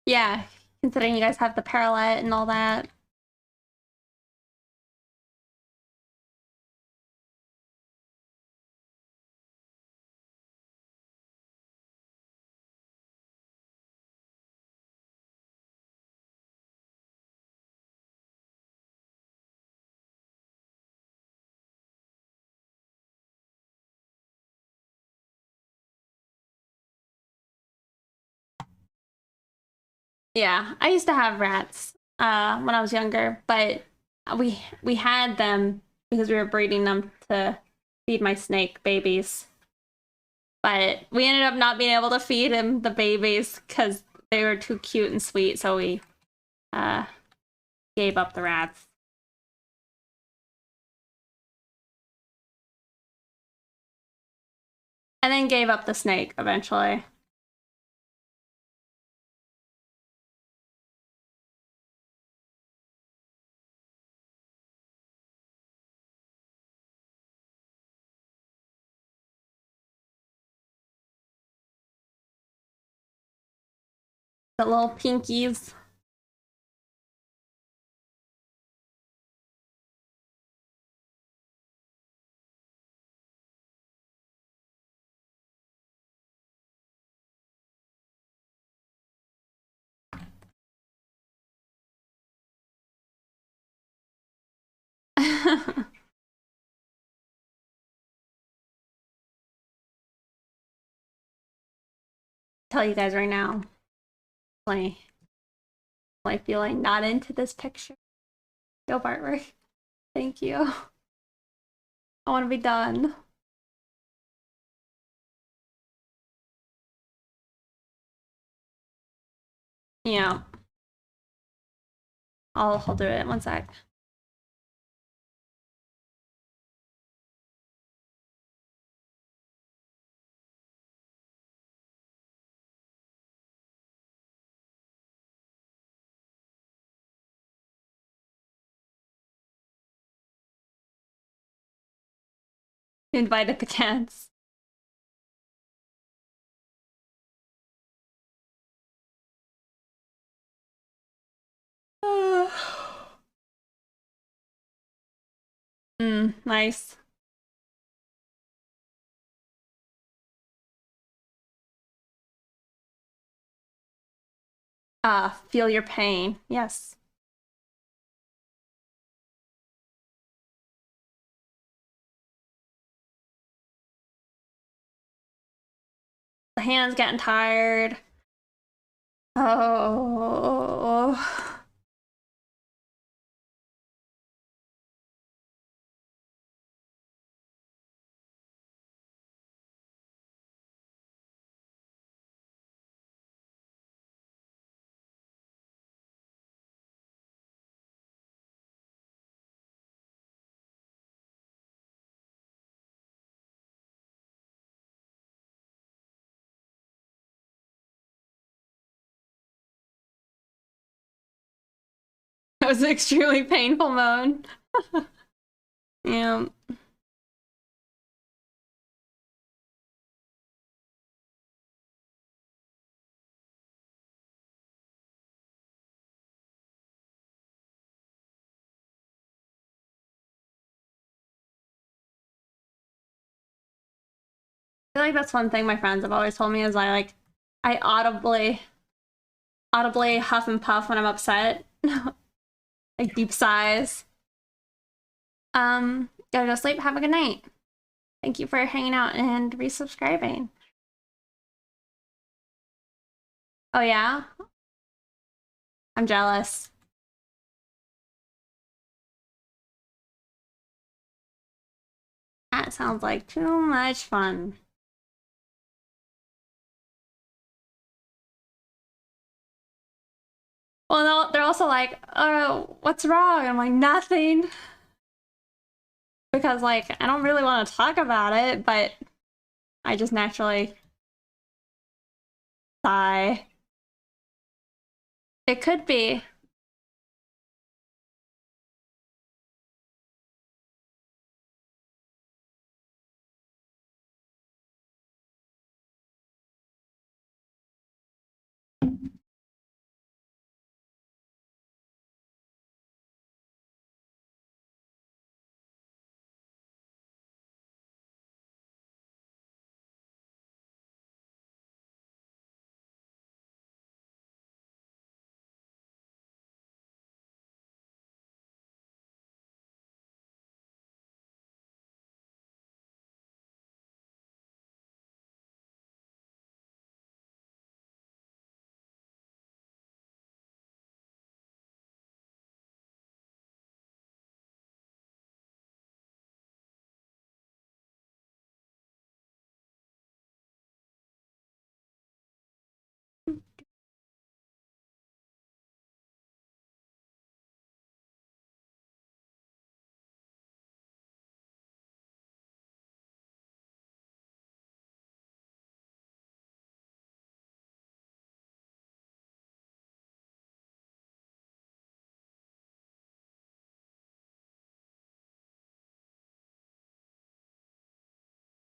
yeah. Considering you guys have the parallel and all that. Yeah, I used to have rats when I was younger, but we had them because we were breeding them to feed my snake babies. But we ended up not being able to feed him the babies because they were too cute and sweet, so we uh, gave up the rats. And then gave up the snake eventually. The little pinkies. Tell you guys right now, like, I feel like not into this picture. Dope artwork. Thank you. I want to be done. Yeah, I'll do it. One sec. Invited the cats. Nice. Feel your pain. Yes. The hand's getting tired. Oh. That was an extremely painful moan. Yeah. I feel like that's one thing my friends have always told me is I audibly huff and puff when I'm upset. Like deep sighs. Gotta go sleep. Have a good night. Thank you for hanging out and resubscribing. Oh yeah? I'm jealous. That sounds like too much fun. Well, they're also like, oh, what's wrong? I'm like, nothing. Because, like, I don't really want to talk about it, but I just naturally sigh. It could be.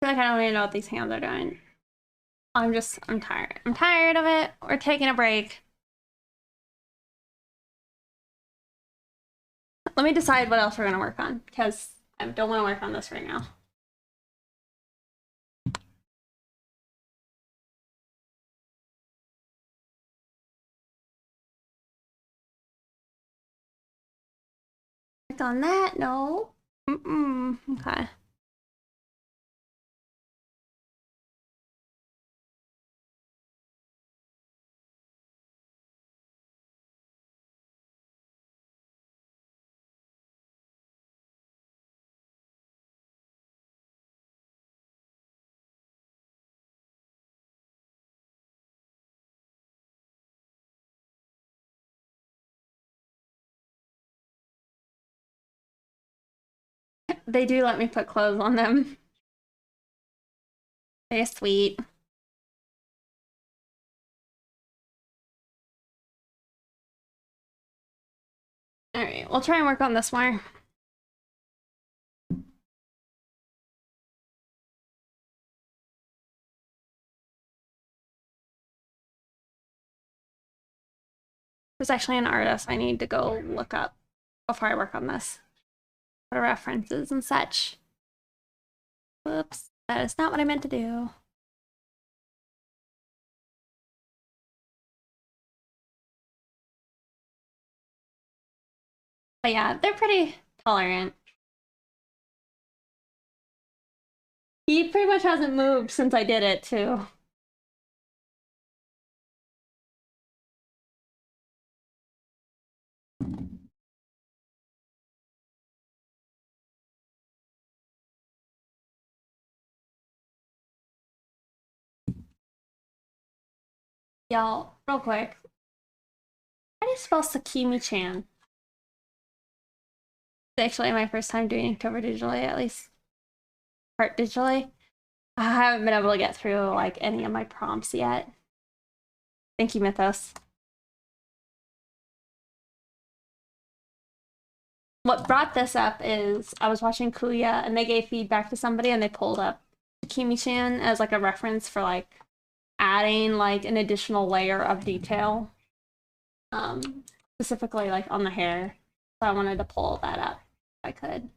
I feel like I don't even know what these hands are doing. I'm tired. I'm tired of it. We're taking a break. Let me decide what else we're gonna work on, because I don't want to work on this right now. Work on that? No. Okay. They do let me put clothes on them. They're sweet. All right, we'll try and work on this more. There's actually an artist I need to go look up before I work on this. What are references and such? Whoops, that is not what I meant to do. But yeah, they're pretty tolerant. He pretty much hasn't moved since I did it, too. Y'all, real quick. How do you spell Sakimi-chan? It's actually my first time doing Inktober digitally, at least part digitally. I haven't been able to get through like any of my prompts yet. Thank you, Mythos. what brought this up is I was watching Kuya and they gave feedback to somebody and they pulled up Kimi-chan as like a reference for like adding like an additional layer of detail, specifically like on the hair. So I wanted to pull that up if I could.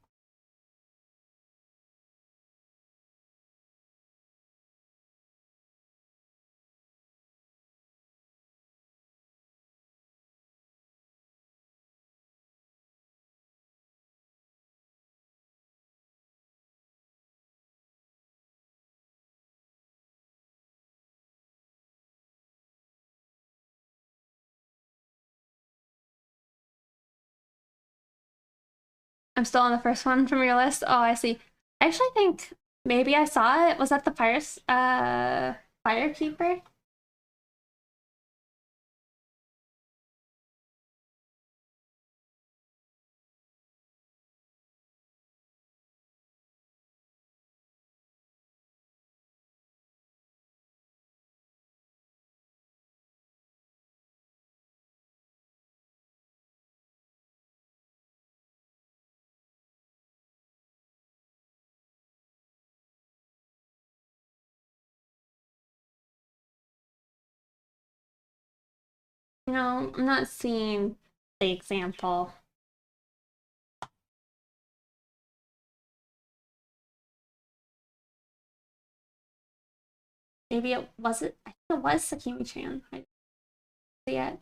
I'm still on the first one from your list. Oh, I see. I actually think maybe I saw it. Was that the firekeeper? You know, I'm not seeing the example. Maybe it was it. I think it was Sakimi-chan. I didn't see it.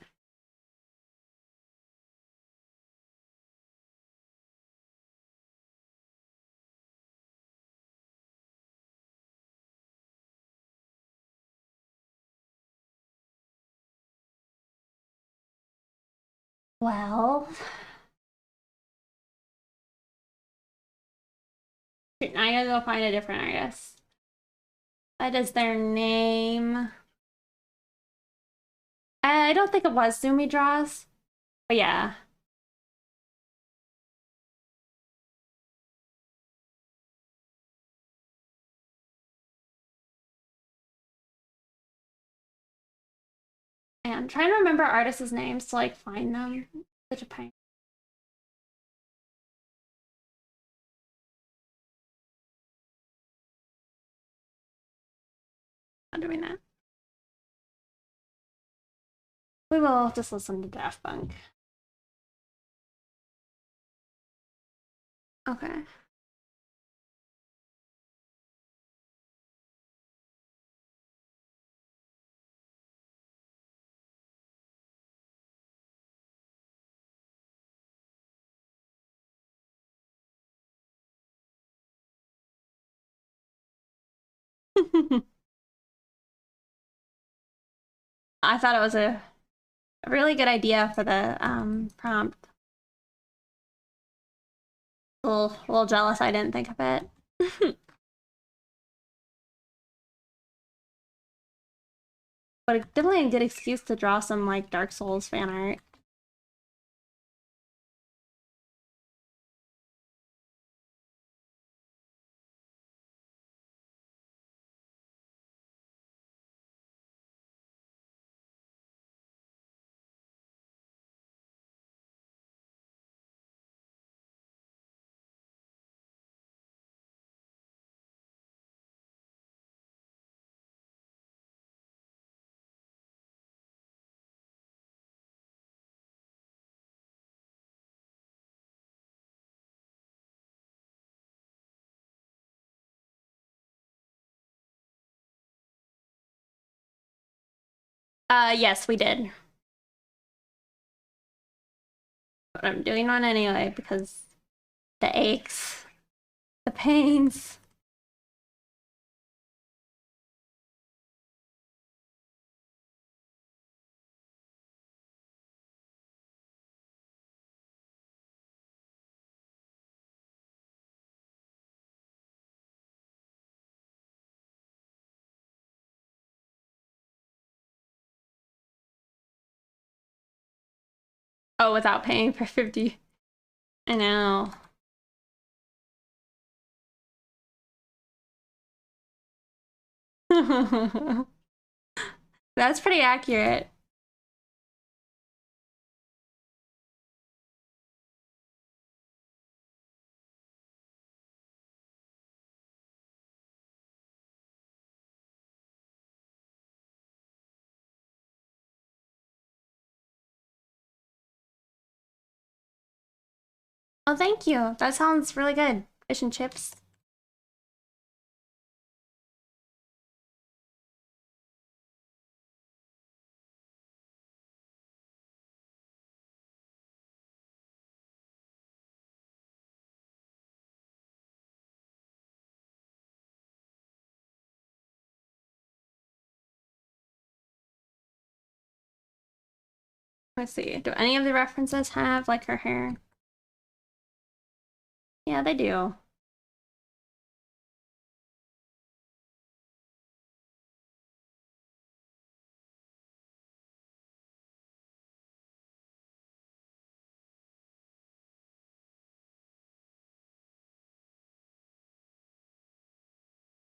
Well, I gotta go find a different artist. That is their name. I don't think it was Zumi Draws, but yeah. And I'm trying to remember artists' names to like find them. Such a pain. Not doing that. We will just listen to Daft Punk. Okay. I thought it was a really good idea for the prompt. A little jealous I didn't think of it. But definitely a good excuse to draw some like Dark Souls fan art. Yes, we did. But I'm doing one anyway because the aches, the pains. Oh, without paying for 50. I know. That's pretty accurate. Oh, thank you. That sounds really good. Fish and chips. Let's see. Do any of the references have like her hair? Yeah, they do.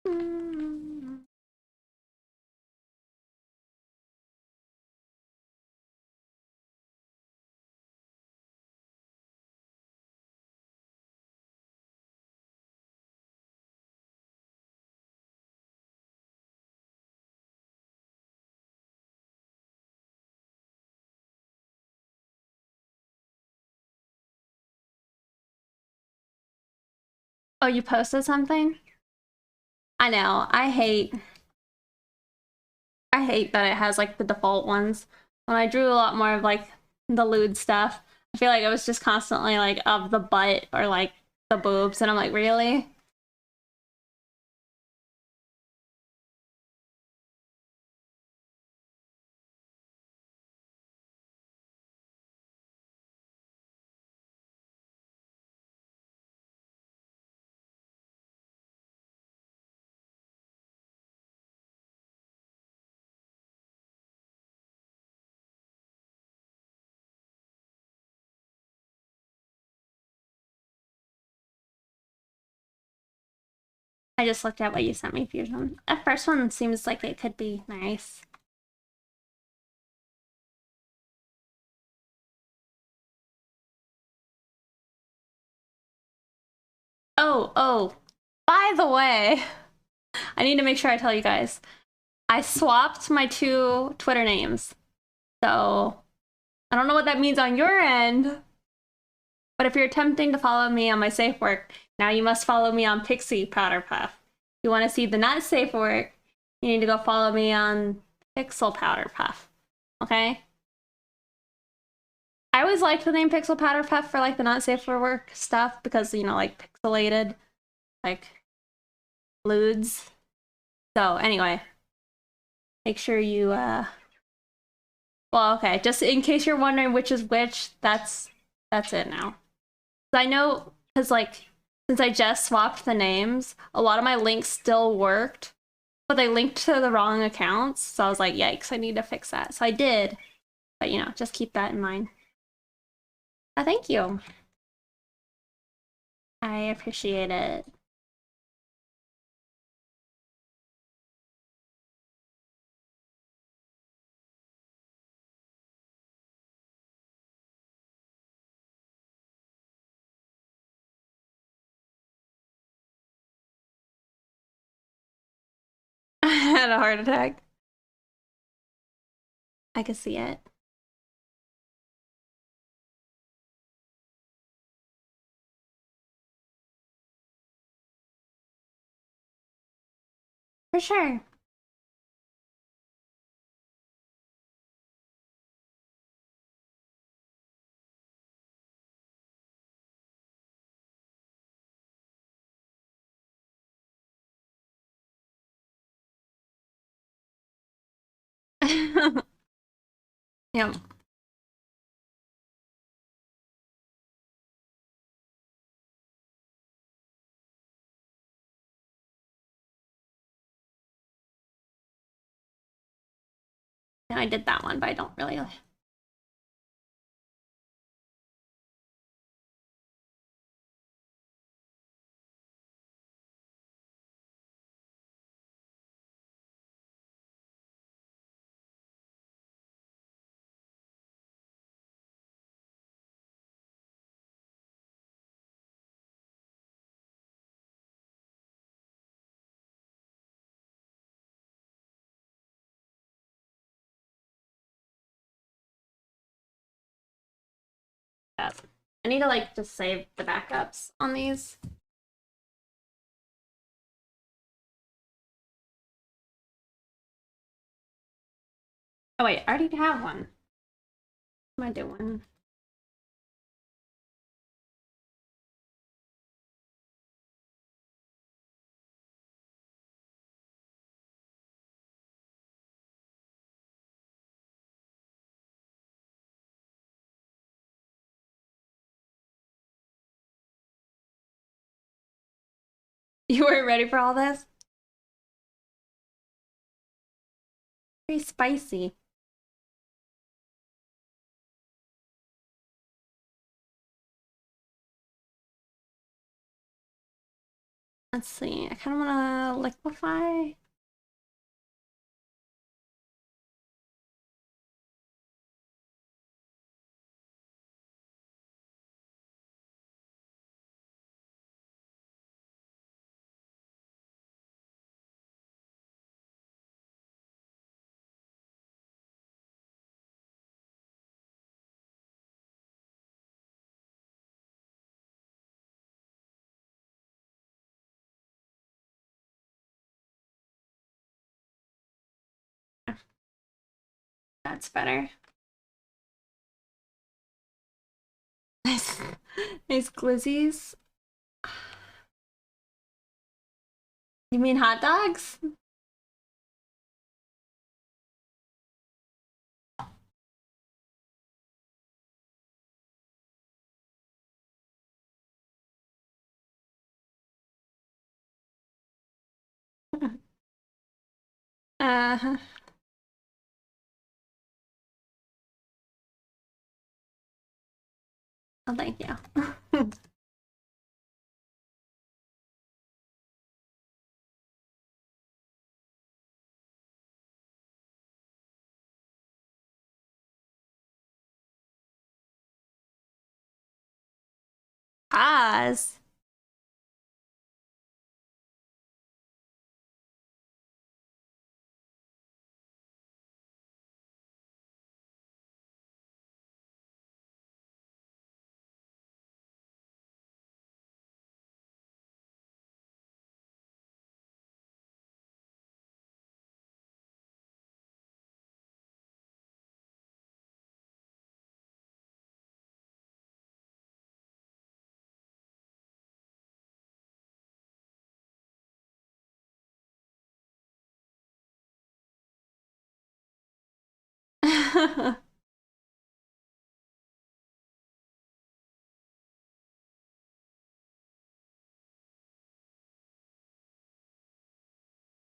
Mm. Oh, you posted something? I know. I hate that it has like the default ones. When I drew a lot more of like the lewd stuff, I feel like it was just constantly like of the butt or like the boobs, and I'm like, really? I just looked at what you sent me, Fusion. That first one seems like it could be nice. Oh, by the way, I need to make sure I tell you guys. I swapped my two Twitter names. So I don't know what that means on your end, but if you're attempting to follow me on my safe work, now you must follow me on Pixie Powder Puff. If you want to see the not safe work, you need to go follow me on Pixel Powder Puff. Okay? I always liked the name Pixel Powder Puff for like the not safe for work stuff because, you know, like pixelated, like lewds. So anyway, make sure you well, okay, just in case you're wondering which is which, that's it now. I know because like since I just swapped the names, a lot of my links still worked, but they linked to the wrong accounts. So I was like, yikes, I need to fix that. So I did, but you know, just keep that in mind. Thank you. I appreciate it. I had a heart attack. I could see it. For sure. Yep. I did that one, but I don't really. I need to like just save the backups on these. Oh wait, I already have one. What am I doing? You weren't ready for all this? Very spicy. Let's see. I kind of want to liquefy. That's better. Nice, nice glizzies. You mean hot dogs? Uh-huh. Oh, thank you. Pause.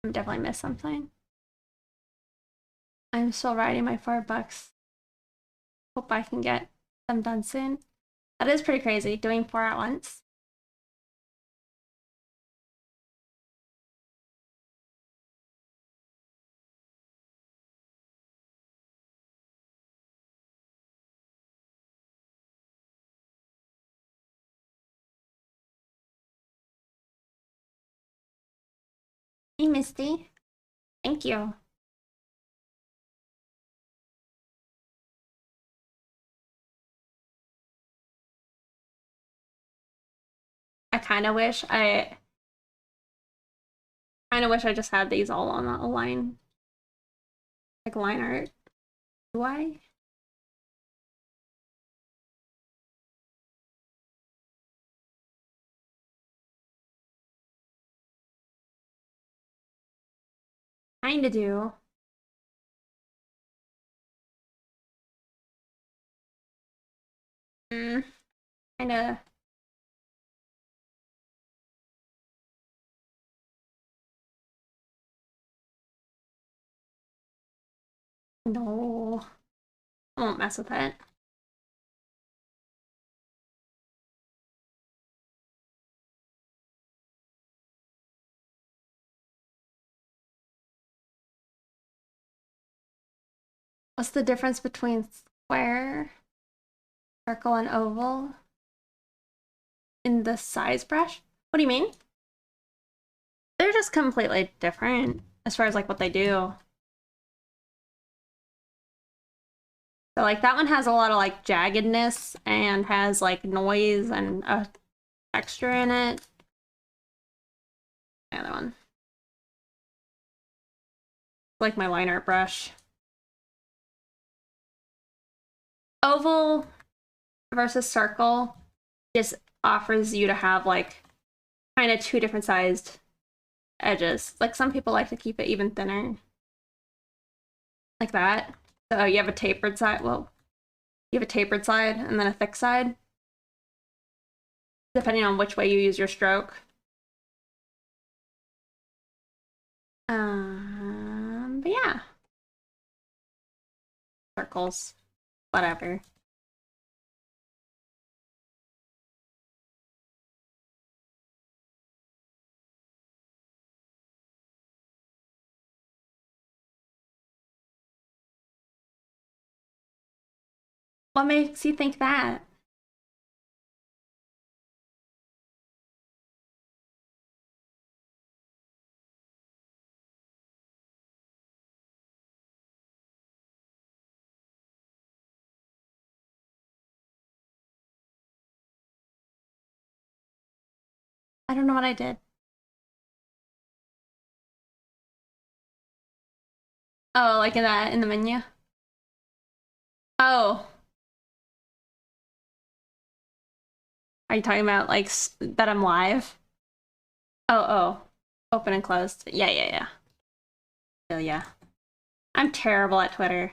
I'm definitely missed something. I'm still writing my $4. Hope I can get them done soon. That is pretty crazy, doing 4 at once. Hey, Misty. Thank you. I kind of wish I just had these all on a line, like line art. Do I? Kinda do. Mm, kinda. No. I won't mess with it. What's the difference between square, circle, and oval in the size brush? What do you mean? They're just completely different as far as like what they do. So like that one has a lot of like jaggedness and has like noise and a texture in it. The other one. Like my liner brush. Oval versus circle just offers you to have like kind of two different sized edges. Like some people like to keep it even thinner. Like that. So you have a tapered side. Well, you have a tapered side and then a thick side. Depending on which way you use your stroke. But yeah. Circles. Whatever. What makes you think that? I don't know what I did. Oh, like in the menu? Oh. Are you talking about like that I'm live? Oh, oh. Open and closed. Yeah, yeah, yeah. Oh, yeah. I'm terrible at Twitter.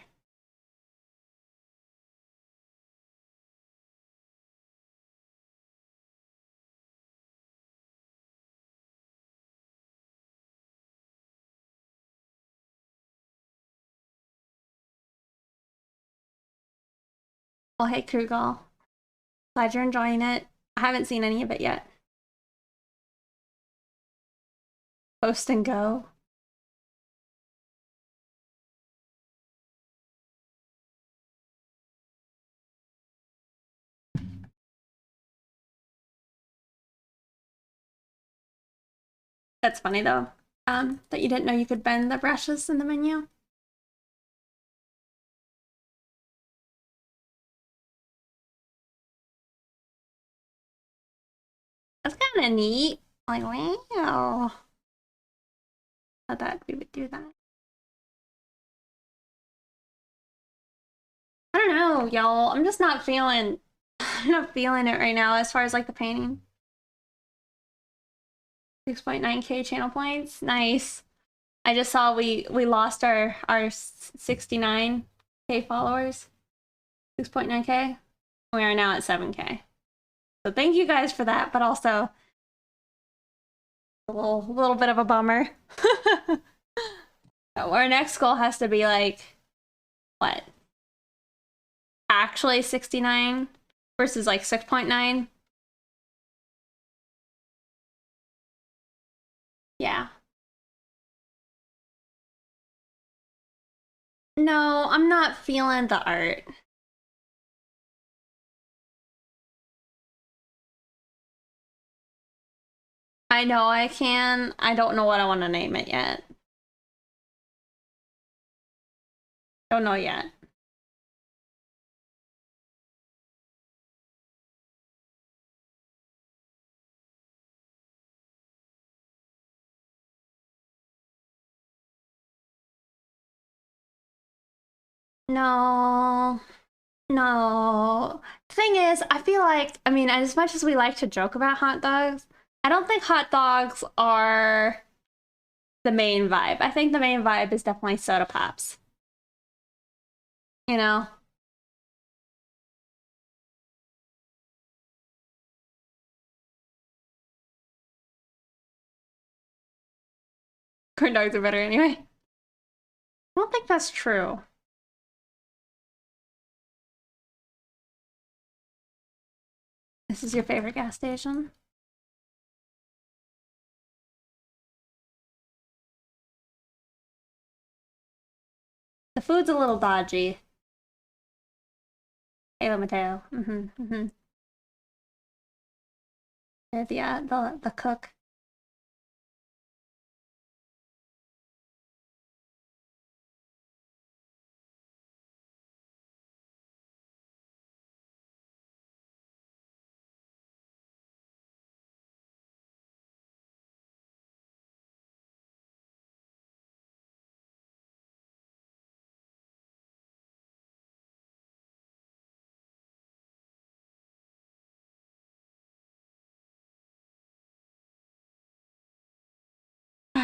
Well, hey, Krugel. Glad you're enjoying it. I haven't seen any of it yet. Post and go. That's funny though. That you didn't know you could bend the brushes in the menu. That's kind of neat. Like, wow. I thought we would do that. I don't know, y'all. I'm just not feeling I'm not feeling it right now as far as like the painting. 6.9K channel points. Nice. I just saw we lost our 69K followers. 6.9K. We are now at 7K. So thank you guys for that, but also a little bit of a bummer. Our next goal has to be like what? Actually 69 versus like 6.9. Yeah. No, I'm not feeling the art. I know I can. I don't know what I want to name it yet. Don't know yet. No. No. The thing is, I feel like, I mean, as much as we like to joke about hot dogs, I don't think hot dogs are the main vibe. I think the main vibe is definitely soda pops. You know? Corn dogs are better anyway. I don't think that's true. This is your favorite gas station? The food's a little dodgy. Halo Mateo. The cook.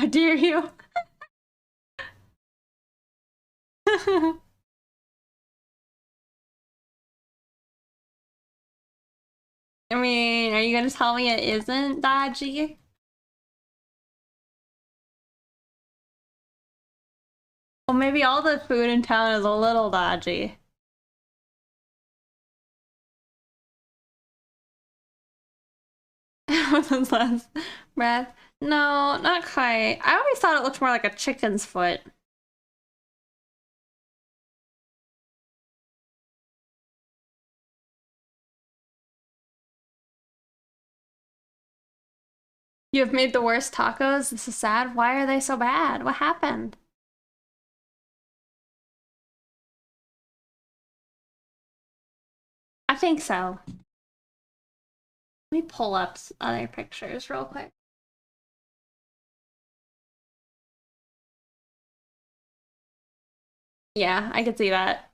How dare you? I mean, are you gonna tell me it isn't dodgy? Well, maybe all the food in town is a little dodgy. With his last breath. No, not quite. I always thought it looked more like a chicken's foot. You have made the worst tacos? This is sad. Why are they so bad? What happened? I think so. Let me pull up other pictures real quick. Yeah, I could see that.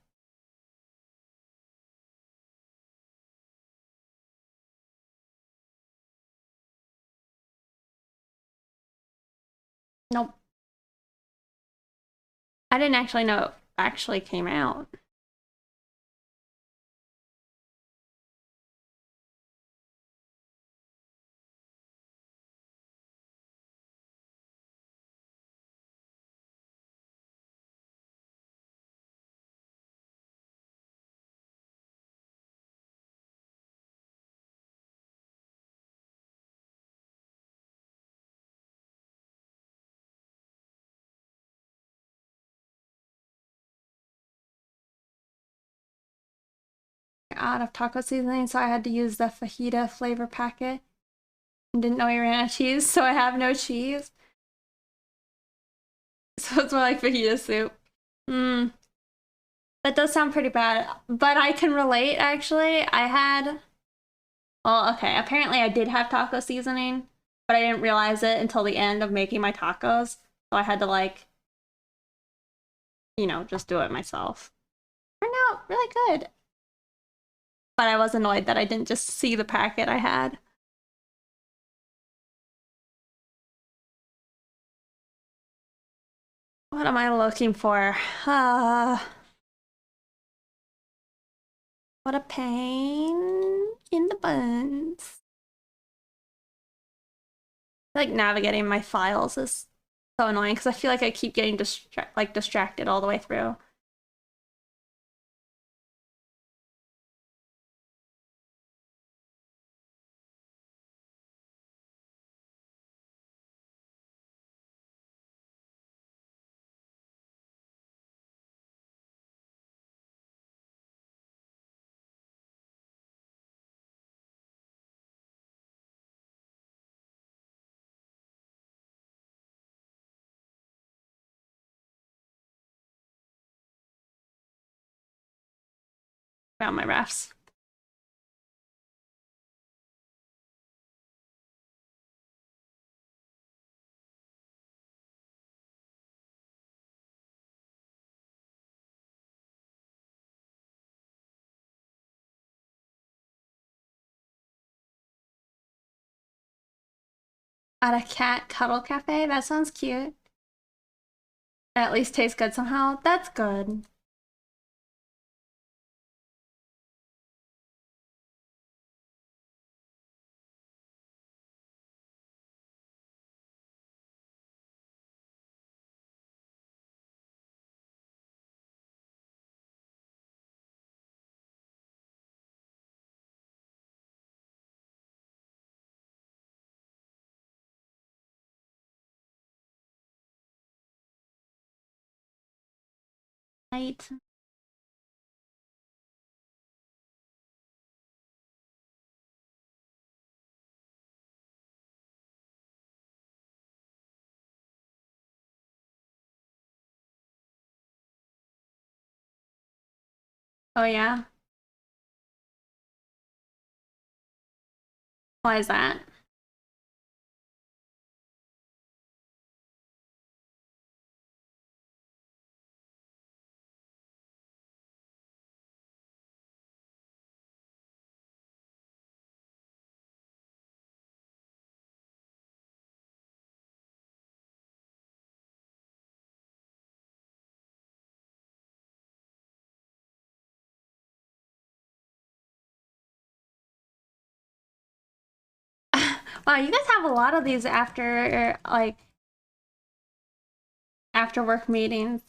Nope. I didn't actually know it actually came out. Out of taco seasoning, so I had to use the fajita flavor packet. Didn't know we ran out of cheese, so I have no cheese. So it's more like fajita soup. Hmm. That does sound pretty bad, but I can relate actually. Well, okay, apparently I did have taco seasoning, but I didn't realize it until the end of making my tacos. So I had to like, just do it myself. Turned out really good. But I was annoyed that I didn't just see the packet I had. What am I looking for? What a pain in the buns. Like navigating my files is so annoying because I feel like I keep getting distracted all the way through. Around my refs. At a cat cuddle cafe? That sounds cute. At least tastes good somehow. That's good. Right. Oh yeah. Why is that? Wow, you guys have a lot of these after, like, after work meetings.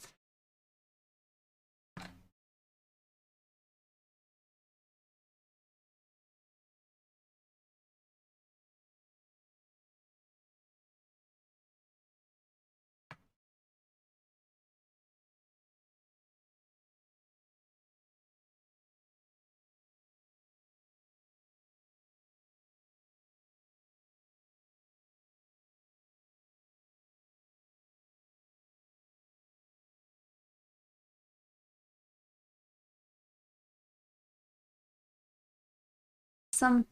Some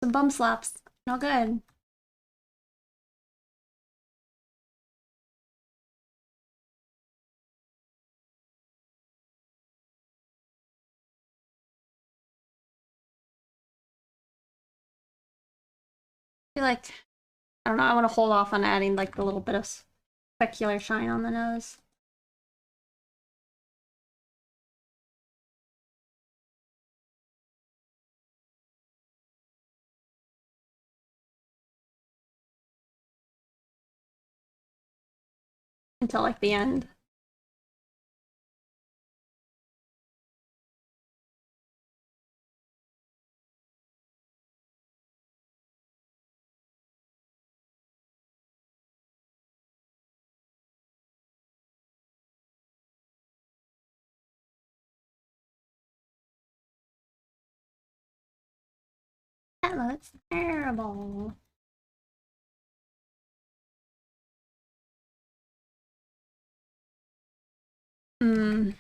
bum slaps. No good. I feel like, I don't know, I want to hold off on adding like the little bit of specular shine on the nose. Until like the end. That looks terrible. Hmm.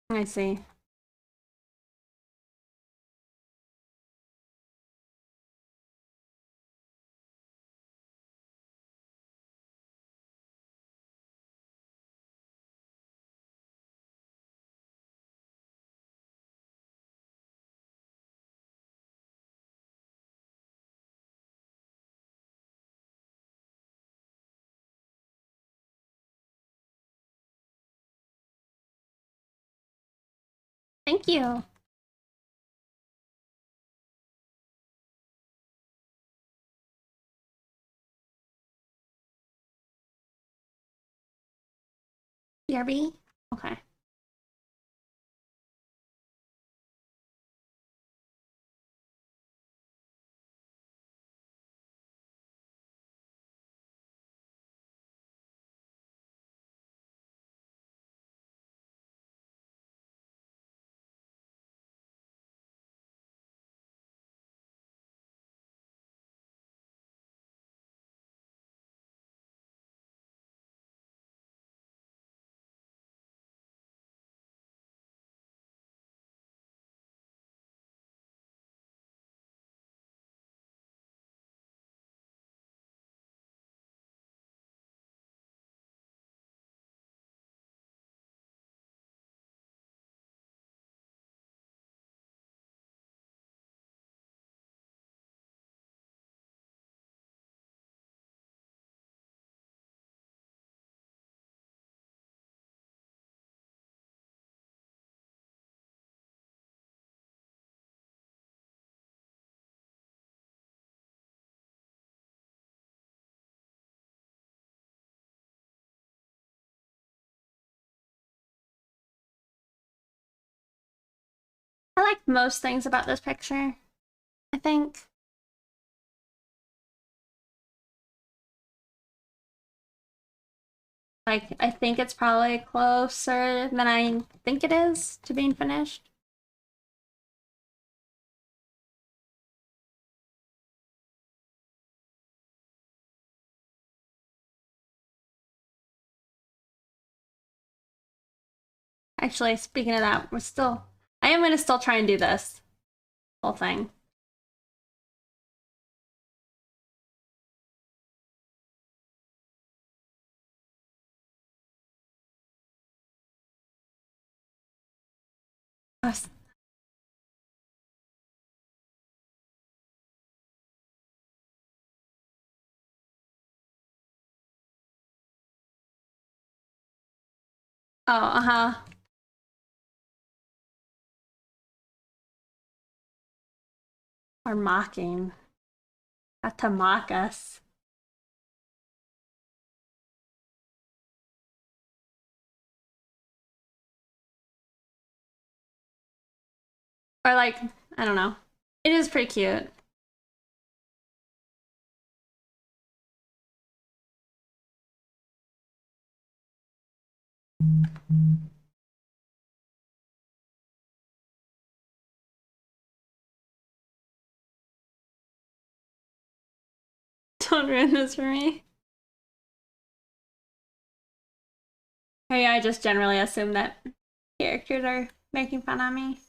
I see. Thank you. BRB? Okay. I like most things about this picture, I think. Like, I think it's probably closer than I think it is to being finished. Actually, speaking of that, I am gonna still try and do this whole thing. Oh, uh-huh. Or mocking. Got to mock us. Or like, I don't know. It is pretty cute. Don't ruin this for me. Maybe I just generally assume that characters are making fun of me.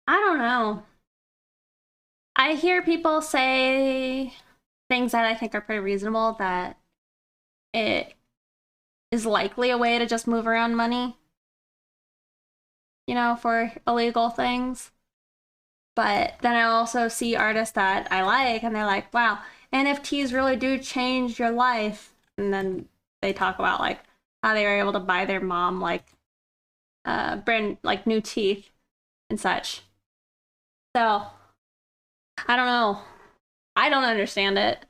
I don't know. I hear people say things that I think are pretty reasonable, that it is likely a way to just move around money, for illegal things. But then I also see artists that I like, and they're like, wow, NFTs really do change your life. And then they talk about like how they were able to buy their mom like brand like new teeth and such. So I don't know. I don't understand it.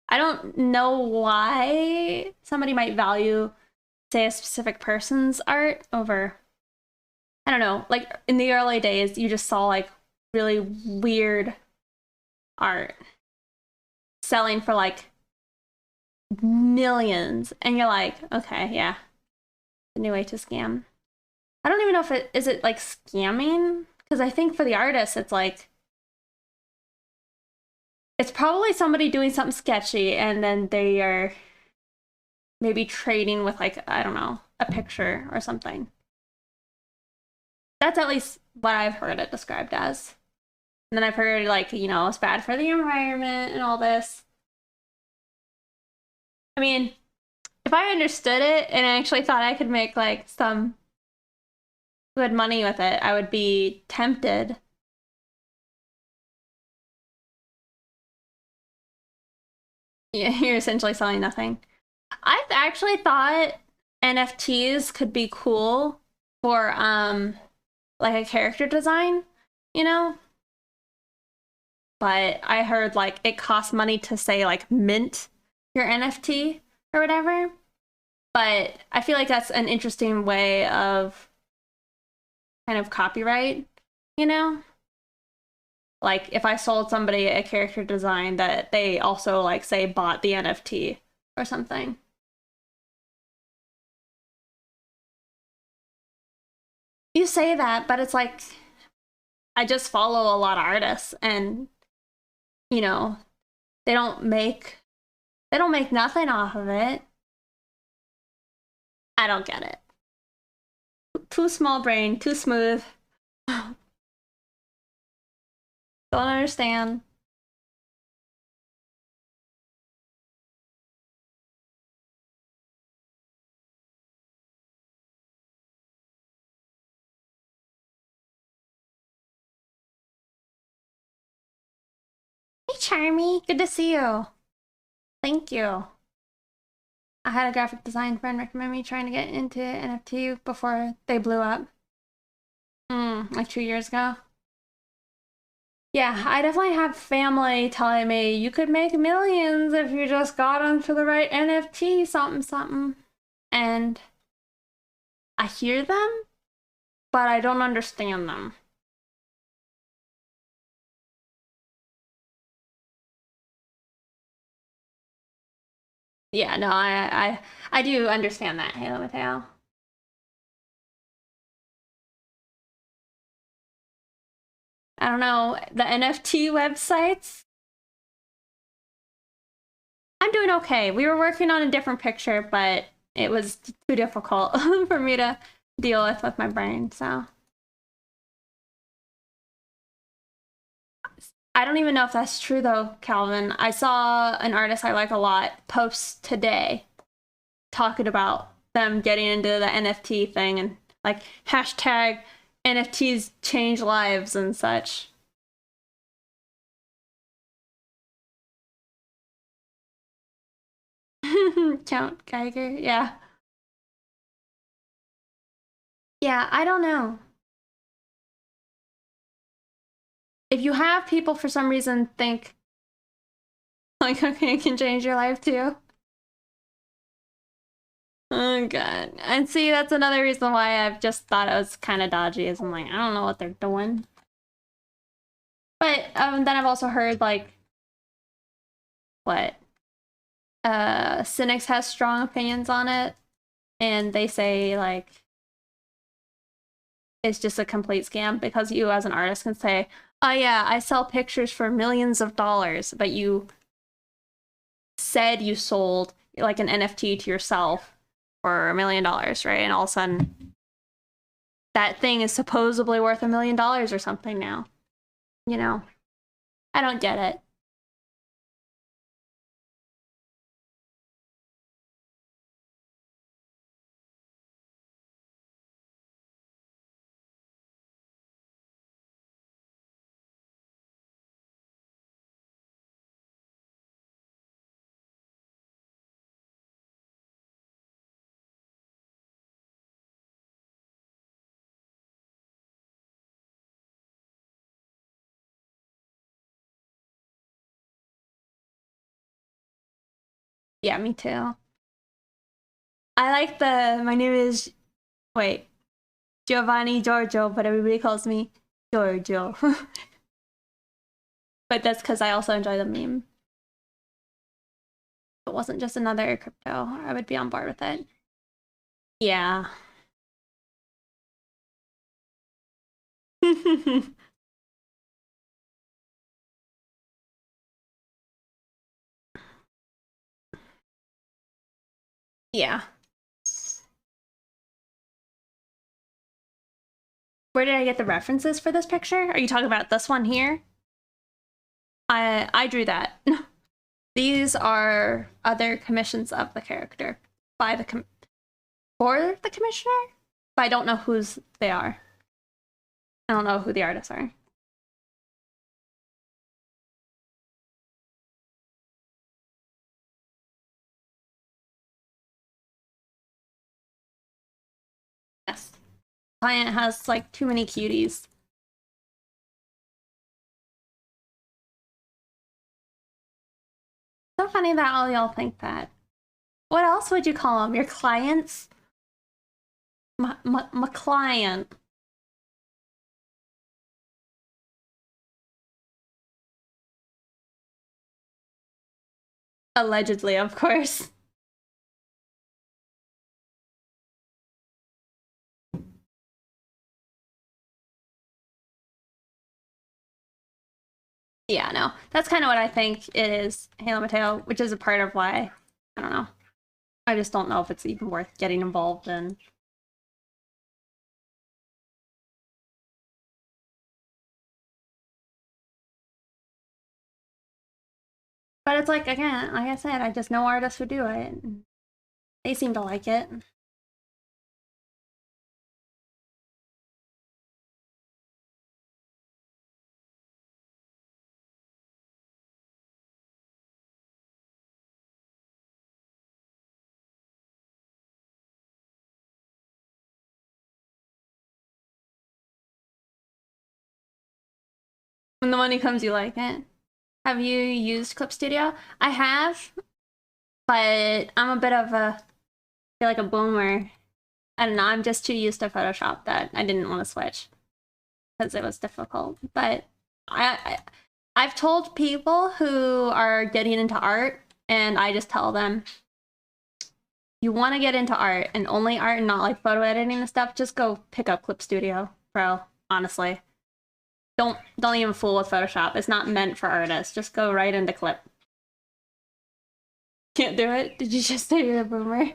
I don't know why somebody might value, say, a specific person's art over, I don't know, like in the early days, you just saw like really weird art selling for like millions. And you're like, okay, yeah, a new way to scam. I don't even know if it like scamming? Because I think for the artist, it's like, it's probably somebody doing something sketchy and then they are maybe trading with like, I don't know, a picture or something. That's at least what I've heard it described as. And then I've heard like, it's bad for the environment and all this. I mean, if I understood it and I actually thought I could make like some good money with it, I would be tempted. Yeah, you're essentially selling nothing. I've actually thought NFTs could be cool for like a character design, you know? But I heard like it costs money to say like mint your NFT or whatever. But I feel like that's an interesting way of kind of copyright, you know? Like if I sold somebody a character design that they also like say bought the NFT or something. You say that, but it's like I just follow a lot of artists and you know, they don't make nothing off of it. I don't get it. Too small brain, too smooth. Don't understand. Hey Charmy, good to see you. Thank you. I had a graphic design friend recommend me trying to get into NFT before they blew up. Like 2 years ago. Yeah, I definitely have family telling me you could make millions if you just got onto the right NFT something something. And I hear them, but I don't understand them. Yeah, no, I do understand that, Halo Mateo. I don't know, the NFT websites. I'm doing okay. We were working on a different picture, but it was too difficult for me to deal with my brain, so. I don't even know if that's true though, Calvin. I saw an artist I like a lot post today talking about them getting into the NFT thing and like hashtag NFTs change lives and such. Count Geiger, yeah. Yeah, I don't know. If you have people for some reason think like okay, it can change your life too. Oh god. And see, that's another reason why I've just thought it was kind of dodgy, is I'm like, I don't know what they're doing. But then I've also heard like what Cynics has strong opinions on it, and they say like it's just a complete scam because you as an artist can say, oh yeah, I sell pictures for millions of dollars, but you said you sold like an NFT to yourself for $1 million, right? And all of a sudden that thing is supposedly worth $1 million or something now. You know, I don't get it. Yeah, me too. I like my name is, wait, Giovanni Giorgio, but everybody calls me Giorgio. But that's because I also enjoy the meme. If it wasn't just another crypto, I would be on board with it. Yeah. Yeah. Where did I get the references for this picture? Are you talking about this one here? I drew that. These are other commissions of the character by for the commissioner, but I don't know whose they are. I don't know who the artists are. Yes. Client has like too many cuties. So funny that all y'all think that. What else would you call them? Your clients? My client. Allegedly, of course. Yeah, no. That's kind of what I think it is, Halo Mateo, which is a part of why, I don't know. I just don't know if it's even worth getting involved in. But it's like, again, like I said, I just know artists who do it. They seem to like it. When the money comes, you like it. Have you used Clip Studio? I have, but I'm a bit of a, I feel like a boomer. I don't know, I'm just too used to Photoshop that I didn't want to switch because it was difficult. But I, I've told people who are getting into art, and I just tell them, you want to get into art and only art and not like photo editing and stuff, just go pick up Clip Studio, bro. Honestly, don't even fool with Photoshop. It's not meant for artists. Just go right into Clip. Can't do it. Did you just say you're a boomer?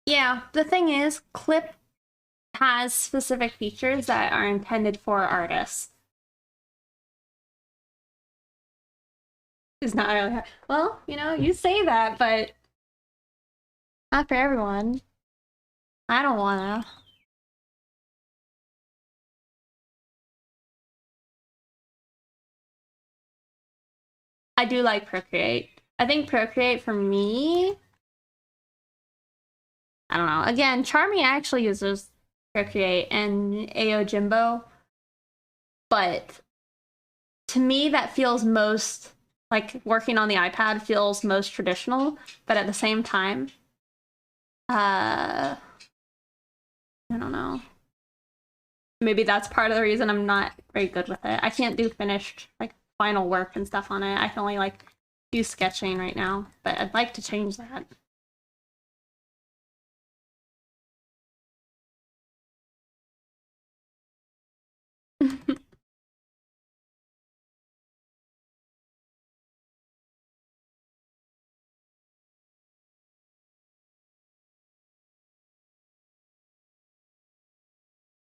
Yeah, the thing is, Clip has specific features that are intended for artists. It's not really. Well, you know, you say that, but not for everyone. I don't wanna. I do like Procreate. I think Procreate for me, I don't know. Again, Charmy actually uses Procreate and Aojimbo, but to me that feels most like working on the iPad feels most traditional, but at the same time, I don't know. Maybe that's part of the reason I'm not very good with it. I can't do finished like final work and stuff on it. I can only like do sketching right now, but I'd like to change that.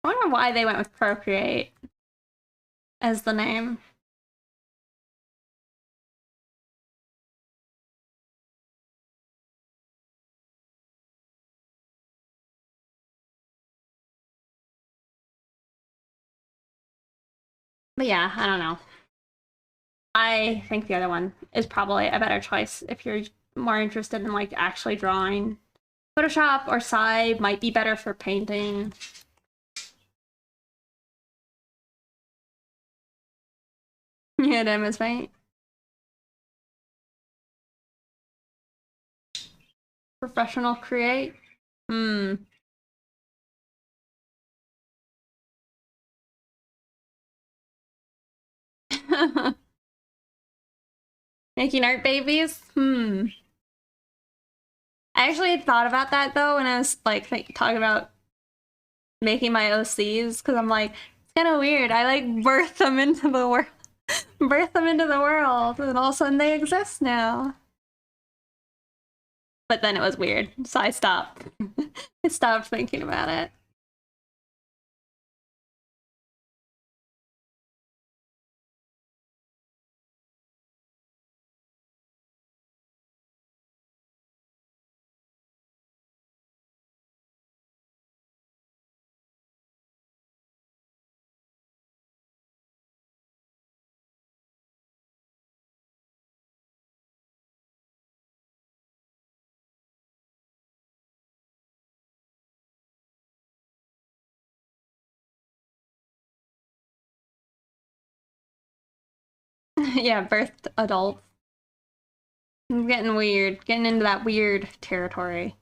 I wonder why they went with Procreate as the name. But yeah, I don't know. I think the other one is probably a better choice if you're more interested in like actually drawing. Photoshop or Sai might be better for painting. Yeah, them is paint. Professional create. Hmm. Making art babies? Hmm. I actually had thought about that though when I was like talking about making my OCs because I'm like, it's kind of weird. I like birth them into the world, birth them into the world, and all of a sudden they exist now. But then it was weird, so I stopped. I stopped thinking about it. Yeah, birthed adults. I'm getting weird, getting into that weird territory.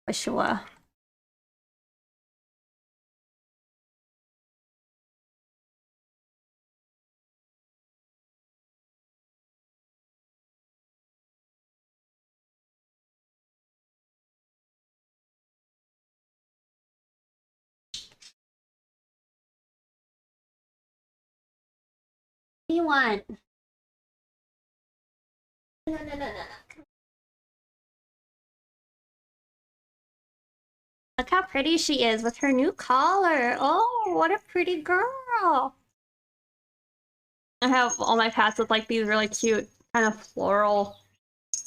For sure. What do you want? No, no, no, no. Look how pretty she is with her new collar. Oh, what a pretty girl. I have all my cats with like these really cute kind of floral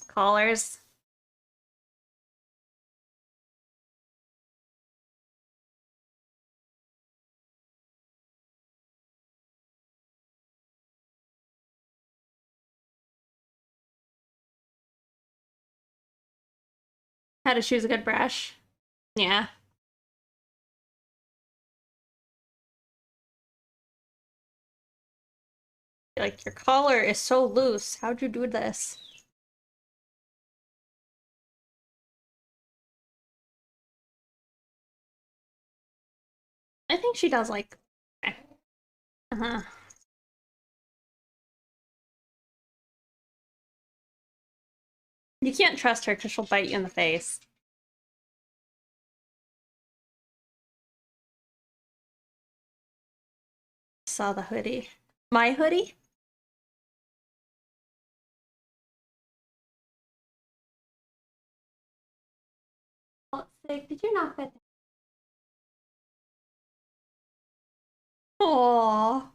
collars. How to choose a good brush. Yeah. Like, your collar is so loose. How'd you do this? I think she does like. Uh-huh. You can't trust her because she'll bite you in the face. Saw the hoodie. My hoodie? Oh, sick. Did you knock that down? Oh.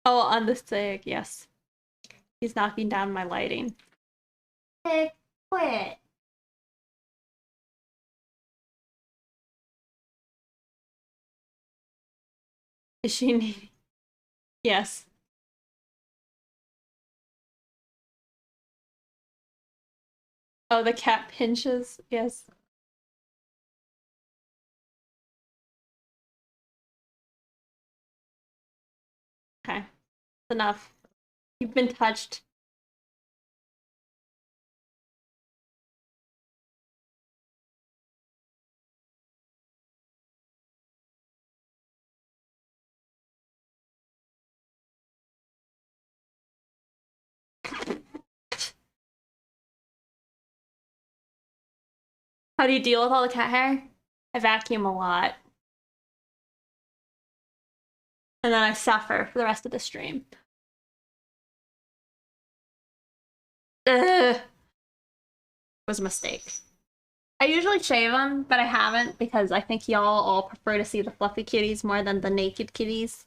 Oh, on the sick, yes. He's knocking down my lighting. Sick, quit. Is she needing? Yes. Oh, the cat pinches. Yes. Okay. Enough. You've been touched. How do you deal with all the cat hair? I vacuum a lot. And then I suffer for the rest of the stream. Ugh. It was a mistake. I usually shave them, but I haven't because I think y'all all prefer to see the fluffy kitties more than the naked kitties.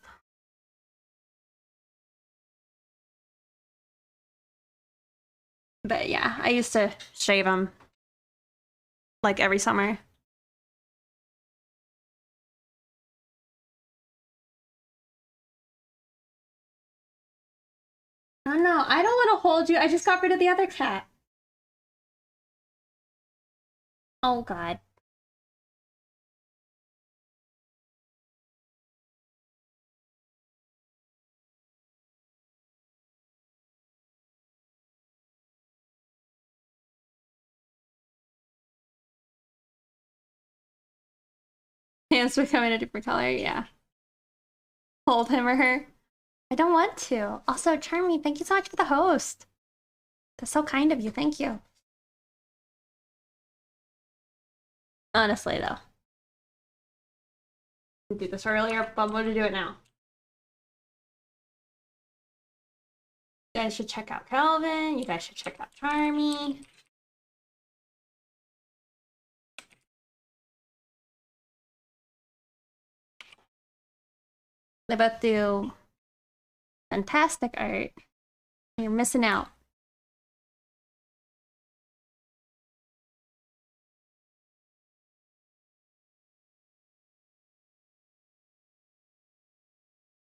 But yeah, I used to shave them like every summer. Oh no, I don't want to hold you. I just got rid of the other cat. Oh god. Pants becoming a different color, yeah. Hold him or her. I don't want to. Also, Charmy, thank you so much for the host. That's so kind of you. Thank you. Honestly, though. I did this earlier, but I'm going to do it now. You guys should check out Calvin. You guys should check out Charmy. They both do fantastic art. You're missing out.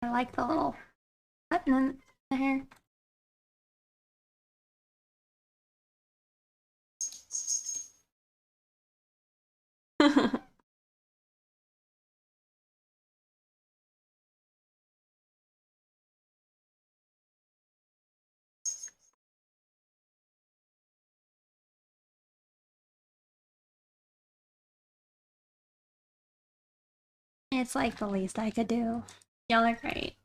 I like the little button in the hair. It's like the least I could do. Y'all are great.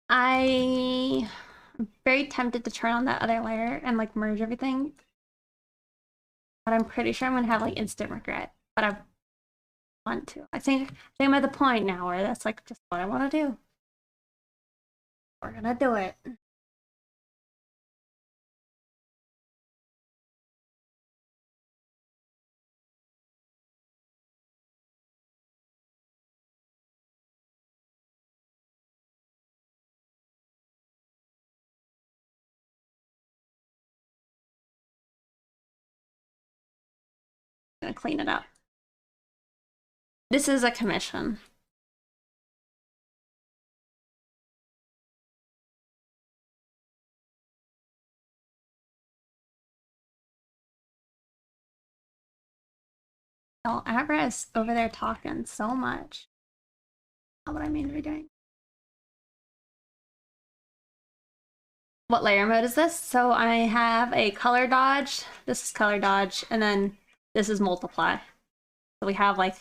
I'm very tempted to turn on that other layer and like merge everything. But I'm pretty sure I'm gonna have like instant regret. But I want to. I think I'm at the point now where that's like just what I want to do. We're gonna do it. Gonna clean it up. This is a commission. Oh, Avra's over there talking so much. Not what I mean to be doing. What layer mode is this? So I have a color dodge. This is color dodge, and then this is multiply. So we have like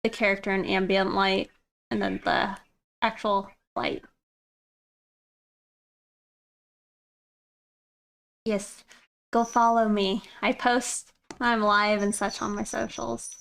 the character in ambient light, and then the actual light. Yes, go follow me. I post when I'm live and such on my socials.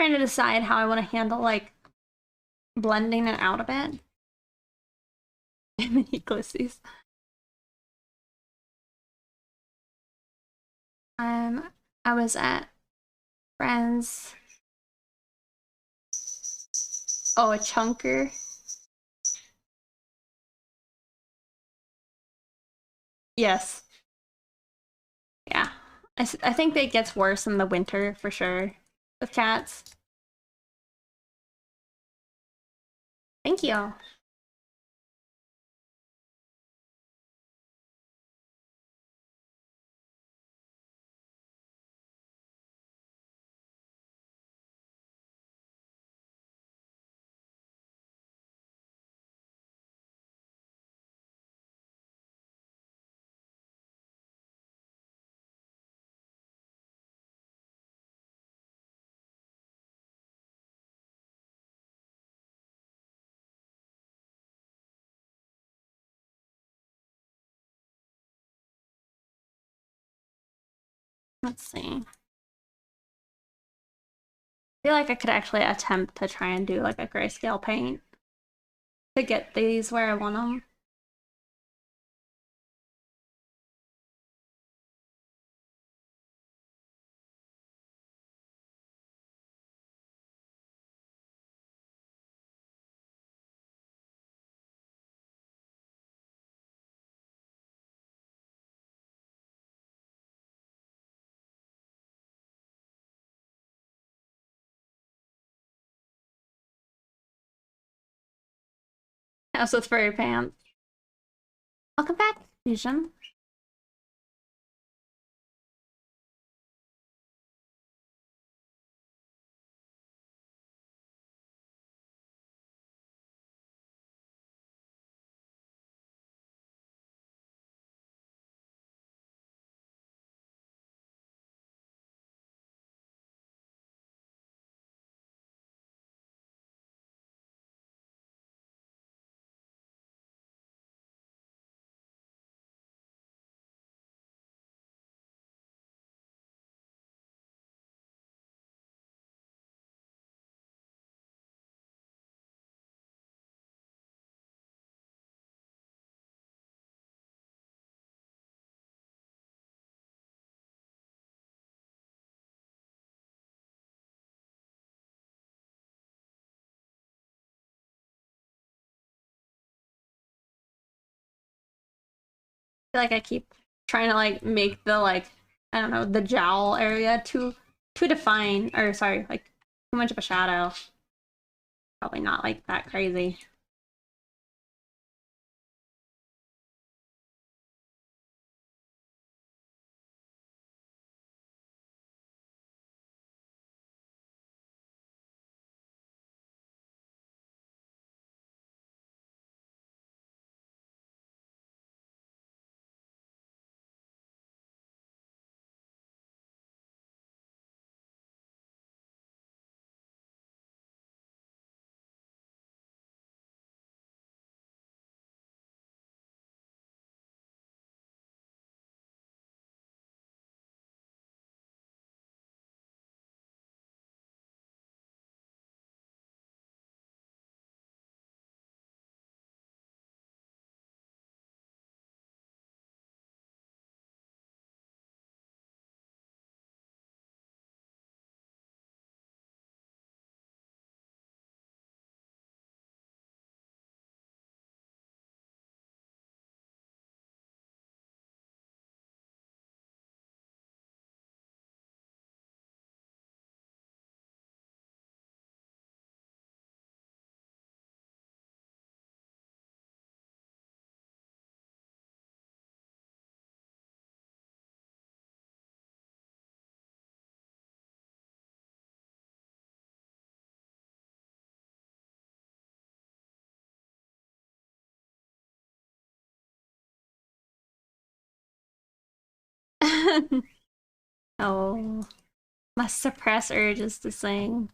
Trying to decide how I want to handle like blending it out a bit. Mini glissies. I was at friends. Oh, a chunker. Yes. Yeah. I think it gets worse in the winter for sure with cats. Thank you. Let's see. I feel like I could actually attempt to try and do like a grayscale paint to get these where I want them. House with furry pants. Welcome back, Fusion. I feel like I keep trying to like make the like I don't know the jowl area too defined or sorry like too much of a shadow. Probably not like that crazy. Oh, must suppress urges to sing.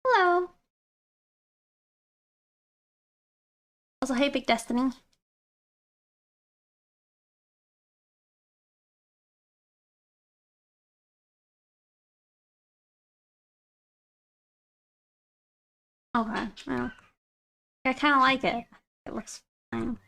Hello. Also, hey, Big Destiny. Okay, well, I kind of like it. It looks fine.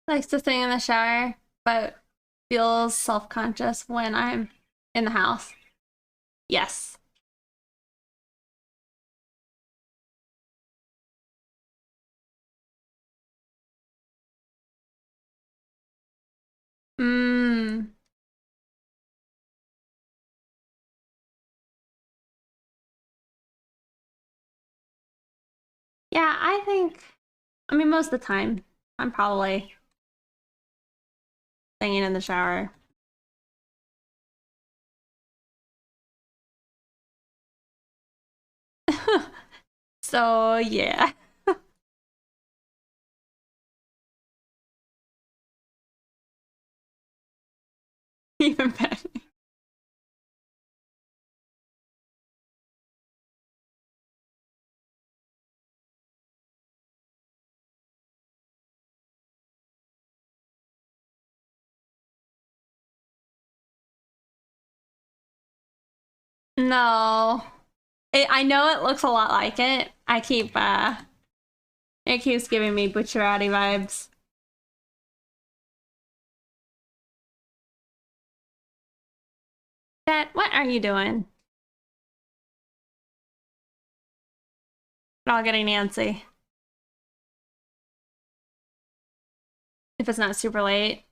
Likes to sing in the shower, but feels self-conscious when I'm in the house. Yes. Mmm. Yeah, I mean, most of the time, I'm probably singing in the shower. So, yeah. Even better. No. I know it looks a lot like it. It keeps giving me Butcherati vibes. Dad, what are you doing? Not getting Nancy. If it's not super late.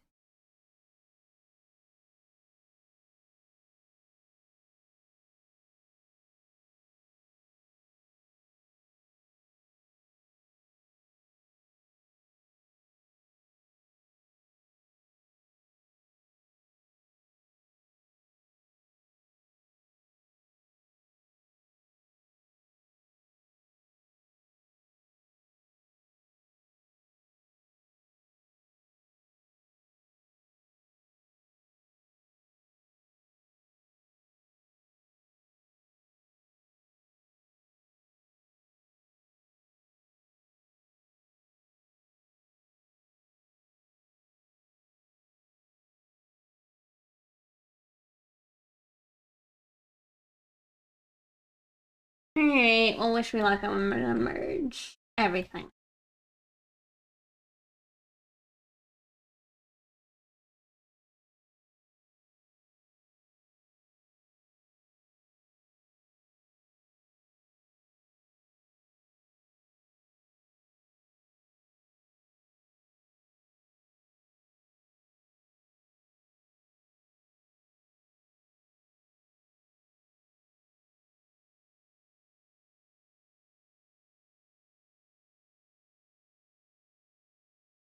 Alright, well, wish me luck. I'm gonna merge everything.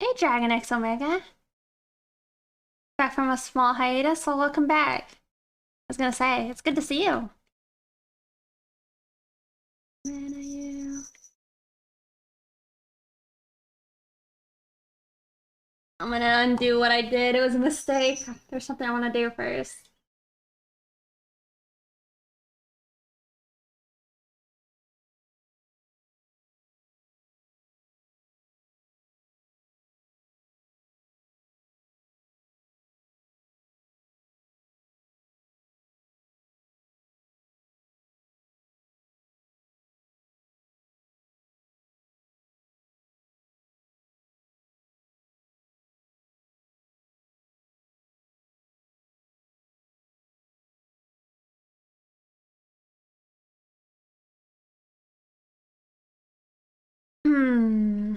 Hey, Dragon X Omega. Back from a small hiatus, so welcome back. I was gonna say, it's good to see you. Man, are you? I'm gonna undo what I did. It was a mistake. There's something I want to do first. Hmm.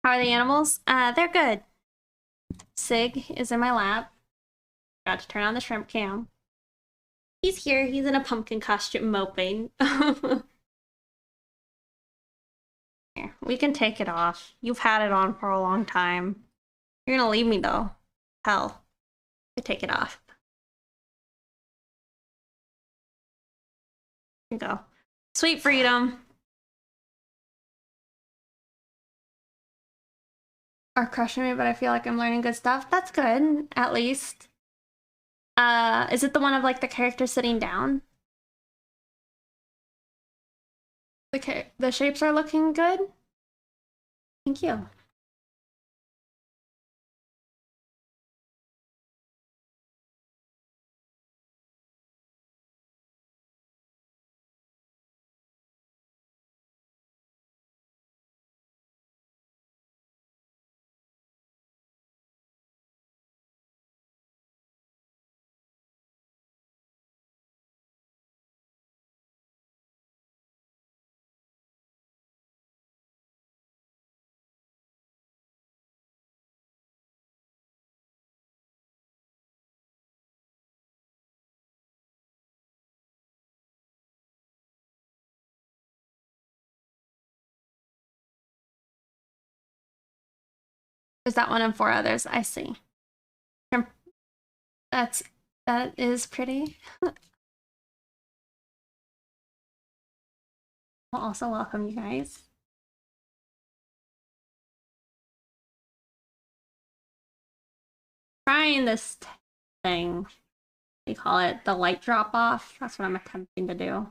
How are the animals? They're good. Sig is in my lap. Got to turn on the shrimp cam. He's here. He's in a pumpkin costume moping. Here, we can take it off. You've had it on for a long time. You're gonna leave me though. Hell. We take it off. Here you go. Sweet freedom. Are crushing me, but I feel like I'm learning good stuff. That's good, at least. Is it the one of like the character sitting down? The shapes are looking good. Thank you. There's that one and four others. I see. That's that is pretty. I'll also welcome you guys. Trying this thing. They call it the light drop off. That's what I'm attempting to do.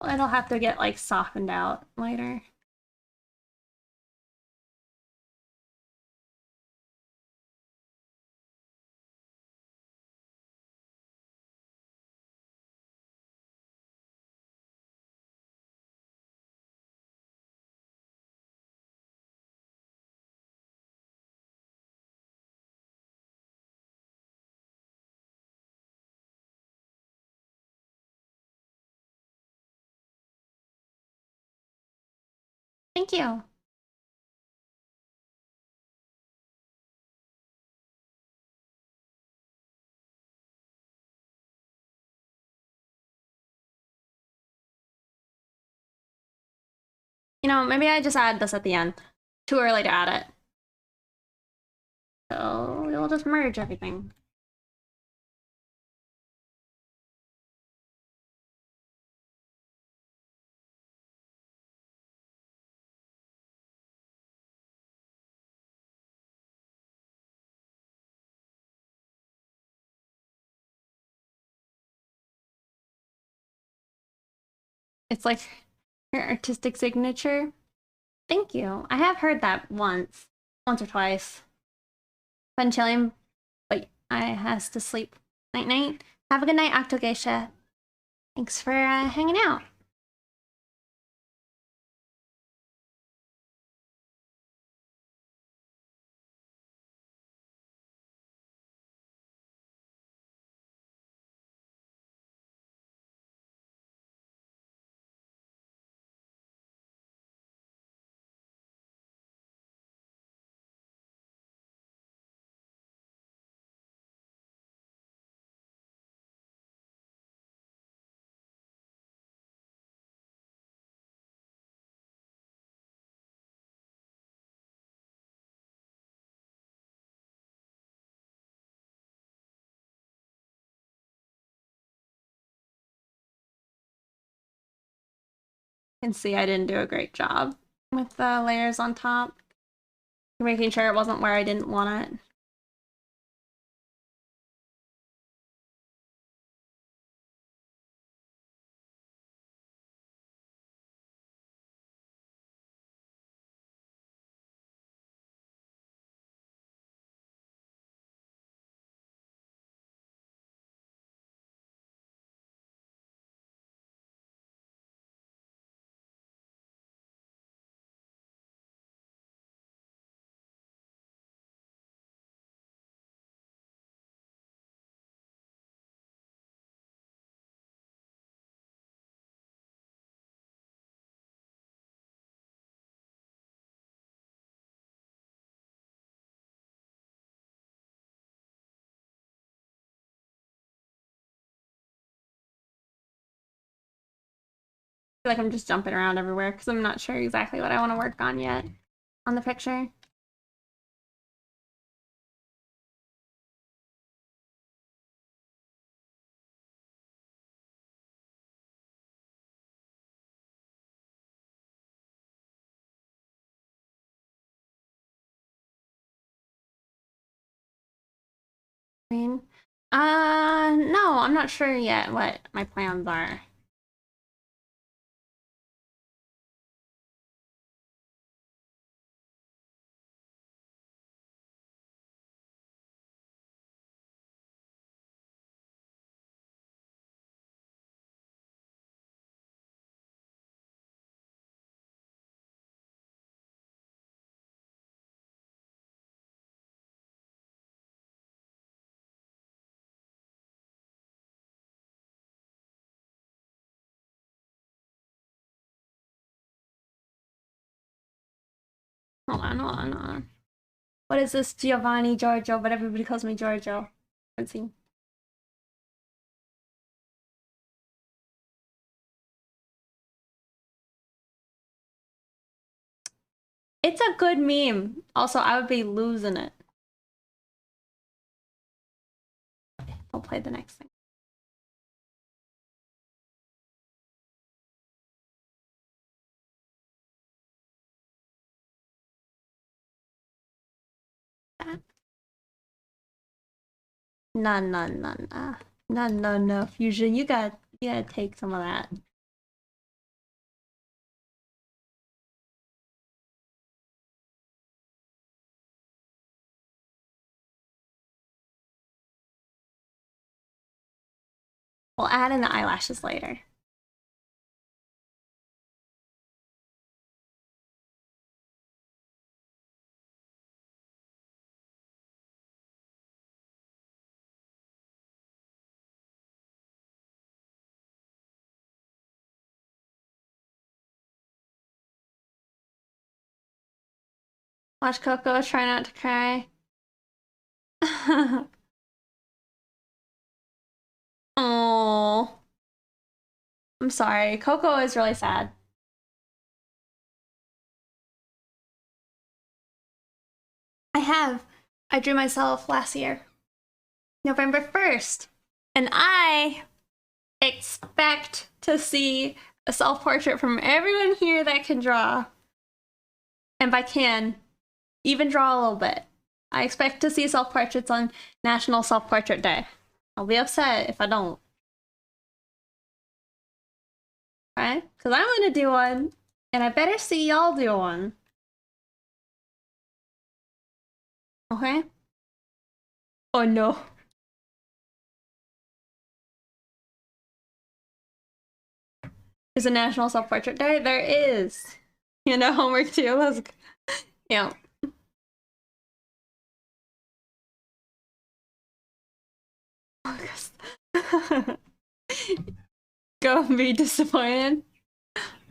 Well, it'll have to get like softened out later. Thank you. You know, maybe I just add this at the end. Too early to add it. So we'll just merge everything. It's like her artistic signature. Thank you. I have heard that once or twice. Been chilling, but I has to sleep. Night night. Have a good night, Octogeisha. Thanks for hanging out. You can see I didn't do a great job with the layers on top. Making sure it wasn't where I didn't want it. I feel like I'm just jumping around everywhere because I'm not sure exactly what I want to work on yet on the picture. No, I'm not sure yet what my plans are. Hold on. What is this Giovanni Giorgio, but everybody calls me Giorgio. Let's see. It's a good meme. Also, I would be losing it. I'll play the next thing. No. Fusion, you gotta take some of that. We'll add in the eyelashes later. Watch Coco, try not to cry. Oh, I'm sorry. Coco is really sad. I have. I drew myself last year, November 1st. And I expect to see a self-portrait from everyone here that can draw. And by can, even draw a little bit. I expect to see self-portraits on National Self-Portrait Day. I'll be upset if I don't. Right? Because I'm gonna do one, and I better see y'all do one. Okay? Oh no. There's a National Self-Portrait Day? There is. You know, homework too. Let's go. Yeah. Go and be disappointed.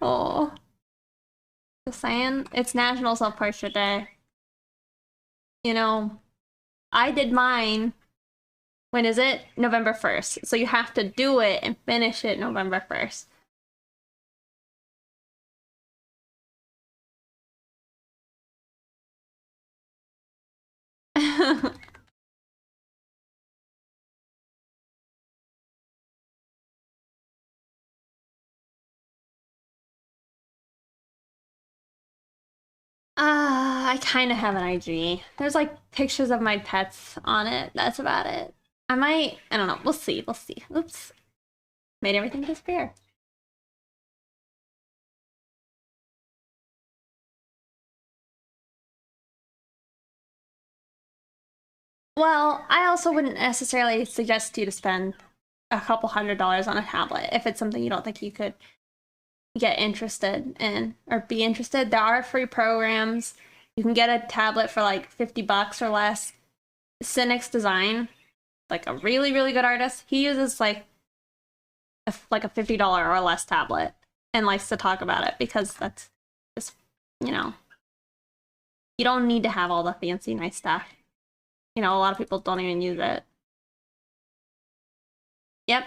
Oh. Just saying, it's National Self-Portrait Day. You know, I did mine. When is it? November 1st. So you have to do it and finish it November 1st. I kind of have an IG. There's like pictures of my pets on it. That's about it. I don't know. We'll see. We'll see. Oops. Made everything disappear. Well, I also wouldn't necessarily suggest you to spend a couple $100s on a tablet if it's something you don't think you could get interested in or be interested. There are free programs. You can get a tablet for like 50 bucks or less. Cynic's Design, like a really, really good artist, he uses like a $50 or less tablet and likes to talk about it because that's just, you know, you don't need to have all the fancy, nice stuff. You know, a lot of people don't even use it. Yep.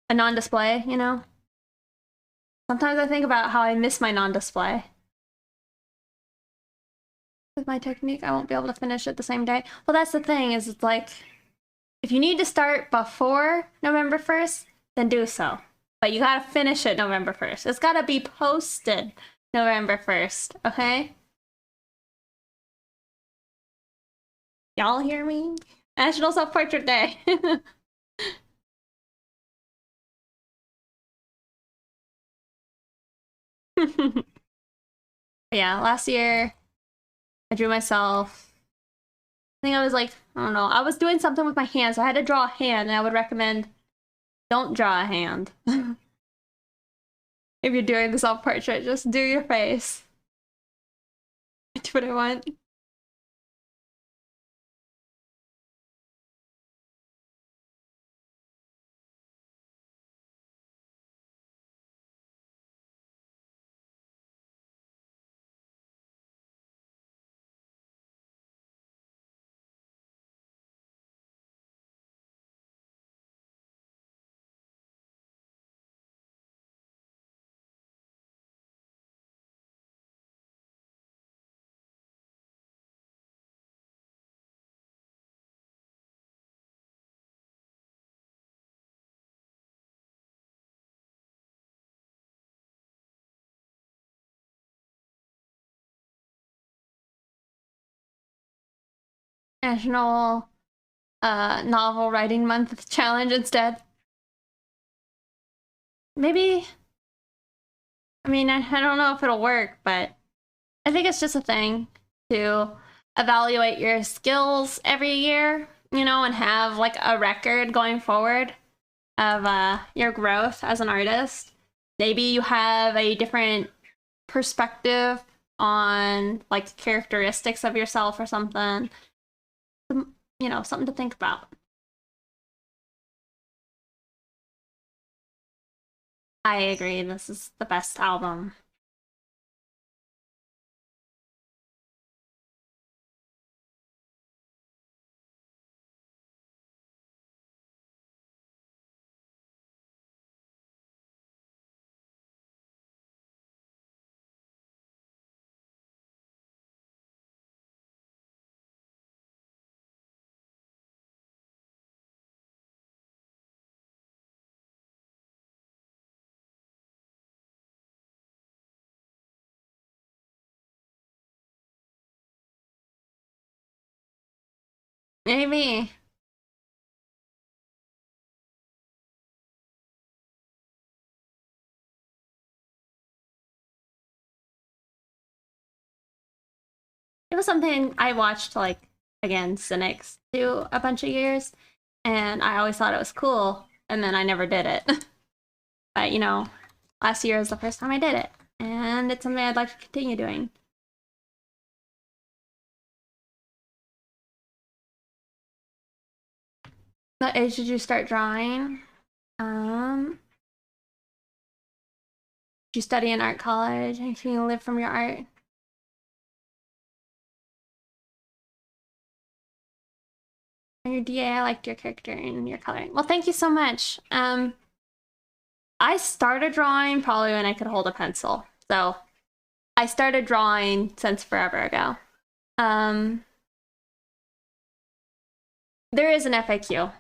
A non-display, you know? Sometimes I think about how I miss my non-display. With my technique, I won't be able to finish it the same day. Well, that's the thing, is it's like, if you need to start before November 1st, then do so. But you gotta finish it November 1st. It's gotta be posted November 1st, okay? Y'all hear me? National Self-Portrait Day. Yeah, last year I drew myself. I think I was like, I don't know, I was doing something with my hands, so I had to draw a hand, and I would recommend don't draw a hand. If you're doing the self-portrait, just do your face. Do what I want. National Novel Writing Month challenge instead. Maybe, I mean, I don't know if it'll work, but I think it's just a thing to evaluate your skills every year, you know, and have like a record going forward of your growth as an artist. Maybe you have a different perspective on like characteristics of yourself or something. You know, something to think about. I agree, this is the best album. Maybe. it was something I watched, like, again, cynics do a bunch of years, and I always thought it was cool, and then I never did it. But, you know, last year is the first time I did it, and it's something I'd like to continue doing. What age did you start drawing? Did you study in art college and can you live from your art? On your DA, I liked your character and your coloring. Well, thank you so much. I started drawing probably when I could hold a pencil. So I started drawing since forever ago. There is an FAQ.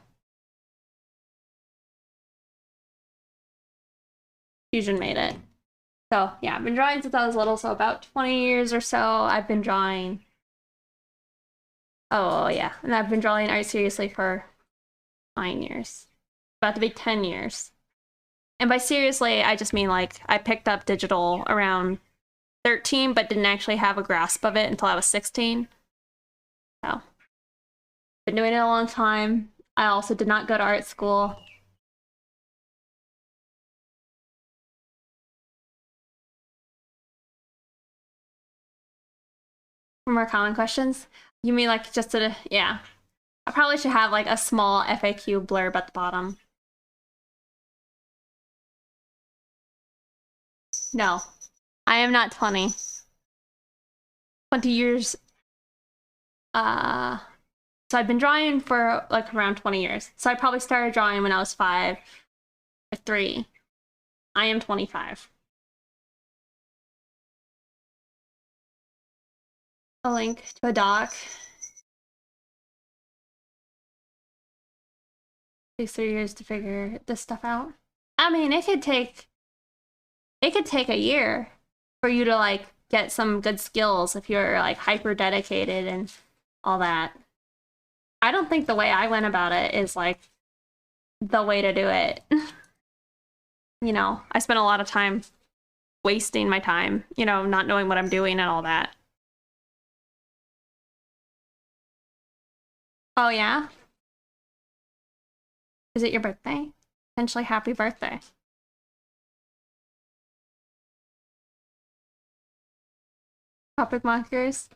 Fusion made it. So yeah, I've been drawing since I was little, so about 20 years or so I've been drawing. Oh yeah, and I've been drawing art seriously for 9 years. About to be 10 years. And by seriously, I just mean like I picked up digital around 13, but didn't actually have a grasp of it until I was 16. So, been doing it a long time. I also did not go to art school. More common questions? You mean like just to, yeah. I probably should have like a small FAQ blurb at the bottom. No, I am not 20. 20 years. So I've been drawing for like around 20 years. So I probably started drawing when I was 5 or 3. I am 25. A link to a doc. Takes 3 years to figure this stuff out. I mean, it could take a year for you to like get some good skills if you're like hyper dedicated and all that. I don't think the way I went about it is like the way to do it. You know, I spent a lot of time wasting my time, you know, not knowing what I'm doing and all that. Oh yeah? Is it your birthday? Potentially happy birthday. Topic markers.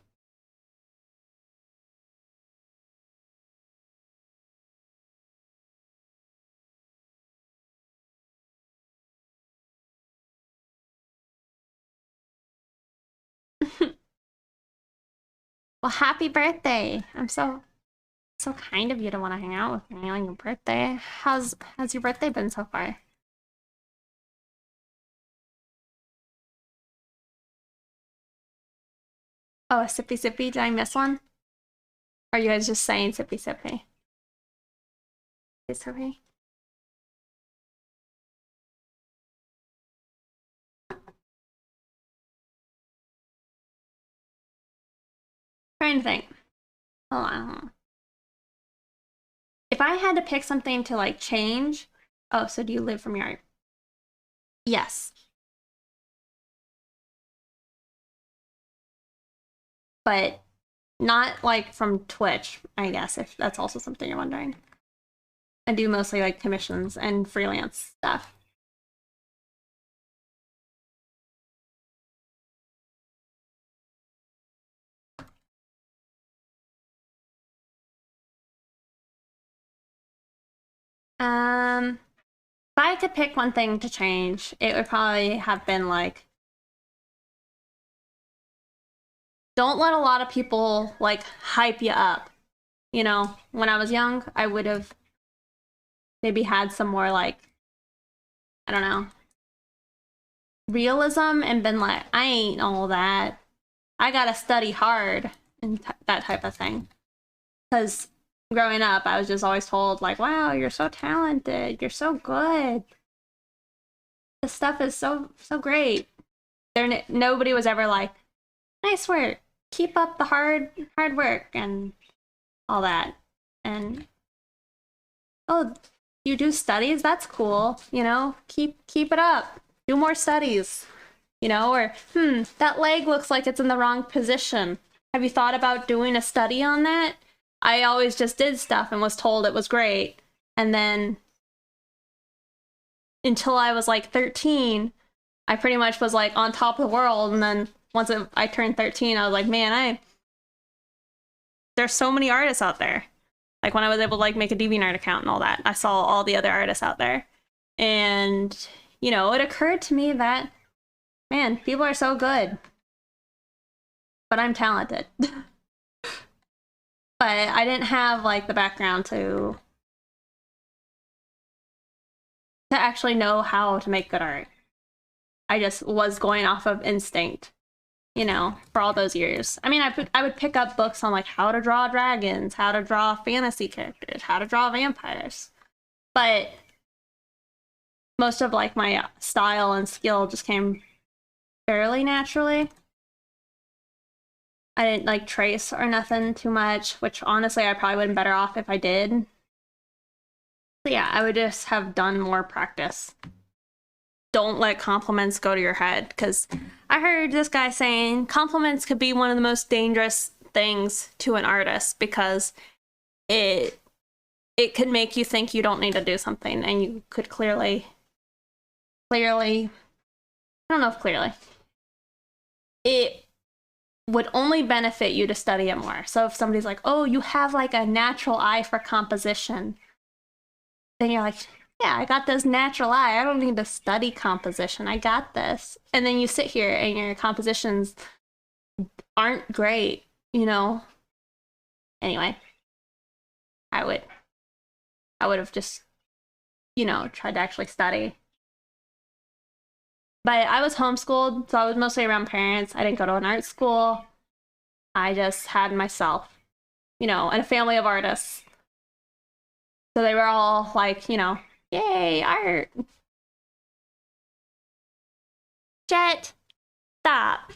Well, happy birthday. I'm so kind of you to want to hang out with me on your birthday. How's your birthday been so far? Oh, a sippy sippy. Did I miss one? Or are you guys just saying sippy sippy? Sippy sippy. Trying to think. Hold on. If I had to pick something to like change, oh, so do you live from your art? Yes. But not like from Twitch, I guess, if that's also something you're wondering. I do mostly like commissions and freelance stuff. If I could pick one thing to change, it would probably have been like, don't let a lot of people like hype you up. You know, when I was young, I would have maybe had some more like, I don't know, realism and been like, I ain't all that. I gotta study hard and that type of thing. Because growing up, I was just always told like, wow, you're so talented. You're so good. This stuff is so great. Nobody was ever like, nice work. Keep up the hard work and all that. And oh, you do studies? That's cool. You know, keep it up. Do more studies. You know, or that leg looks like it's in the wrong position. Have you thought about doing a study on that? I always just did stuff and was told it was great. And then until I was like 13, I pretty much was like on top of the world. And then once I turned 13, I was like, man, there's so many artists out there. Like when I was able to like make a DeviantArt account and all that, I saw all the other artists out there. And, you know, it occurred to me that, man, people are so good. But I'm talented. But I didn't have like the background to actually know how to make good art. I just was going off of instinct, you know, for all those years. I mean, I would pick up books on like how to draw dragons, how to draw fantasy characters, how to draw vampires. But most of like my style and skill just came fairly naturally. I didn't like trace or nothing too much, which honestly I probably would have been better off if I did. But yeah, I would just have done more practice. Don't let compliments go to your head, because I heard this guy saying compliments could be one of the most dangerous things to an artist, because it could make you think you don't need to do something, and you could clearly, I don't know if clearly, it would only benefit you to study it more. So if somebody's like, oh, you have like a natural eye for composition, then you're like, yeah, I got this natural eye. I don't need to study composition. I got this. And then you sit here and your compositions aren't great, you know? Anyway, I would have just, you know, tried to actually study. But I was homeschooled, so I was mostly around parents. I didn't go to an art school. I just had myself, you know, and a family of artists. So they were all like, you know, yay, art. Jet, stop.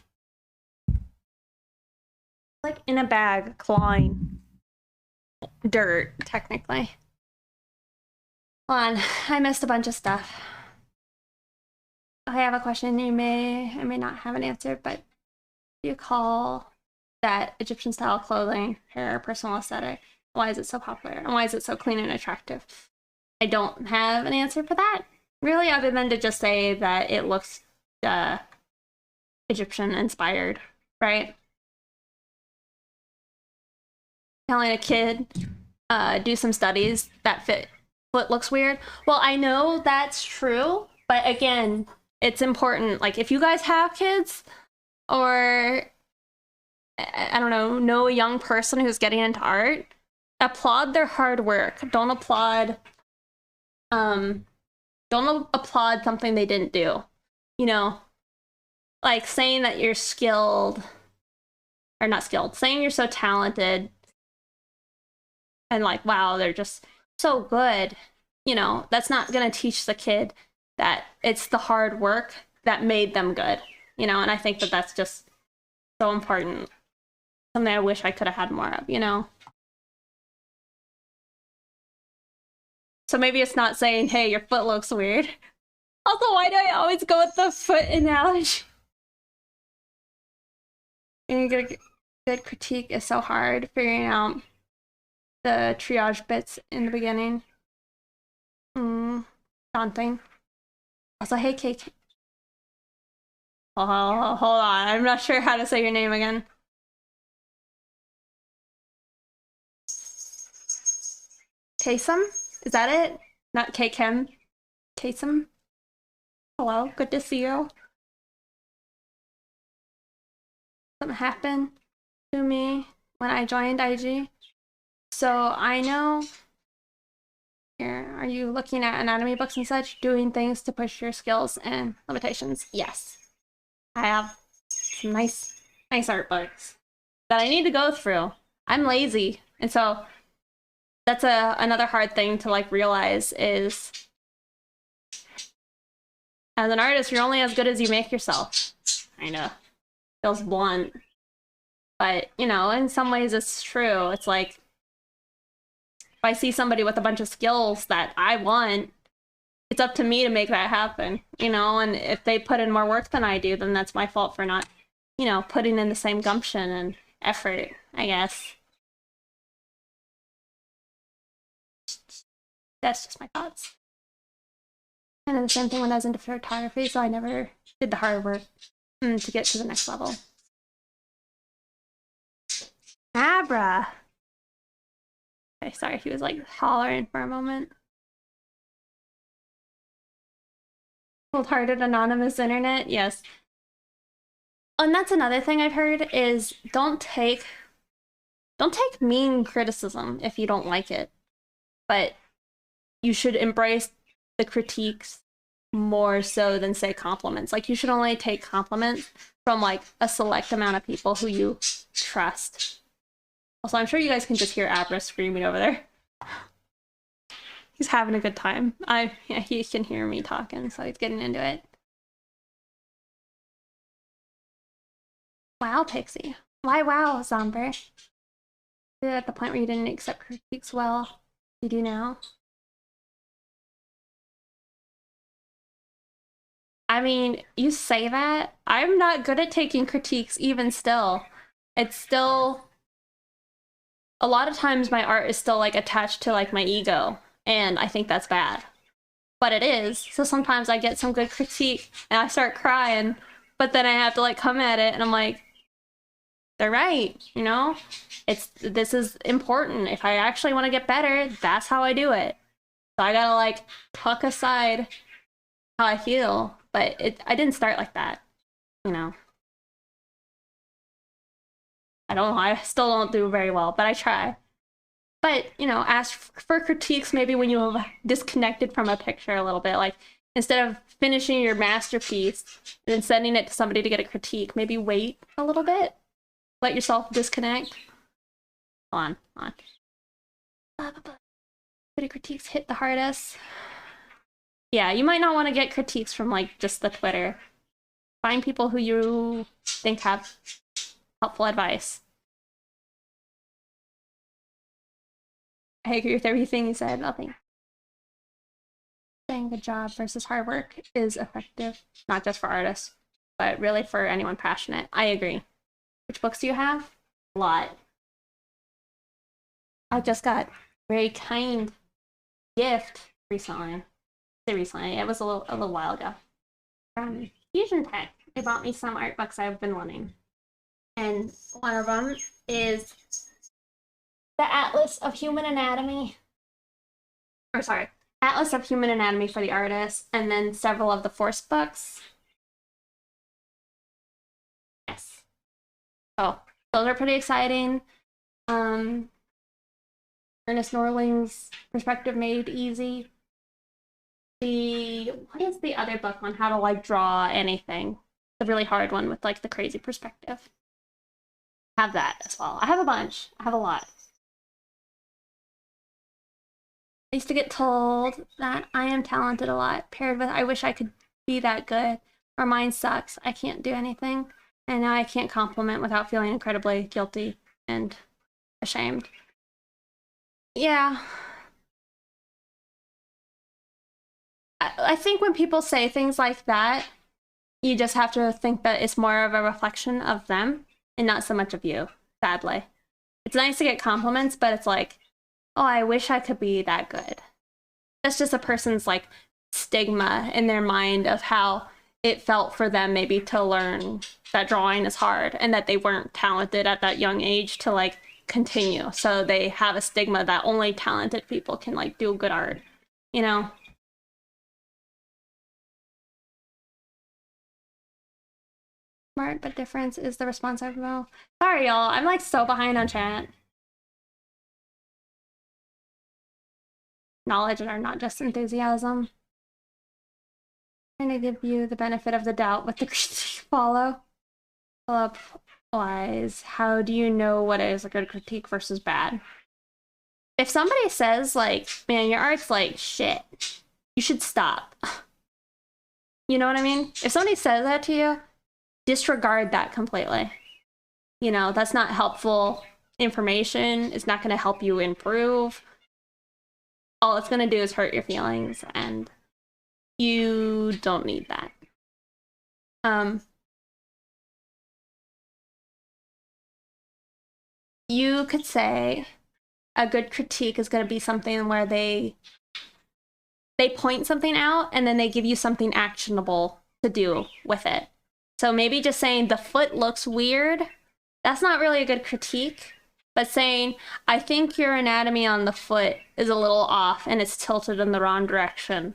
Like in a bag, clawing dirt, technically. Hold on, I missed a bunch of stuff. I have a question. I may not have an answer, but do you call that Egyptian style clothing, hair, personal aesthetic? Why is it so popular? And why is it so clean and attractive? I don't have an answer for that, really, other than to just say that it looks Egyptian inspired, right? Telling a kid do some studies that fit what looks weird. Well, I know that's true, but again, it's important. Like if you guys have kids, or I don't know a young person who's getting into art, applaud their hard work. Don't applaud something they didn't do. You know, like saying that you're skilled, or not skilled, saying you're so talented and like, wow, they're just so good. You know, that's not gonna teach the kid that it's the hard work that made them good, you know? And I think that that's just so important. Something I wish I could have had more of, you know? So maybe it's not saying, hey, your foot looks weird. Also, why do I always go with the foot analogy? And good critique is so hard, figuring out the triage bits in the beginning. Daunting. Also, hey, Cake. Oh, hold on. I'm not sure how to say your name again. Kasem? Is that it? Not K-Chem? Kasem? Hello, good to see you. Something happened to me when I joined IG. So I know... Here, are you looking at anatomy books and such, doing things to push your skills and limitations? Yes. I have some nice art books that I need to go through. I'm lazy, and so that's another hard thing to like realize is, as an artist, you're only as good as you make yourself. I know, feels blunt, but you know, in some ways it's true. It's like, if I see somebody with a bunch of skills that I want, it's up to me to make that happen, you know? And if they put in more work than I do, then that's my fault for not, you know, putting in the same gumption and effort, I guess. That's just my thoughts. And then the same thing when I was into photography, so I never did the hard work to get to the next level. Abra. Okay, sorry, he was like hollering for a moment. Cold-hearted anonymous internet, yes. And that's another thing I've heard is don't take mean criticism if you don't like it, but you should embrace the critiques more so than say compliments. Like you should only take compliments from like a select amount of people who you trust. Also, I'm sure you guys can just hear Abra screaming over there. He's having a good time. Yeah, he can hear me talking, so he's getting into it. Wow, Pixie. Why wow, Zomber? You're at the point where you didn't accept critiques well. You do now? I mean, you say that. I'm not good at taking critiques even still. It's still... A lot of times my art is still like attached to like my ego, and I think that's bad. But it is. So sometimes I get some good critique and I start crying, but then I have to like come at it and I'm like, they're right, you know? This is important. If I actually want to get better, that's how I do it. So I gotta like tuck aside how I feel, but I didn't start like that, you know? I don't know, I still don't do very well, but I try. But, you know, ask for critiques maybe when you have disconnected from a picture a little bit. Like, instead of finishing your masterpiece and then sending it to somebody to get a critique, maybe wait a little bit. Let yourself disconnect. Hold on. Pretty critiques hit the hardest. Yeah, you might not want to get critiques from, like, just the Twitter. Find people who you think have helpful advice. I agree with everything you said. Nothing. Saying good job versus hard work is effective, not just for artists, but really for anyone passionate. I agree. Which books do you have? A lot. I just got a very kind gift recently. It was a little while ago. From Fusion Tech. They bought me some art books I've been wanting. And one of them is the Atlas of Human Anatomy. Or sorry, Atlas of Human Anatomy for the artist, and then several of the Force books. Yes. Oh, those are pretty exciting. Ernest Norling's Perspective Made Easy. What is the other book on how to like draw anything? The really hard one with like the crazy perspective. Have that as well. I have a bunch. I have a lot. I used to get told that I am talented a lot, paired with I wish I could be that good, or mine sucks, I can't do anything, and now I can't compliment without feeling incredibly guilty and ashamed. Yeah. I think when people say things like that, you just have to think that it's more of a reflection of them and not so much of you, sadly. It's nice to get compliments, but it's like, oh, I wish I could be that good. That's just a person's like stigma in their mind of how it felt for them maybe to learn that drawing is hard and that they weren't talented at that young age to like continue. So they have a stigma that only talented people can like do good art, you know? Smart, but difference is the response I've known. Sorry, y'all. I'm like so behind on chat. Knowledge are not just enthusiasm. Trying to give you the benefit of the doubt with the critique follow. Follow-up wise, how do you know what is a good critique versus bad? If somebody says like, man, your art's like shit, you should stop. You know what I mean? If somebody says that to you, disregard that completely. You know, that's not helpful information. It's not going to help you improve. All it's going to do is hurt your feelings, and you don't need that. you could say a good critique is going to be something where they point something out and then they give you something actionable to do with it. So maybe just saying the foot looks weird, that's not really a good critique. But saying, I think your anatomy on the foot is a little off and it's tilted in the wrong direction.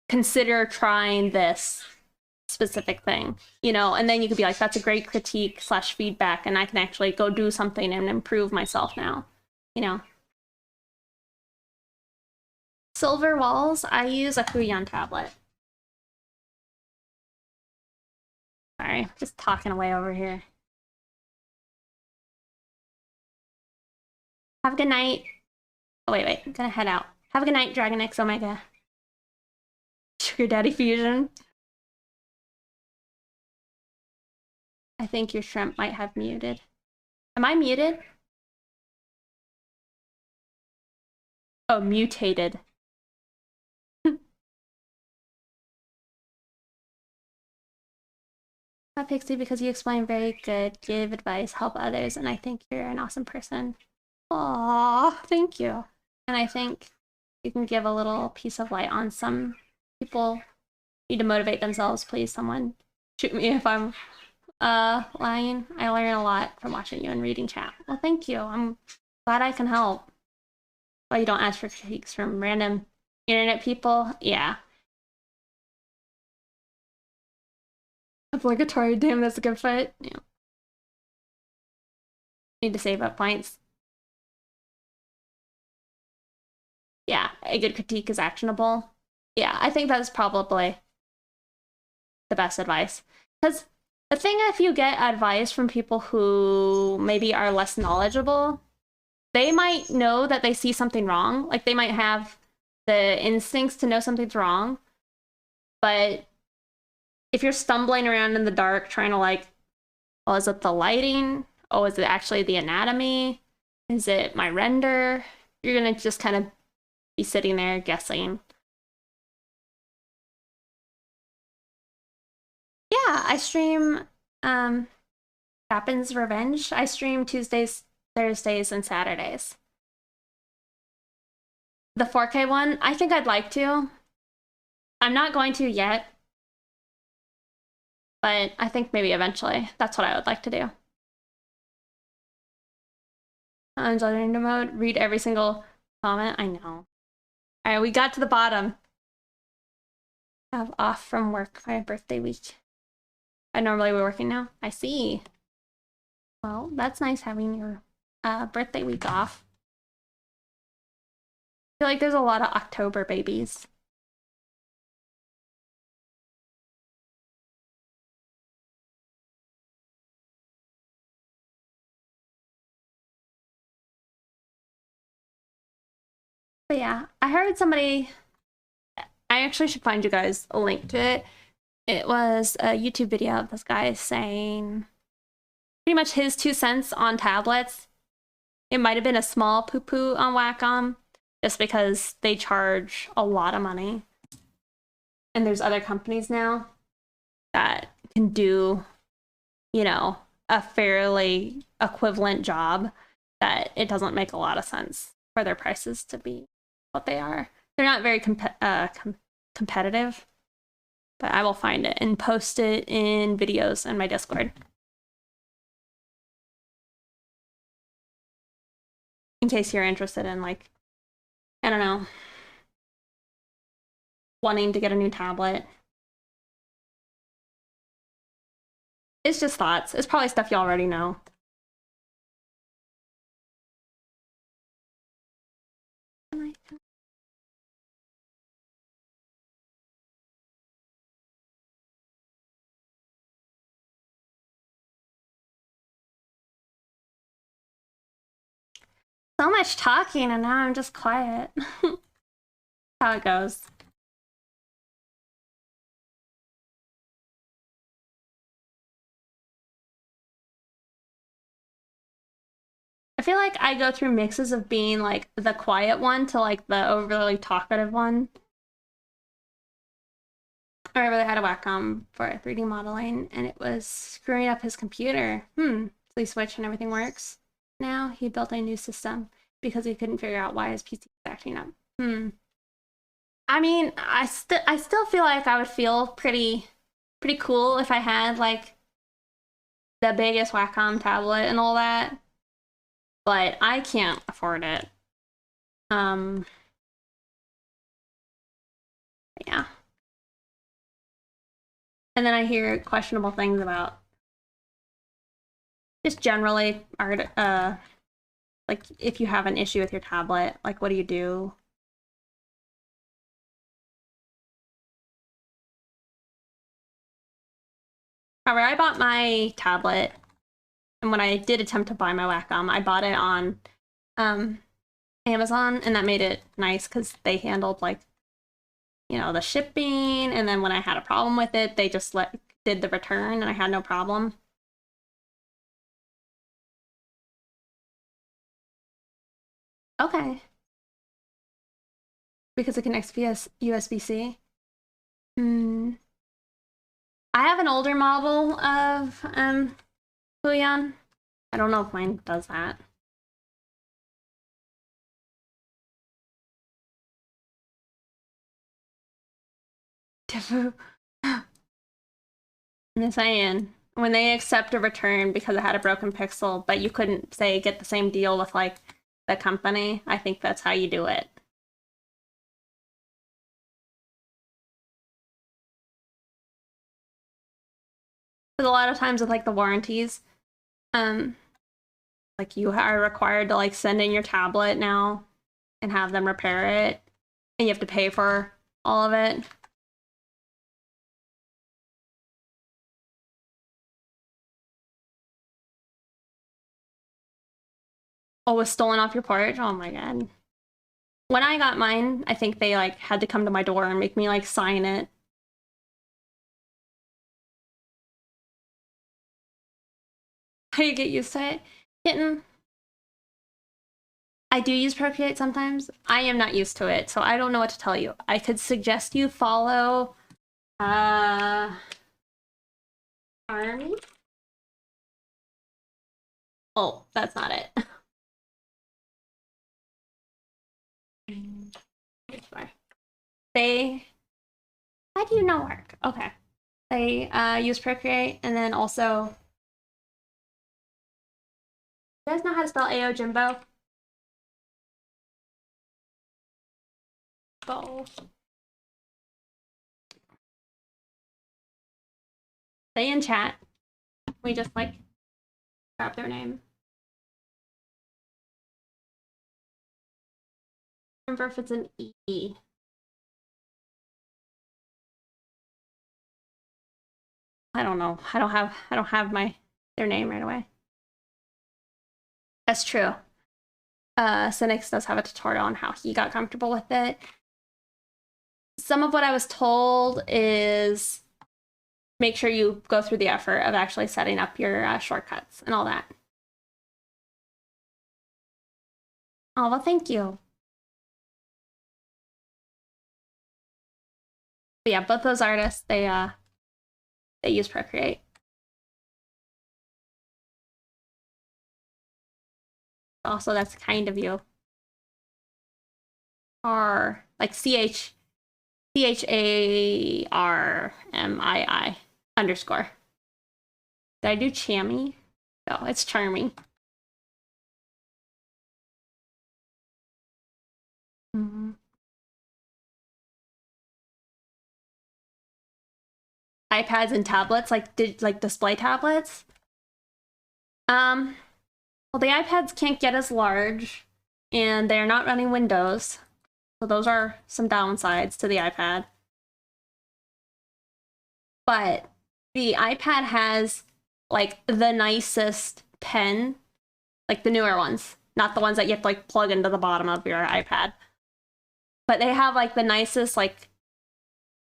Consider trying this specific thing, you know, and then you could be like, that's a great critique / feedback, and I can actually go do something and improve myself now, you know. Silver walls, I use a Huion tablet. Sorry, just talking away over here. Have a good night. Oh, wait, I'm gonna head out. Have a good night, Dragon X Omega. Sugar Daddy Fusion. I think your shrimp might have muted. Am I muted? Oh, mutated. Pixie, because you explain very good, give advice, help others, and I think you're an awesome person. Aww, thank you. And I think you can give a little piece of light on some people need to motivate themselves. Please, someone shoot me if I'm lying. I learn a lot from watching you and reading chat. Well, thank you. I'm glad I can help. Well, you don't ask for critiques from random internet people. Yeah. Obligatory. Damn, that's a good fight. Yeah. Need to save up points. Yeah, a good critique is actionable. Yeah, I think that's probably the best advice. Because the thing, if you get advice from people who maybe are less knowledgeable, they might know that they see something wrong. Like, they might have the instincts to know something's wrong. But if you're stumbling around in the dark trying to, like, oh, is it the lighting? Oh, is it actually the anatomy? Is it my render? You're gonna just kind of be sitting there guessing. Yeah, I stream Captain's Revenge. I stream Tuesdays, Thursdays, and Saturdays. The 4K one, I think I'd like to. I'm not going to yet, but I think maybe eventually. That's what I would like to do. Learning mode, read every single comment. I know. All right, we got to the bottom. I have off from work my birthday week. I normally be working now. I see. Well, that's nice having your birthday week off. I feel like there's a lot of October babies. But yeah, I heard somebody, I actually should find you guys a link to it. It was a YouTube video of this guy saying pretty much his 2 cents on tablets. It might have been a small poo-poo on Wacom, just because they charge a lot of money. And there's other companies now that can do, you know, a fairly equivalent job, that it doesn't make a lot of sense for their prices to be what they are. They're not very competitive, but I will find it and post it in videos in my Discord. In case you're interested in, like, I don't know, wanting to get a new tablet. It's just thoughts. It's probably stuff you already know. So much talking and now I'm just quiet. How it goes. I feel like I go through mixes of being like the quiet one to like the overly talkative one. I remember they had a Wacom for 3D modeling and it was screwing up his computer. So he switched and everything works. now. He built a new system because he couldn't figure out why his PC was acting up. I mean, I still feel like I would feel pretty cool if I had like the biggest Wacom tablet and all that, but I can't afford it. Yeah. And then I hear questionable things about just generally art, like if you have an issue with your tablet, like what do you do? However, I bought my tablet, and when I did attempt to buy my Wacom, I bought it on Amazon, and that made it nice because they handled like, you know, the shipping, and then when I had a problem with it, they just did the return, and I had no problem. Okay. Because it connects via USB-C. I have an older model of Huion. I don't know if mine does that. I'm just saying, when they accept a return because it had a broken pixel, but you couldn't say get the same deal with like the company, I think that's how you do it. Because a lot of times with like the warranties, like you are required to like send in your tablet now and have them repair it, and you have to pay for all of it. Oh, was stolen off your porch? Oh my god. When I got mine, I think they like had to come to my door and make me like sign it. How you get used to it? Kitten. I do use Procreate sometimes. I am not used to it, so I don't know what to tell you. I could suggest you follow Army. Oh, that's not it. They, how do you know work? Okay. They use Procreate, and then also, you guys know how to spell Ao Jimbo? Go. Stay in chat. We just like grab their name. Remember if it's an E. I don't know. I don't have their name right away. That's true. Cynics does have a tutorial on how he got comfortable with it. Some of what I was told is make sure you go through the effort of actually setting up your shortcuts and all that. Oh, well, thank you. But yeah, both those artists, they use Procreate. Also, that's kind of you. Or like CHARMII _ Did I do Chammy? No, it's Charming. iPads and tablets, like display tablets. Well, the iPads can't get as large, and they're not running Windows, so those are some downsides to the iPad. But the iPad has like the nicest pen, like the newer ones, not the ones that you have to like plug into the bottom of your iPad. But they have like the nicest like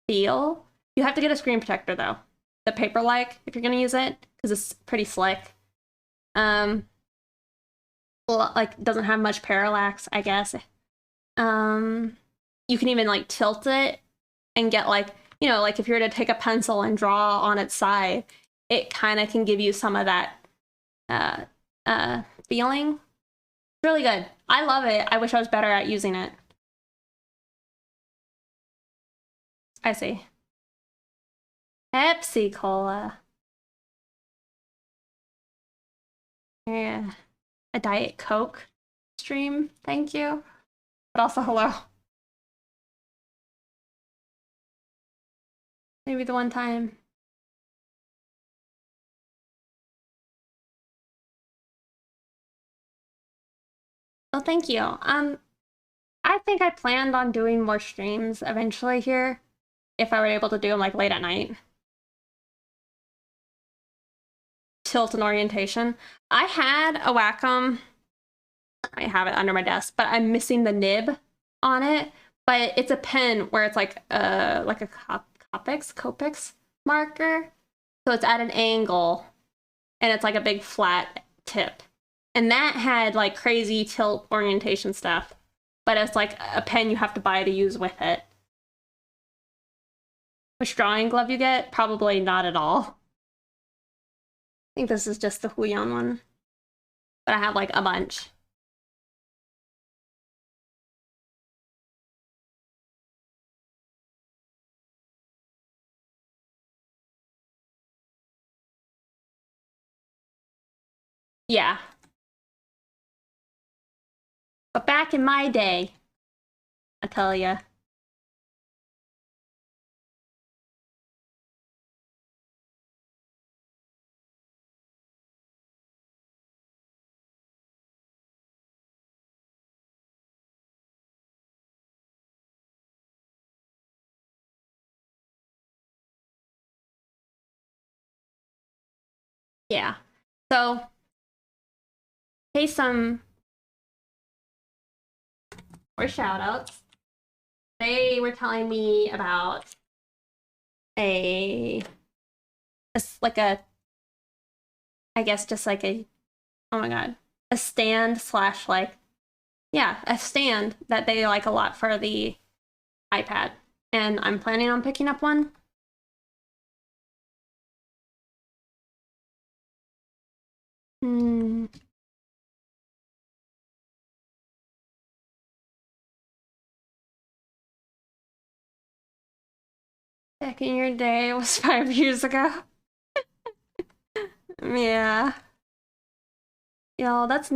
feel. You have to get a screen protector though, the Paper-like, if you're gonna use it, because it's pretty slick. Well, like doesn't have much parallax, I guess. You can even like tilt it and get like, you know, like if you were to take a pencil and draw on its side, it kind of can give you some of that feeling. It's really good. I love it. I wish I was better at using it. I see. Pepsi Cola. Yeah. A Diet Coke stream. Thank you. But also hello. Maybe the one time. Oh, thank you. I think I planned on doing more streams eventually here, if I were able to do them like late at night. Tilt and orientation. I had a Wacom. I have it under my desk, but I'm missing the nib on it. But it's a pen where it's like a Copics marker. So it's at an angle, and it's like a big flat tip. And that had like crazy tilt orientation stuff. But it's like a pen you have to buy to use with it. Which drawing glove you get? Probably not at all. I think this is just the Huion one. But I have like a bunch. Yeah. But back in my day, I tell ya. Yeah. So, hey, some more shout outs. They were telling me about like a, I guess just like a, oh my god, a stand slash like, yeah, a stand that they like a lot for the iPad. And I'm planning on picking up one. Back in your day was 5 years ago. Yeah. Yo, that's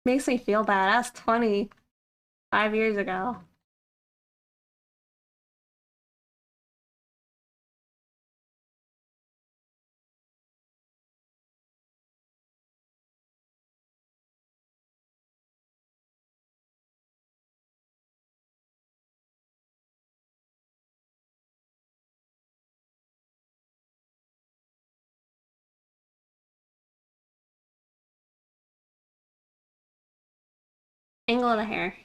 makes me feel bad. That's 25 years ago. Angle of the hair.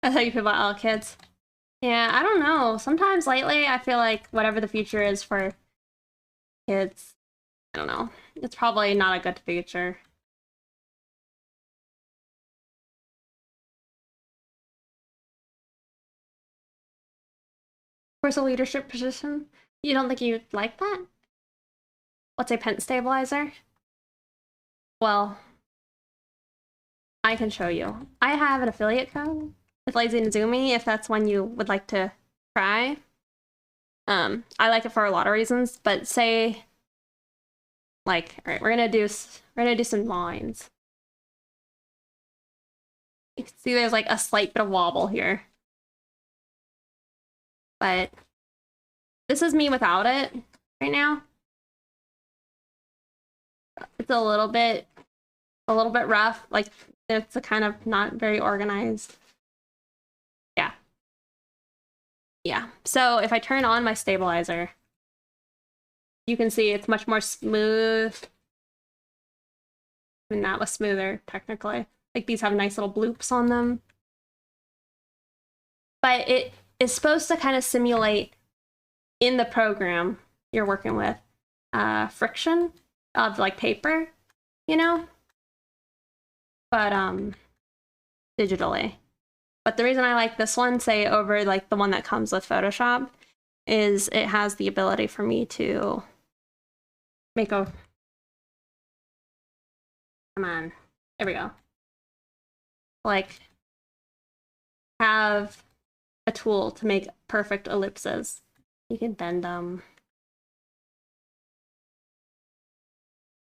That's how you feel about all kids. Yeah, I don't know. Sometimes lately, I feel like whatever the future is for kids, I don't know. It's probably not a good future. Of course, a leadership position. You don't think you'd like that? What's a pen stabilizer? Well, I can show you. I have an affiliate code with Lazy and Zoomy if that's one you would like to try. I like it for a lot of reasons, but say, like, all right, we're gonna do some lines. You can see there's like a slight bit of wobble here, but this is me without it right now. It's a little bit rough. Like it's a kind of not very organized. Yeah. Yeah. So if I turn on my stabilizer, you can see it's much more smooth. And that was smoother, technically. Like these have nice little bloops on them. But it is supposed to kind of simulate in the program you're working with friction of like paper, you know? But digitally. But the reason I like this one, say over like the one that comes with Photoshop, is it has the ability for me to make a, come on, there we go. Like have a tool to make perfect ellipses. You can bend them,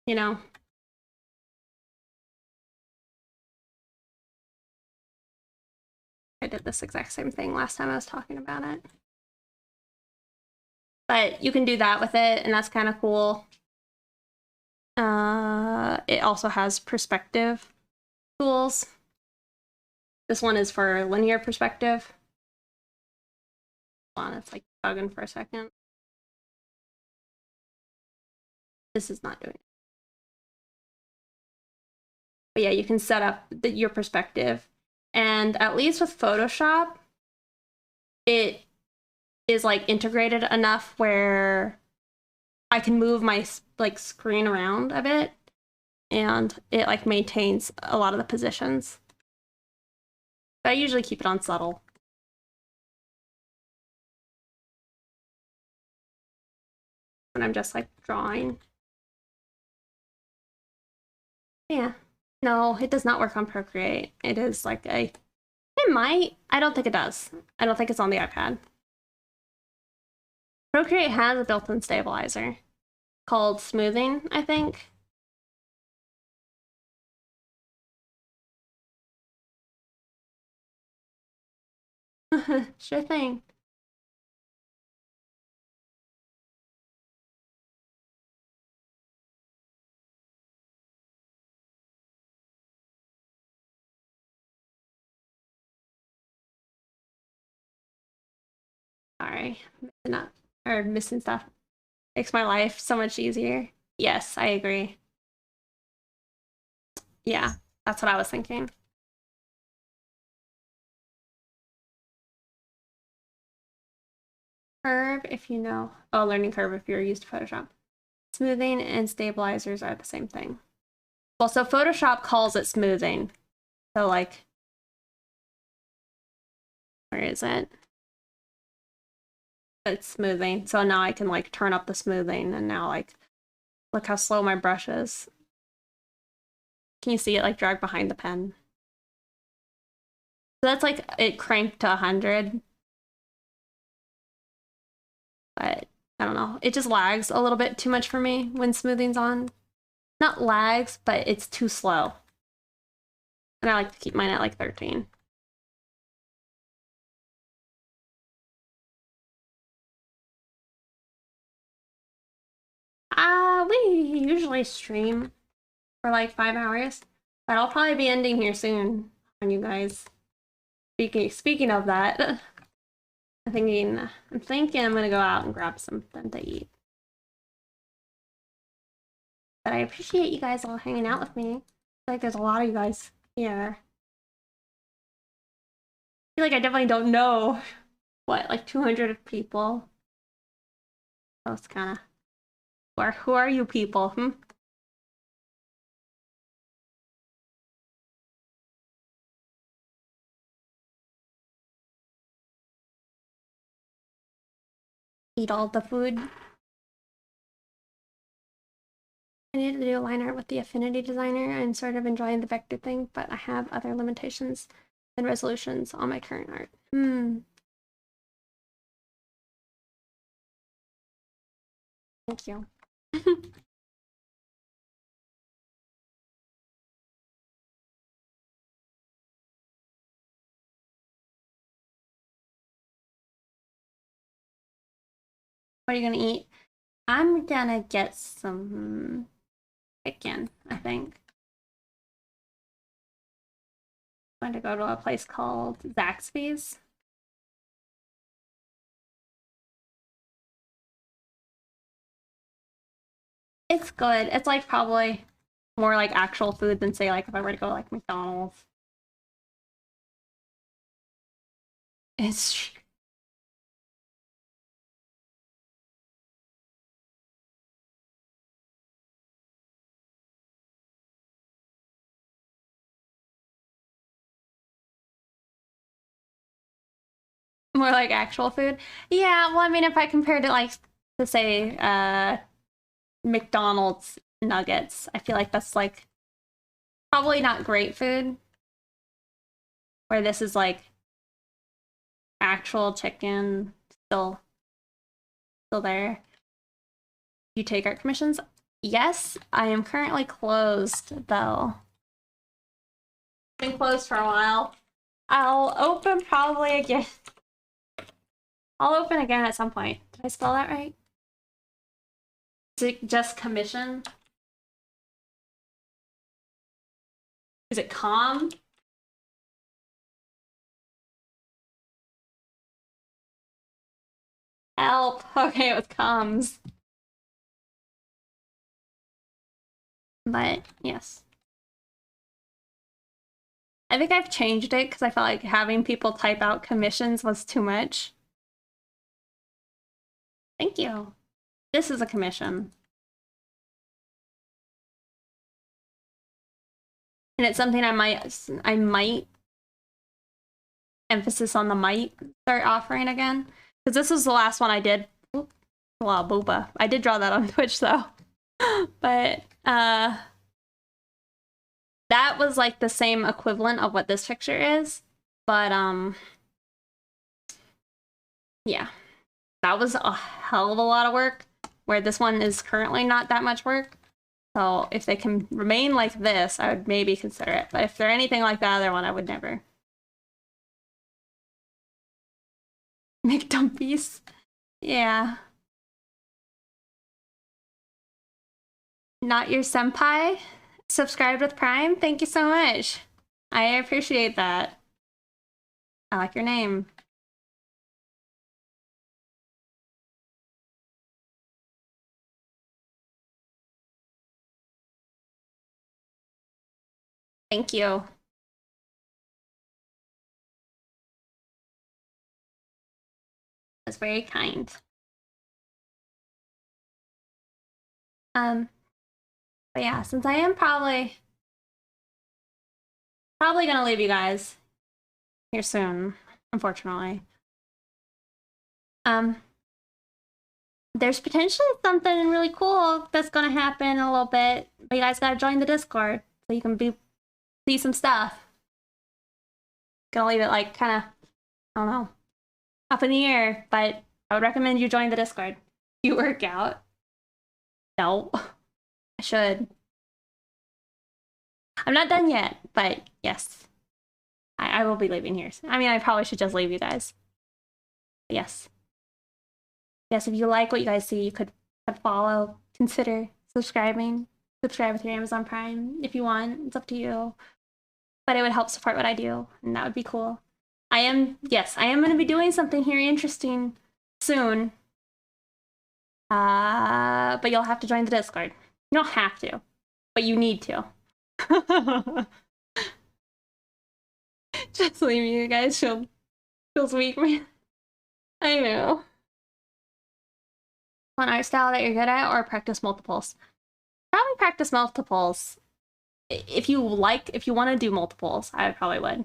you know? I did this exact same thing last time I was talking about it. But you can do that with it, and that's kind of cool. It also has perspective tools. This one is for linear perspective. Hold on, it's like bugging for a second. This is not doing it. But yeah, you can set up your perspective. And at least with Photoshop, it is like integrated enough where I can move my like screen around a bit and it like maintains a lot of the positions. But I usually keep it on subtle. When I'm just like drawing. Yeah. No, it does not work on Procreate. It is like it might. I don't think it does. I don't think it's on the iPad. Procreate has a built-in stabilizer called smoothing, I think. Sure thing. Sorry, missing stuff. Makes my life so much easier. Yes, I agree. Yeah, that's what I was thinking. Curve, if you know. Oh, learning curve if you're used to Photoshop. Smoothing and stabilizers are the same thing. Well, so Photoshop calls it smoothing. So like, where is it? It's smoothing. So now I can like turn up the smoothing and now like, look how slow my brush is. Can you see it like drag behind the pen? So that's like it cranked to 100. But I don't know. It just lags a little bit too much for me when smoothing's on. Not lags, but it's too slow. And I like to keep mine at like 13. We usually stream for like 5 hours, but I'll probably be ending here soon on you guys. Speaking of that, I'm thinking I'm gonna go out and grab something to eat. But I appreciate you guys all hanging out with me. I feel like there's a lot of you guys here. I feel like I definitely don't know what, like 200 people. So it's kind of who are you people? Eat all the food. I need to do line art with the Affinity Designer. I'm sort of enjoying the vector thing, but I have other limitations and resolutions on my current art. Thank you. What are you gonna eat? I'm gonna get some chicken, I think. I'm going to go to a place called Zaxby's. It's good. It's like probably more like actual food than say like if I were to go like McDonald's. It's more like actual food. Yeah, well, I mean, if I compared it like to say McDonald's nuggets, I feel like that's like probably not great food. Where this is like actual chicken still there. You take art commissions? Yes, I am currently closed though. Been closed for a while. I'll open probably again. I'll open again at some point. Did I spell that right? Is it just commission? Is it com? Help. Okay, it was comms. But yes. I think I've changed it because I felt like having people type out commissions was too much. Thank you. This is a commission. And it's something I might emphasis on the might start offering again. Because this was the last one I did. Oop. Wow, booba. I did draw that on Twitch though. But that was like the same equivalent of what this picture is. But yeah. That was a hell of a lot of work, where this one is currently not that much work. So if they can remain like this, I would maybe consider it. But if they're anything like the other one, I would never. McDumpies. Yeah. Not your senpai? Subscribed with Prime? Thank you so much. I appreciate that. I like your name. Thank you. That's very kind. But yeah, since I am probably gonna leave you guys here soon, unfortunately. There's potentially something really cool that's gonna happen in a little bit, but you guys gotta join the Discord so you can see some stuff. Gonna leave it like kind of, I don't know, up in the air, but I would recommend you join the Discord. You work out? No, I should. I'm not done yet, but yes, I will be leaving here. I mean, I probably should just leave you guys. But yes. Yes, if you like what you guys see, you could follow, consider subscribing. Subscribe with your Amazon Prime if you want. It's up to you. But it would help support what I do, and that would be cool. I am going to be doing something here interesting soon. But you'll have to join the Discord. You don't have to, but you need to. Just leave me, you guys. Feels weak, man. I know. One art style that you're good at, or practice multiples? Probably practice multiples. If you want to do multiples, I probably would.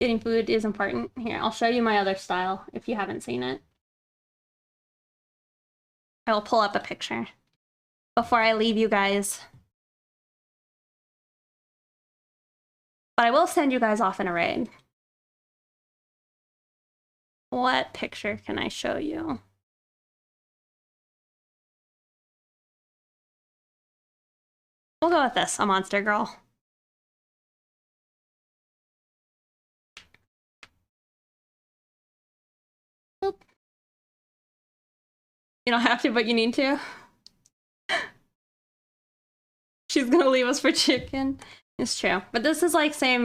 Getting food is important. Here, I'll show you my other style if you haven't seen it. I will pull up a picture before I leave you guys. But I will send you guys off in a raid. What picture can I show you? We'll go with this, a monster girl. Oop. You don't have to, but you need to. She's gonna leave us for chicken. It's true. But this is like saying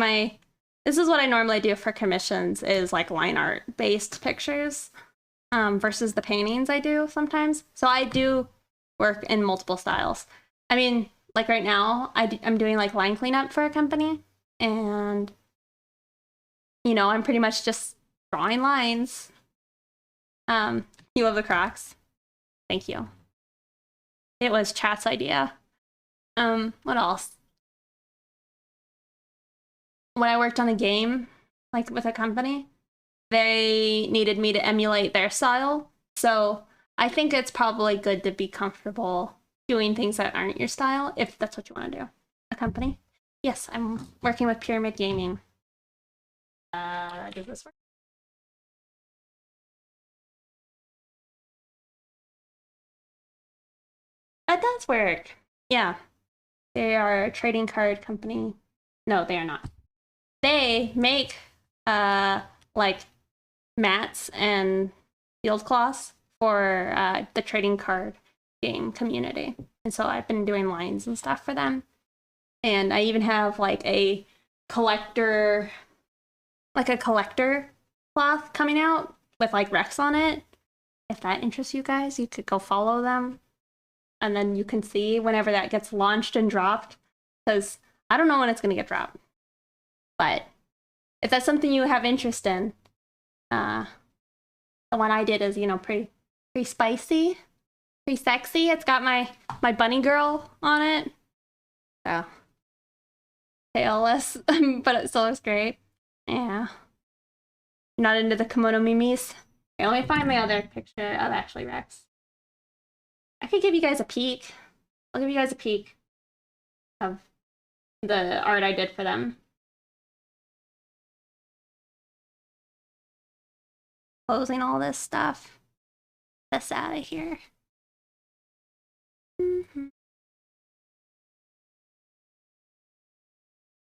this is what I normally do for commissions, is like line art based pictures versus the paintings I do sometimes. So I do work in multiple styles. I mean, like right now, I'm doing like line cleanup for a company, and you know, I'm pretty much just drawing lines. You love the Crocs. Thank you. It was Chat's idea. What else? When I worked on a game, like with a company, they needed me to emulate their style. So I think it's probably good to be comfortable doing things that aren't your style, if that's what you want to do. A company? Yes, I'm working with Pyramid Gaming. Does this work? That does work. Yeah. They are a trading card company. No, they are not. They make like mats and field cloths for the trading card game community. And so I've been doing lines and stuff for them. And I even have like a collector cloth coming out with like Rex on it. If that interests you guys, you could go follow them. And then you can see whenever that gets launched and dropped. Because I don't know when it's going to get dropped. But if that's something you have interest in, the one I did is, you know, pretty spicy, pretty sexy. It's got my bunny girl on it. So tailless, but it still looks great. Yeah. Not into the kimono mimis. Okay, let me find my other picture of Ashley Rex. I could give you guys a peek. I'll give you guys a peek of the art I did for them. Closing all this stuff. This out of here.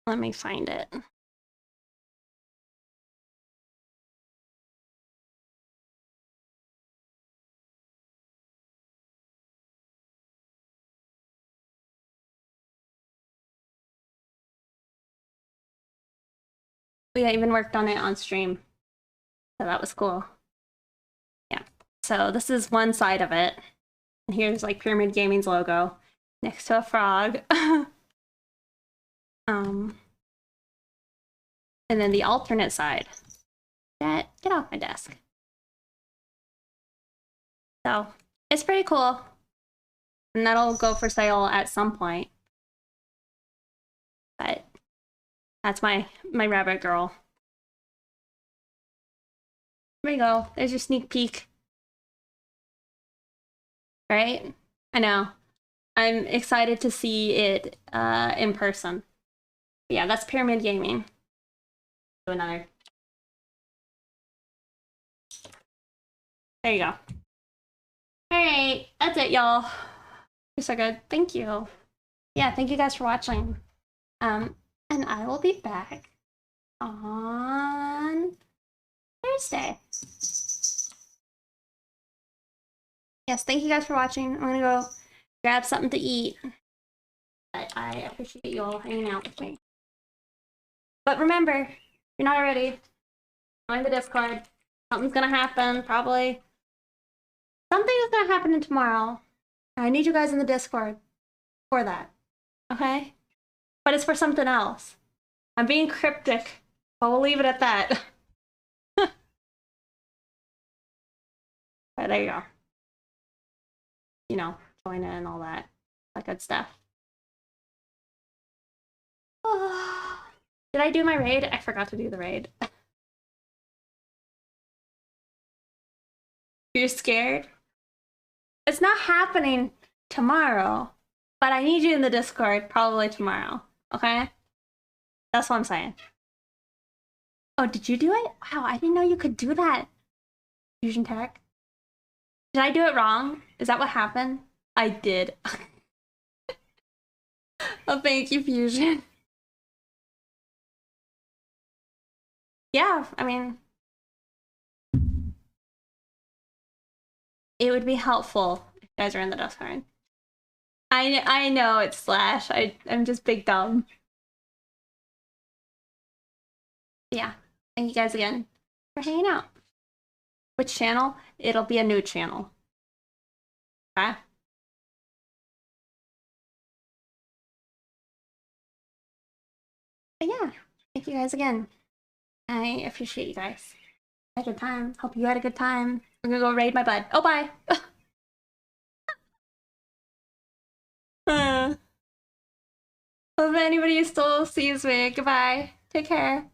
Let me find it. We even worked on it on stream. So that was cool. Yeah. So this is one side of it. And here's like Pyramid Gaming's logo next to a frog. And then the alternate side. Get off my desk. So it's pretty cool. And that'll go for sale at some point. But that's my rabbit girl. There you go. There's your sneak peek. Right? I know. I'm excited to see it in person. But yeah, that's Pyramid Gaming. Do another. There you go. Alright, that's it, y'all. You're so good. Thank you. Yeah, thank you guys for watching. And I will be back on Thursday. Yes, thank you guys for watching. I'm gonna go grab something to eat. But I appreciate you all hanging out with me. But remember, if you're not already, join the Discord. Something's gonna happen, probably. Something is gonna happen tomorrow. I need you guys in the Discord for that. Okay? But it's for something else. I'm being cryptic, but we'll leave it at that. But there you go. You know, join in and all that good stuff. Did I do my raid? I forgot to do the raid. You're scared? It's not happening tomorrow, but I need you in the Discord probably tomorrow, okay? That's what I'm saying. Oh, did you do it? Wow, I didn't know you could do that. Fusion Tech. Did I do it wrong? Is that what happened? I did. Oh, thank you, Fusion. Yeah, I mean, it would be helpful if you guys are in the Discord. I know it's Slash. I'm just big dumb. Yeah, thank you guys again for hanging out. Which channel? It'll be a new channel. Okay? But yeah, thank you guys again. I appreciate you guys. I had a good time. Hope you had a good time. I'm gonna go raid my bud. Oh, bye. Hope anybody still sees me. Goodbye. Take care.